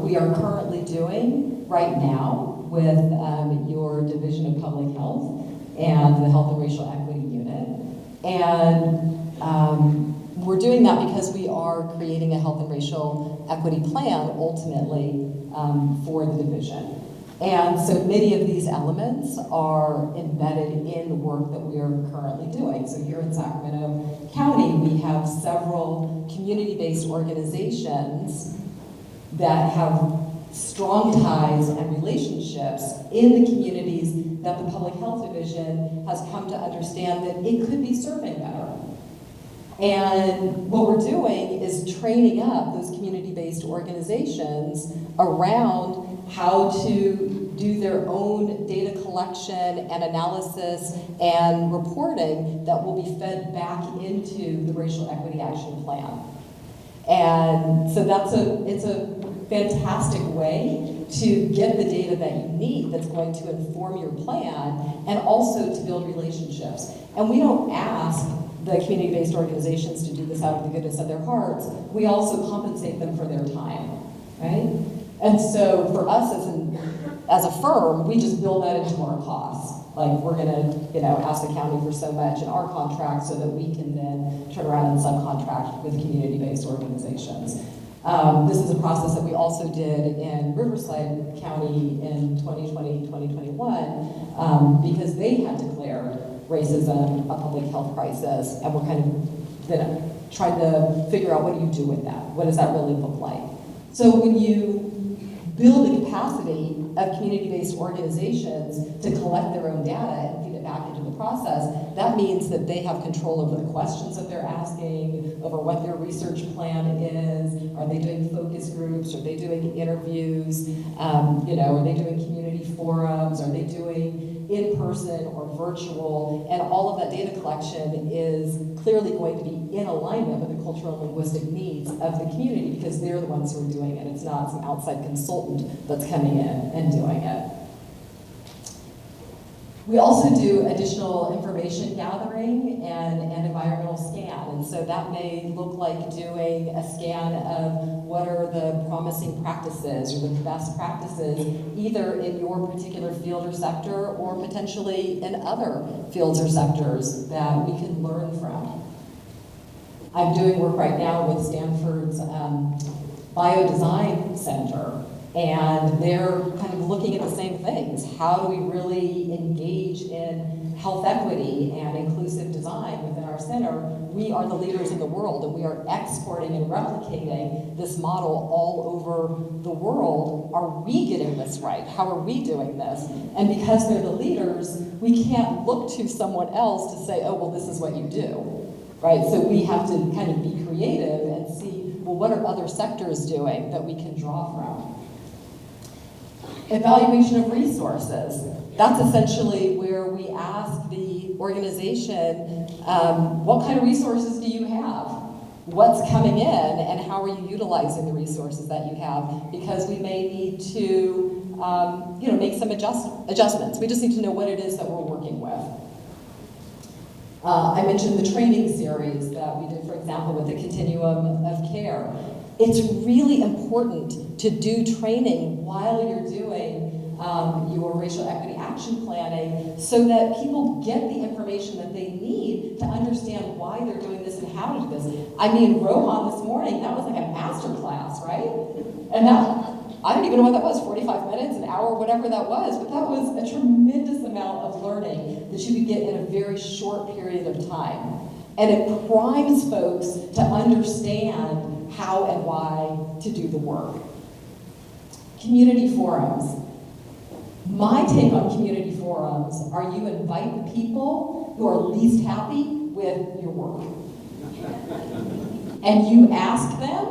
we are currently doing right now with your Division of Public Health and the Health and Racial Equity Unit. And we're doing that because we are creating a health and racial equity plan ultimately for the division. And so many of these elements are embedded in the work that we are currently doing. So here in Sacramento County, we have several community-based organizations that have strong ties and relationships in the communities that the Public Health Division has come to understand that it could be serving better. And what we're doing is training up those community-based organizations around how to do their own data collection and analysis and reporting that will be fed back into the Racial Equity Action Plan. And so it's a fantastic way to get the data that you need that's going to inform your plan, and also to build relationships. And we don't ask the community-based organizations to do this out of the goodness of their hearts. We also compensate them for their time, right? And so for us as a firm, we just build that into our costs. Like, we're gonna, ask the county for so much in our contract so that we can then turn around and subcontract with community-based organizations. This is a process that we also did in Riverside County in 2020, 2021, because they had declared racism a public health crisis, and we're kind of then trying to figure out, what do you do with that? What does that really look like? So when you build the capacity of community-based organizations to collect their own data and feed it back into the process, that means that they have control over the questions that they're asking, over what their research plan is. Are they doing focus groups? Are they doing interviews? Are they doing community forums? Are they doing in-person or virtual? And all of that data collection is clearly going to be in alignment with the cultural and linguistic needs of the community, because they're the ones who are doing it. It's not some outside consultant that's coming in and doing it. We also do additional information gathering and an environmental scan. And so that may look like doing a scan of what are the promising practices or the best practices, either in your particular field or sector, or potentially in other fields or sectors that we can learn from. I'm doing work right now with Stanford's Biodesign Center, and they're kind of looking at the same things. How do we really engage in health equity and inclusive design within our center? We are the leaders in the world, and we are exporting and replicating this model all over the world. Are we getting this right? How are we doing this? And because they're the leaders, we can't look to someone else to say, oh, well, this is what you do, right? So we have to kind of be creative and see, well, what are other sectors doing that we can draw from? Evaluation of resources. That's essentially where we ask the organization, what kind of resources do you have? What's coming in, and how are you utilizing the resources that you have? Because we may need to, make some adjustments. We just need to know what it is that we're working with. I mentioned the training series that we did, for example, with the Continuum of Care. It's really important to do training while you're doing your racial equity action planning, so that people get the information that they need to understand why they're doing this and how to do this. I mean, Rohan this morning, that was like a master class, right? And that, I don't even know what that was, 45 minutes, an hour, whatever that was, but that was a tremendous amount of learning that you could get in a very short period of time. And it primes folks to understand how and why to do the work. Community forums. My take on community forums are you invite the people who are least happy with your work. And you ask them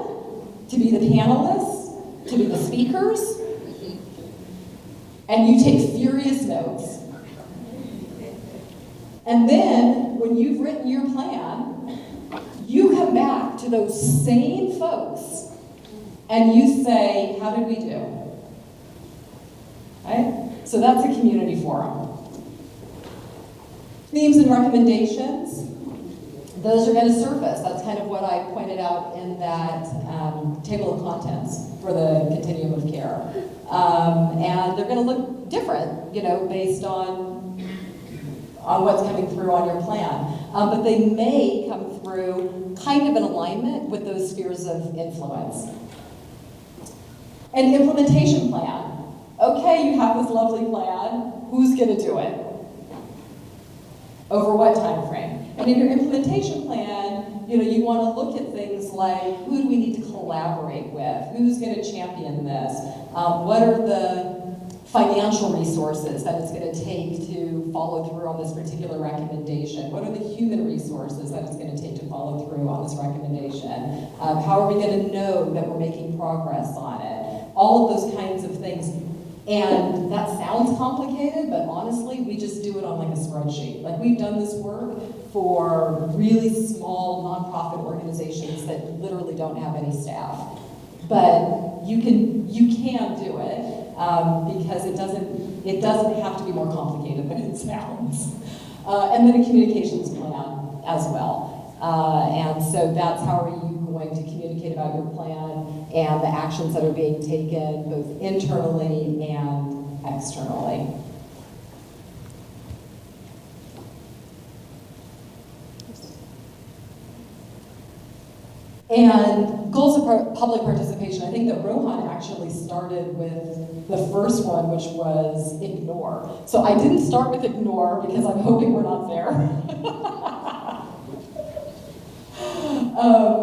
to be the panelists, to be the speakers, and you take furious notes. And then, when you've written your plan, you come back to those same folks and you say, how did we do? Right? So that's a community forum. Themes and recommendations, those are going to surface. That's kind of what I pointed out in that table of contents for the Continuum of Care. And they're going to look different, based on what's coming through on your plan. But they may come through kind of in alignment with those spheres of influence. An implementation plan. Okay, you have this lovely plan. Who's going to do it? Over what time frame? And in your implementation plan, you want to look at things like, who do we need to collaborate with? Who's going to champion this? What are the financial resources that it's going to take to follow through on this particular recommendation? What are the human resources that it's going to take to follow through on this recommendation? How are we going to know that we're making progress on it? All of those kinds of things. And that sounds complicated, but honestly, we just do it on like a spreadsheet. Like, we've done this work for really small nonprofit organizations that literally don't have any staff. But you can do it. because it doesn't have to be more complicated than it sounds. And then a communications plan as well. And so that's how are you going to communicate about your plan and the actions that are being taken both internally and externally. And goals of public participation, I think that Rohan actually started with the first one, which was ignore. So I didn't start with ignore because I'm hoping we're not there.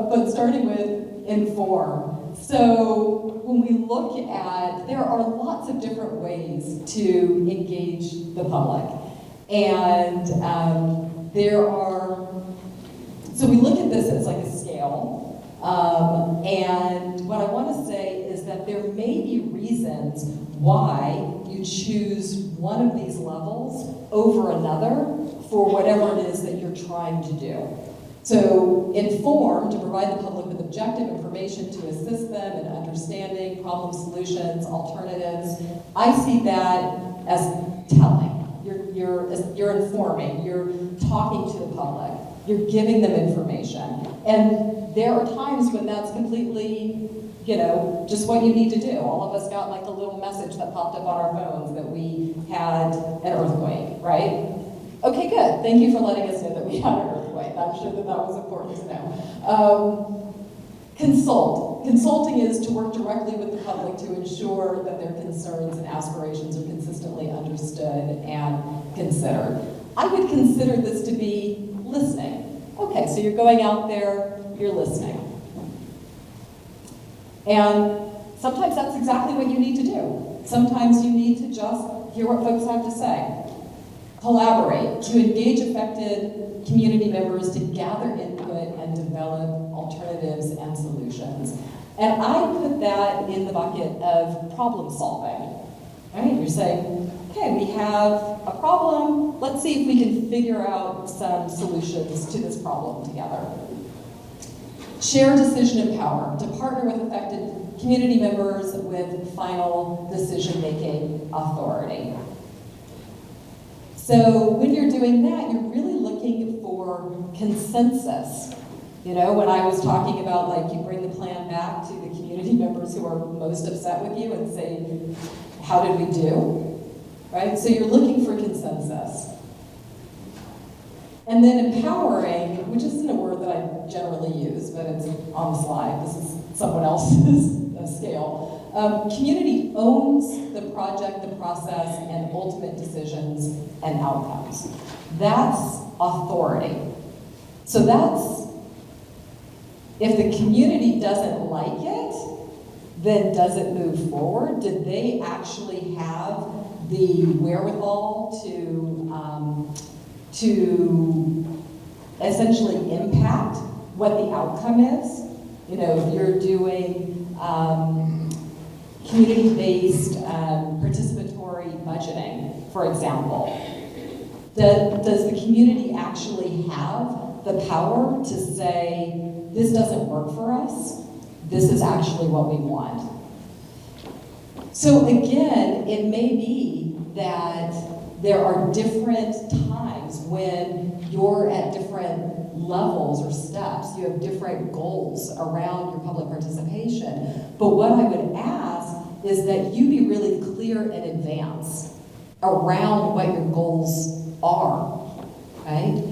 But starting with inform. So when we look at, there are lots of different ways to engage the public. And so we look at this as like a scale. And what I want to say is that there may be reasons why you choose one of these levels over another for whatever it is that you're trying to do. So inform, to provide the public with objective information to assist them in understanding problem solutions, alternatives. I see that as telling. You're informing, you're talking to the public, you're giving them information. And there are times when that's completely, just what you need to do. All of us got like a little message that popped up on our phones that we had an earthquake, right? Okay, good. Thank you for letting us know that we had an earthquake. I'm sure that was important to know. Consult. Consulting is to work directly with the public to ensure that their concerns and aspirations are consistently understood and considered. I would consider this to be listening. Okay, so you're going out there, you're listening. And sometimes that's exactly what you need to do. Sometimes you need to just hear what folks have to say. Collaborate, to engage affected community members to gather input and develop alternatives and solutions. And I put that in the bucket of problem solving. Right? You're saying, okay, we have a problem, let's see if we can figure out some solutions to this problem together. Share decision and power, to partner with affected community members with final decision-making authority. So when you're doing that, you're really looking for consensus. When I was talking about like you bring the plan back to the community members who are most upset with you and say, how did we do? Right? So you're looking for consensus. And then empowering, which isn't a word that I generally use, but it's on the slide. This is someone else's scale. Community owns the project, the process, and ultimate decisions and outcomes. That's authority. So that's, if the community doesn't like it, then does it move forward? Did they actually have the wherewithal to essentially impact what the outcome is? If you're doing community-based participatory budgeting, for example, does the community actually have the power to say, this doesn't work for us, this is actually what we want? So again, it may be that there are different times when you're at different levels or steps. You have different goals around your public participation. But what I would ask is that you be really clear in advance around what your goals are, right?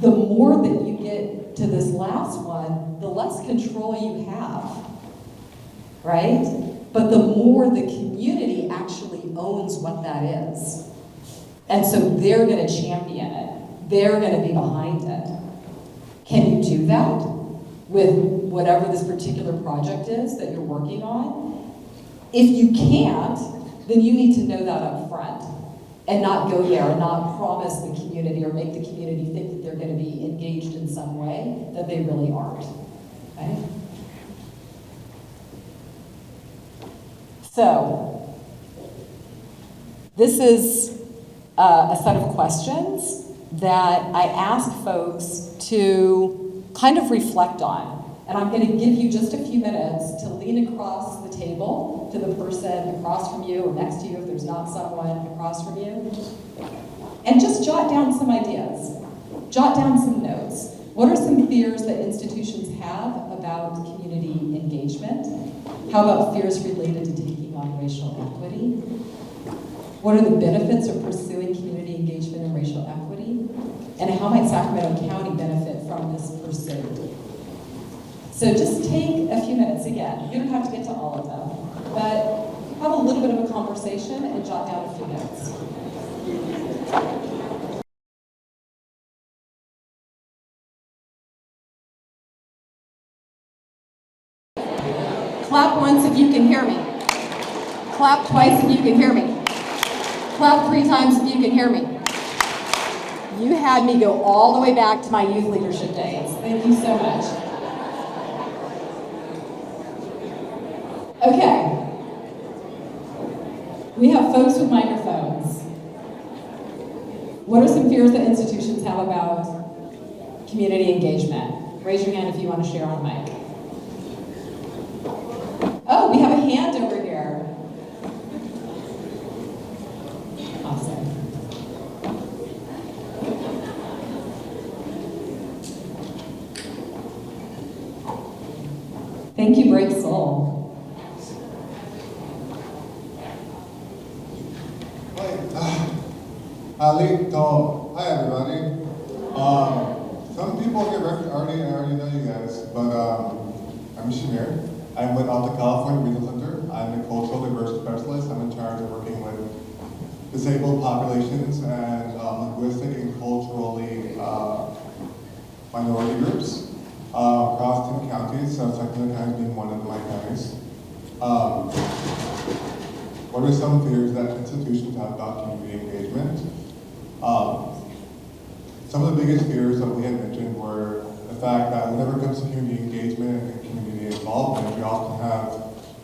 The more that you get to this last one, the less control you have, right? But the more the community actually owns what that is. And so they're going to champion it. They're going to be behind it. Can you do that with whatever this particular project is that you're working on? If you can't, then you need to know that up front and not go there and not promise the community or make the community think that they're going to be engaged in some way that they really aren't. Okay? So, this is a set of questions that I ask folks to kind of reflect on And I'm going to give you just a few minutes to lean across the table to the person across from you or next to you if there's not someone across from you. And just jot down some ideas. Jot down some notes. What are some fears that institutions have about community engagement? How about fears related to taking on racial equity? What are the benefits of pursuing community engagement and racial equity? And how might Sacramento County benefit from this pursuit? So just take a few minutes again. You don't have to get to all of them, but have a little bit of a conversation and jot down a few notes. Clap once if you can hear me. Clap twice if you can hear me. Clap 3 times if you can hear me. You had me go all the way back to my youth leadership days. Thank you so much. Okay. We have folks with microphones. What are some fears that institutions have about community engagement? Raise your hand if you want to share on mic. Oh, we have a hand over here. Awesome. Thank you, Brave Soul. Ali, Tom. Hi, everybody. Some people here already know you guys, but I'm Shamir. I'm with Alta California Regional Center. I'm a cultural diversity specialist. I'm in charge of working with disabled populations and linguistic and culturally minority groups across 10 counties, so Sacramento County being one of my counties. What are some fears that institutions have about community engagement? Some of the biggest fears that we had mentioned were the fact that whenever it comes to community engagement and community involvement, we often have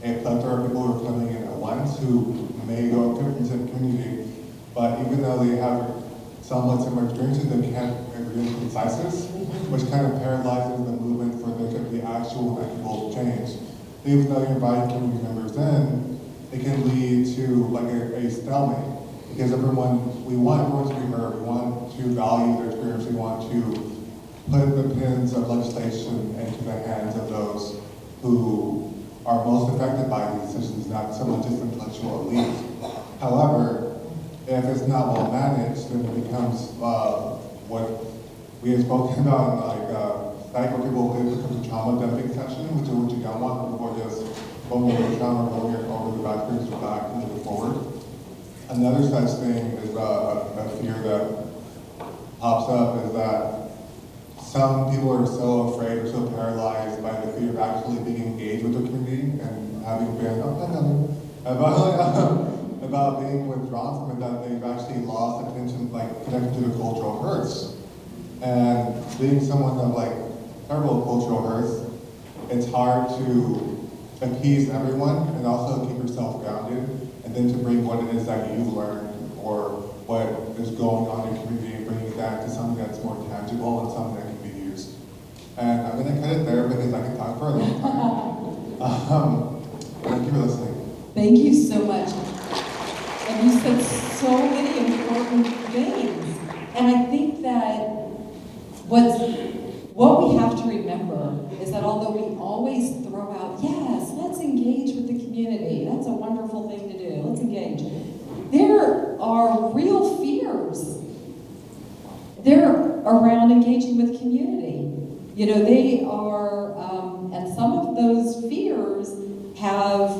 a plethora of people who are coming in at once who may go into the same community, but even though they have somewhat similar experiences, they can't agree on consensus, which kind of paralyzes the movement for there to be actual equitable change. Even though you're inviting community members in, it can lead to like a stalemate. Because we want everyone to be heard, we want to value their experience, we want to put the pins of legislation into the hands of those who are most affected by these decisions, not so much as intellectual elite. However, if it's not well managed, then it becomes what we have spoken about in like where people become a trauma dumping session, which you don't want, people are just going over the trauma, going over the bad experience back and moving forward. Another such thing is a fear that pops up is that some people are so afraid or so paralyzed by the fear of actually being engaged with the community and having been about being withdrawn from it, that they've actually lost attention, like connected to the cultural hurts. And being someone of like terrible cultural hurts, it's hard to appease everyone and also keep yourself grounded, and then to bring what it is that you learned or what is going on in your community and bringing that to something that's more tangible and something that can be used. And I'm going to cut it there because I can talk for a long time. Thank you for listening. Thank you so much. And you said so many important things. And I think that what we have to remember is that although we always throw out, yes, let's engage with the community, that's a wonderful thing to do, let's engage. There are real fears. They're around engaging with community. You know, they are, and some of those fears have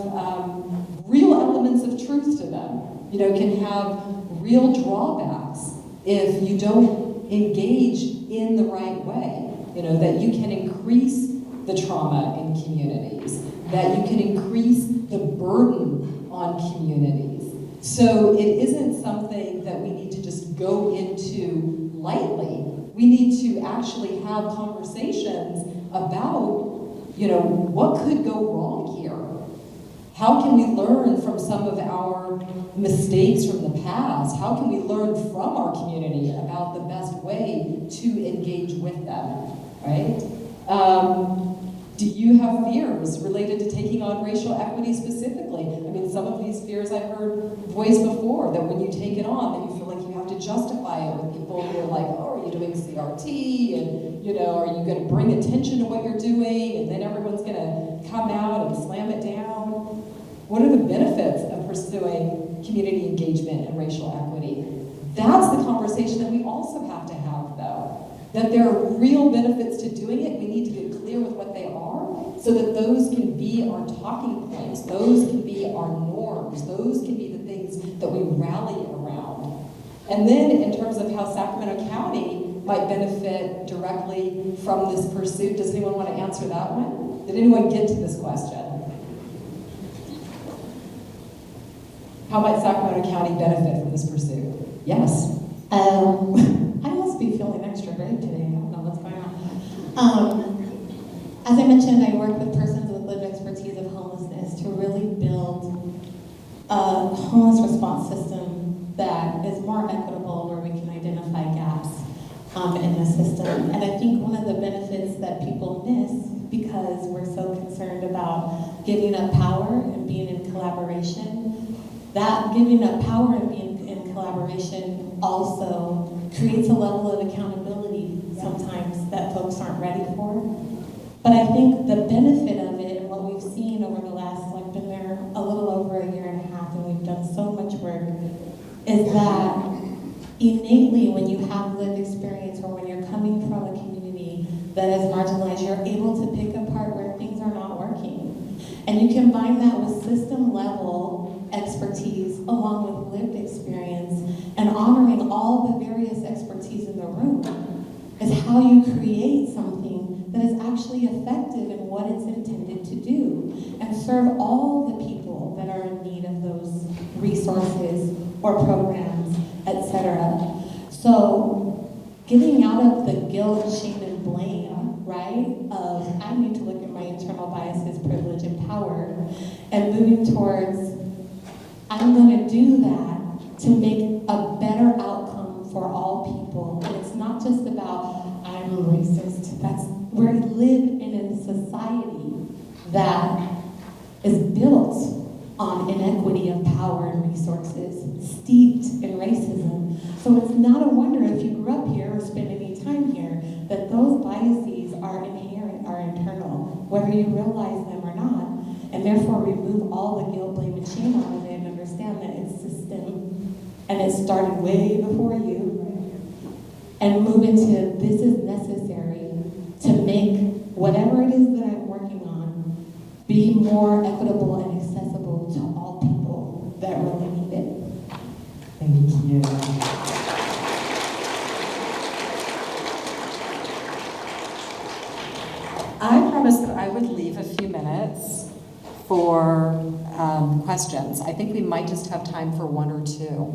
real elements of truth to them. You know, can have real drawbacks if you don't engage in the right way. You know, that you can increase the trauma in communities, that you can increase the burden on communities. So it isn't something that we need to just go into lightly. We need to actually have conversations about, you know, what could go wrong here? How can we learn from some of our mistakes from the past? How can we learn from our community about the best way to engage with them, right? Do you have fears related to taking on racial equity specifically? I mean, some of these fears I've heard voiced before, that when you take it on, that you feel like you have to justify it with people who are like, oh, are you doing CRT? And, are you going to bring attention to what you're doing? And then everyone's going to come out and slam it down. What are the benefits of pursuing community engagement and racial equity? That's the conversation that we also have to have, though. That there are real benefits to doing it. We need to get clear with what they are so that those can be our talking points. Those can be our norms. Those can be the things that we rally around. And then in terms of how Sacramento County might benefit directly from this pursuit, does anyone want to answer that one? Did anyone get to this question? How might Sacramento County benefit from this pursuit? Yes. I must be feeling extra great today. I don't know what's going on. As I mentioned, I work with persons with lived expertise of homelessness to really build a homeless response system that is more equitable, where we can identify gaps in the system. And I think one of the benefits that people miss, because we're so concerned about giving up power and being in collaboration, that giving up power and being in collaboration also creates a level of accountability sometimes that folks aren't ready for. But I think the benefit of it, and what we've seen over the last, I've been there a little over a year and a half, and we've done so much work, is that innately when you have lived experience, or when you're coming from a community that is marginalized, you're able to pick apart where things are not working. And you combine that with system level expertise along with lived experience, and honoring all the various expertise in the room is how you create something that is actually effective in what it's intended to do and serve all the people that are in need of those resources or programs, etc. So getting out of the guilt, shame, and blame, right, of I need to look at my internal biases, privilege, and power, and moving towards I'm going to do that to make a better outcome for all people. And it's not just about I'm racist. We live in a society that is built on inequity of power and resources, steeped in racism. So it's not a wonder if you grew up here or spent any time here that those biases are inherent, are internal, whether you realize them or not, and therefore remove all the guilt, blame, and shame out of it and understand that it's system and it started way before you, and move into this is necessary to make whatever it is that I'm working on be more equitable and accessible to all people that really need it. Thank you. I promised that I would leave a few minutes for questions. I think we might just have time for one or two.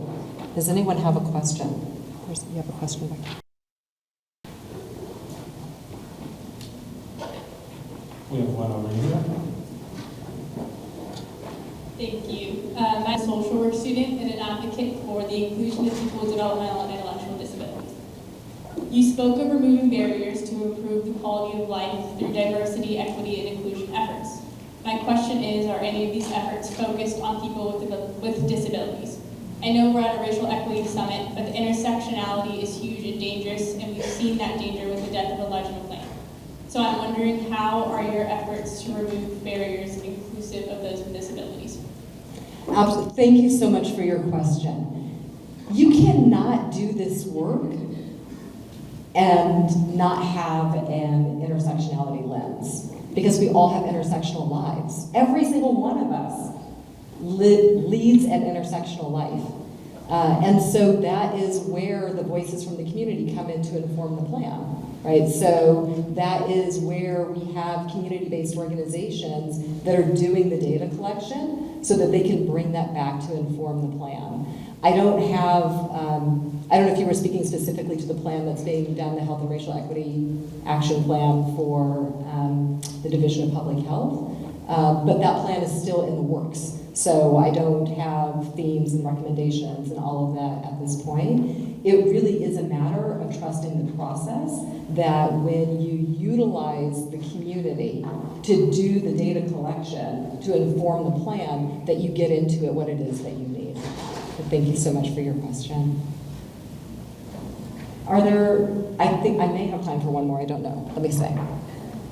Does anyone have a question? You have a question back there. We have one over here. Thank you. I'm a social work student and an advocate for the inclusion of people with developmental and intellectual disabilities. You spoke of removing barriers to improve the quality of life through diversity, equity, and inclusion efforts. My question is, are any of these efforts focused on people with disabilities? I know we're at a racial equity summit, but the intersectionality is huge and dangerous, and we've seen that danger with the death of Elijah McClain. So I'm wondering, how are your efforts to remove barriers inclusive of those with disabilities? Absolutely. Thank you so much for your question. You cannot do this work and not have an intersectionality lens, because we all have intersectional lives. Every single one of us leads an intersectional life. And so that is where the voices from the community come in to inform the plan, right? So that is where we have community-based organizations that are doing the data collection so that they can bring that back to inform the plan. I don't know if you were speaking specifically to the plan that's being done, the Health and Racial Equity Action Plan for the Division of Public Health, but that plan is still in the works. So I don't have themes and recommendations and all of that at this point. It really is a matter of trusting the process, that when you utilize the community to do the data collection, to inform the plan, that you get into it what it is that you need. But thank you so much for your question. Are there, I think I may have time for one more, I don't know. Let me say.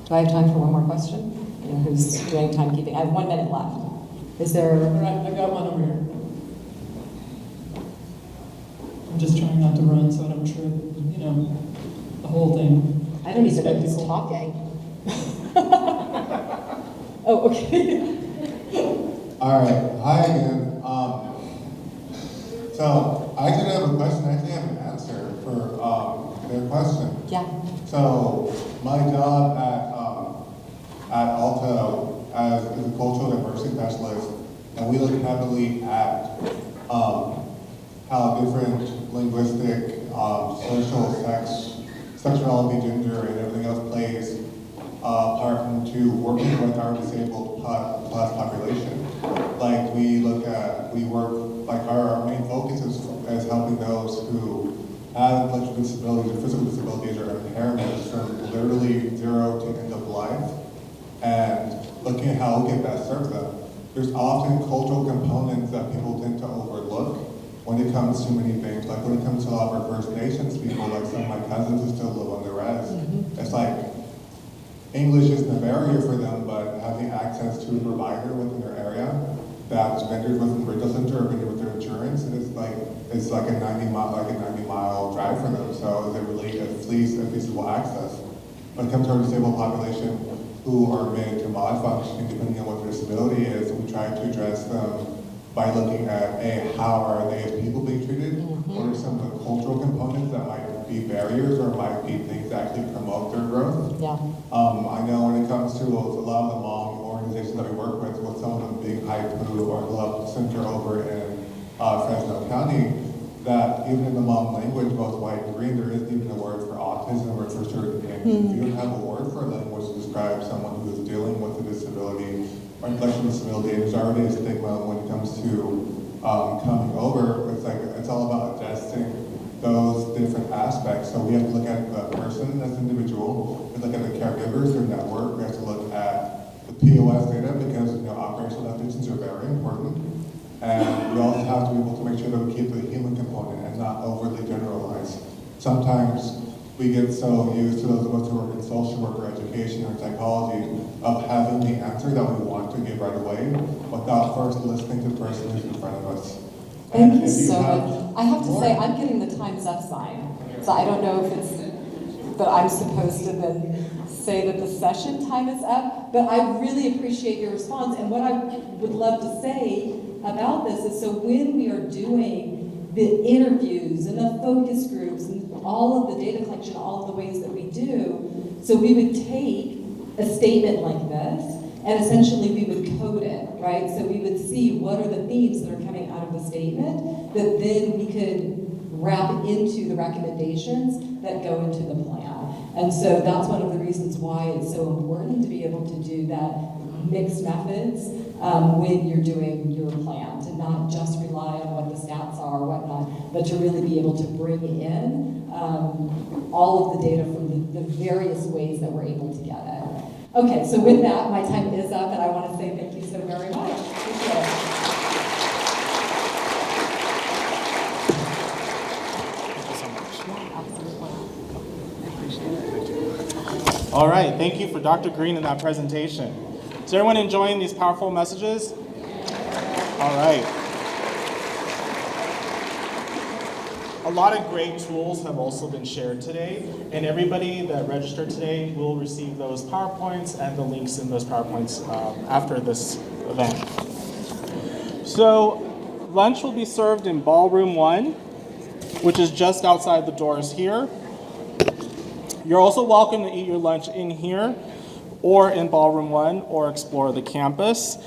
Do I have time for one more question? You know, who's doing timekeeping? I have 1 minute left. Is there? All right, I got one over here. I'm just trying not to run so I don't trip, you know, the whole thing. I don't even know who's talking. Oh, okay. All right, hi again. So I actually have a question, I actually have an answer for their question. Yeah. So my job at Alto is a cultural diversity specialist, and we look heavily at how different linguistic, social, sexuality, gender, and everything else plays part into working with our disabled class population. Like our main focus is helping those who have intellectual disabilities or physical disabilities or impairments from literally zero to end of life, and looking at how we can best serve them. There's often cultural components that people tend to overlook when it comes to many things. Like when it comes to a lot of our First Nations people, like some of my cousins who still live on the res, it's like English isn't a barrier for them, but having access to a provider within their area that's vended with the rental center or vended with their insurance, it's like a 90-mile drive for them. So they really feasible access. When it comes to our disabled population who are mid to mod functioning, depending on what their disability is, we try to address them by looking at how are they as people being treated? What are some of the cultural components that might be barriers or might be things that actually promote their growth? Yeah. I know when it comes to a lot of the mom organizations that we work with some of them being HIPU or Love Center over in Fresno County, that even in the mom language, both white and green, there isn't even a word for autism, a word for certain things. If you don't have a word for a language to describe someone who is dealing with a disability or intellectual disability, there's already a stigma when it comes to coming over. It's all about adjusting those different aspects. So we have to look at the person as an individual, we look at the caregivers, their network, we have to look at the POS data because operational definitions are very important. And we also have to be able to make sure that we keep the human component and not overly generalize. Sometimes we get so used to those of us who work in social work or education or psychology of having the answer that we want to give right away without first listening to the person who's in front of us. Thank you so much. I have to say, I'm getting the time's up sign. So I don't know if it's that I'm supposed to then say that the session time is up, but I really appreciate your response. And what I would love to say about this is, so when we are doing the interviews and the focus groups and all of the data collection, all of the ways that we do, so we would take a statement like this and essentially we would code it, right? So we would see what are the themes that are coming out of the statement that then we could wrap into the recommendations that go into the plan. And so that's one of the reasons why it's so important to be able to do that mixed methods when you're doing your plan, to not just rely on what the stats are or whatnot, but to really be able to bring in all of the data from the various ways that we're able to get it. Okay, so with that, my time is up, and I want to say thank you so very much. Appreciate it. All right, thank you for Dr. Green and that presentation. Is everyone enjoying these powerful messages? All right. A lot of great tools have also been shared today, and everybody that registered today will receive those PowerPoints and the links in those PowerPoints after this event. So lunch will be served in Ballroom 1, which is just outside the doors here. You're also welcome to eat your lunch in here or in Ballroom 1 or explore the campus.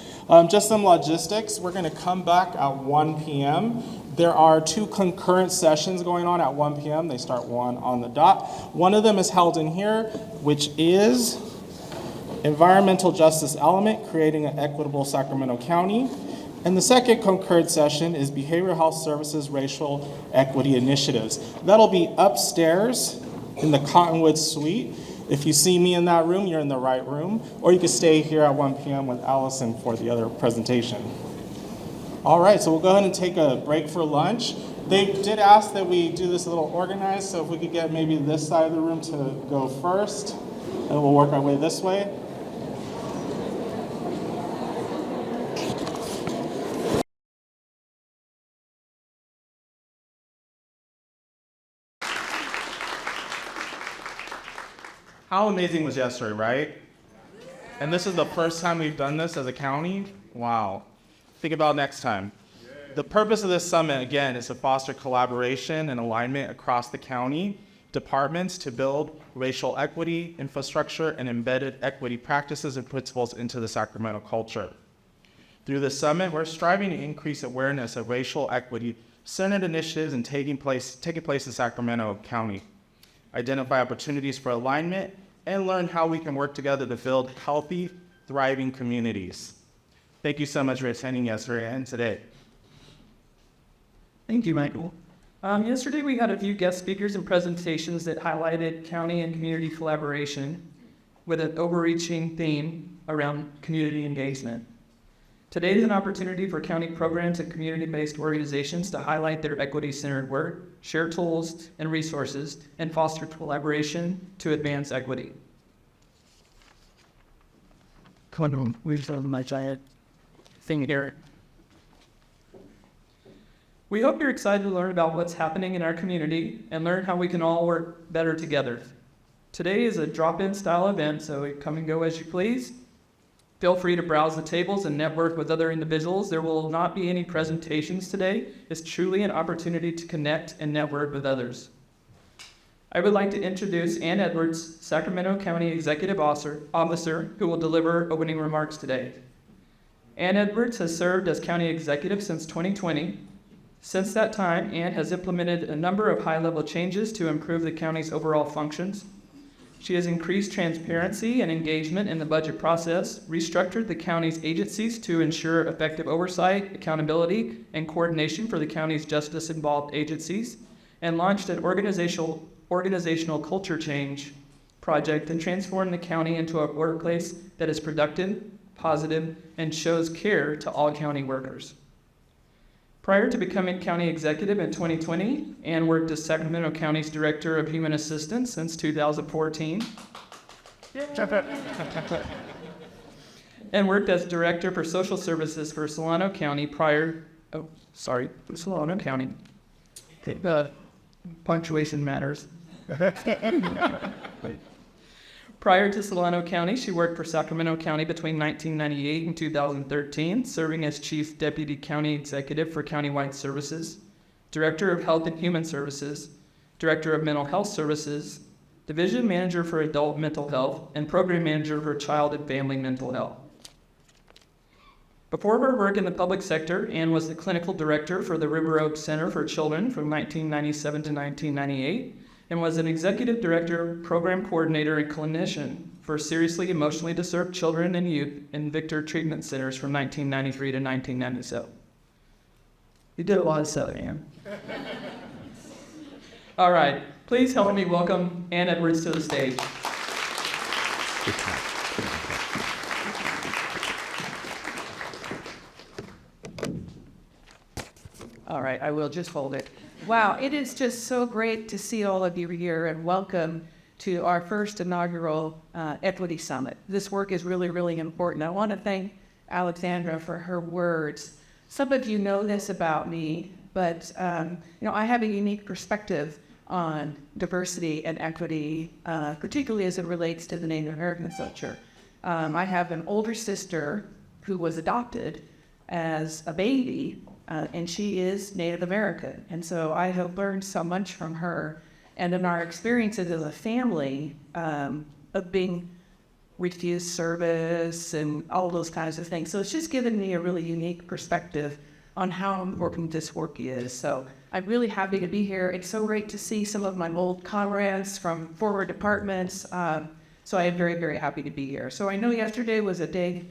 Just some logistics. We're going to come back at 1 p.m. There are 2 concurrent sessions going on at 1 p.m. They start 1 on the dot. One of them is held in here, which is Environmental Justice Element, Creating an Equitable Sacramento County. And the second concurrent session is Behavioral Health Services Racial Equity Initiatives. That'll be upstairs in the Cottonwood Suite. If you see me in that room, you're in the right room, or you can stay here at 1 p.m. with Allison for the other presentation. All right, so we'll go ahead and take a break for lunch. They did ask that we do this a little organized, so if we could get maybe this side of the room to go first, and we'll work our way this way. How amazing was yesterday, right? And this is the first time we've done this as a county? Wow. Think about next time. The purpose of this summit, again, is to foster collaboration and alignment across the county departments to build racial equity, infrastructure, and embedded equity practices and principles into the Sacramento culture. Through this summit, we're striving to increase awareness of racial equity-centered initiatives and taking place in Sacramento County, identify opportunities for alignment, and learn how we can work together to build healthy, thriving communities. Thank you so much for attending yesterday and today. Thank you, Michael. Yesterday we had a few guest speakers and presentations that highlighted county and community collaboration with an overreaching theme around community engagement. Today is an opportunity for county programs and community-based organizations to highlight their equity-centered work, share tools and resources, and foster collaboration to advance equity. Come on, we've done my giant thing here. We hope you're excited to learn about what's happening in our community and learn how we can all work better together. Today is a drop-in style event, so come and go as you please. Feel free to browse the tables and network with other individuals. There will not be any presentations today. It's truly an opportunity to connect and network with others. I would like to introduce Ann Edwards, Sacramento County Executive Officer, who will deliver opening remarks today. Ann Edwards has served as County Executive since 2020. Since that time, Ann has implemented a number of high-level changes to improve the county's overall functions. She has increased transparency and engagement in the budget process, restructured the county's agencies to ensure effective oversight, accountability, and coordination for the county's justice-involved agencies, and launched an organizational culture change project and transformed the county into a workplace that is productive, positive, and shows care to all county workers. Prior to becoming county executive in 2020, Ann worked as Sacramento County's Director of Human Assistance since 2014. And worked as Director for Social Services for Solano County Solano County. Punctuation matters. Prior to Solano County, she worked for Sacramento County between 1998 and 2013, serving as Chief Deputy County Executive for Countywide Services, Director of Health and Human Services, Director of Mental Health Services, Division Manager for Adult Mental Health, and Program Manager for Child and Family Mental Health. Before her work in the public sector, Ann was the Clinical Director for the River Oaks Center for Children from 1997 to 1998, and was an Executive Director, Program Coordinator, and Clinician for seriously emotionally disturbed children and youth in Victor Treatment Centers from 1993 to 1997. You did a lot of stuff, Ann. All right, please help me welcome Ann Edwards to the stage. All right, I will just hold it. Wow, it is just so great to see all of you here, and welcome to our first inaugural Equity Summit. This work is really, really important. I want to thank Alexandra for her words. Some of you know this about me, but I have a unique perspective on diversity and equity, particularly as it relates to the Native American culture. I have an older sister who was adopted as a baby, and she is Native American. And so I have learned so much from her and in our experiences as a family of being refused service and all those kinds of things. So it's just given me a really unique perspective on how important this work is. So I'm really happy to be here. It's so great to see some of my old comrades from former departments. So I am very, very happy to be here. So I know yesterday was a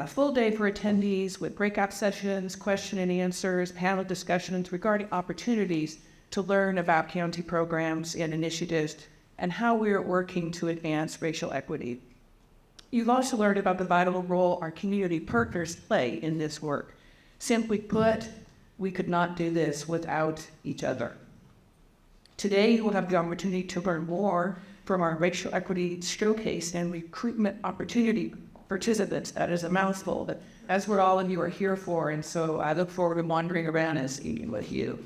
full day for attendees with breakout sessions, question and answers, panel discussions regarding opportunities to learn about county programs and initiatives and how we are working to advance racial equity. You've also learned about the vital role our community partners play in this work. Simply put, we could not do this without each other. Today, you will have the opportunity to learn more from our racial equity showcase and recruitment opportunity participants. That is a mouthful, but that's what all of you are here for, and so I look forward to wandering around and speaking with you.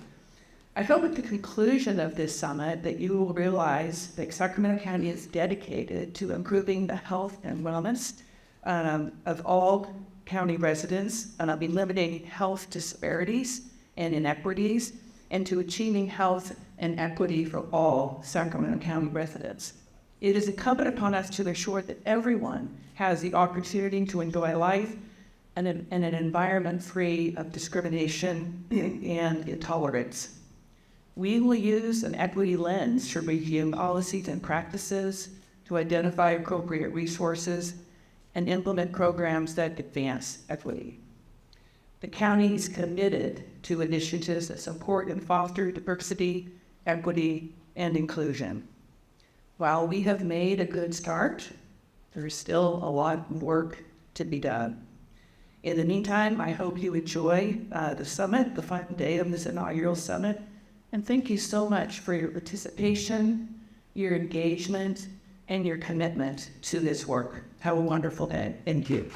I hope at the conclusion of this summit that you will realize that Sacramento County is dedicated to improving the health and wellness of all county residents, and of eliminating health disparities and inequities, and to achieving health and equity for all Sacramento County residents. It is incumbent upon us to ensure that everyone has the opportunity to enjoy life in an environment free of discrimination and intolerance. We will use an equity lens to review policies and practices, to identify appropriate resources, and implement programs that advance equity. The county is committed to initiatives that support and foster diversity, equity, and inclusion. While we have made a good start, there is still a lot of work to be done. In the meantime, I hope you enjoy the summit, the final day of this inaugural summit, and thank you so much for your participation, your engagement, and your commitment to this work. Have a wonderful day. Thank you.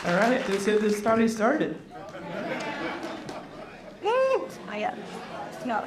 All right, let's get this party started. No.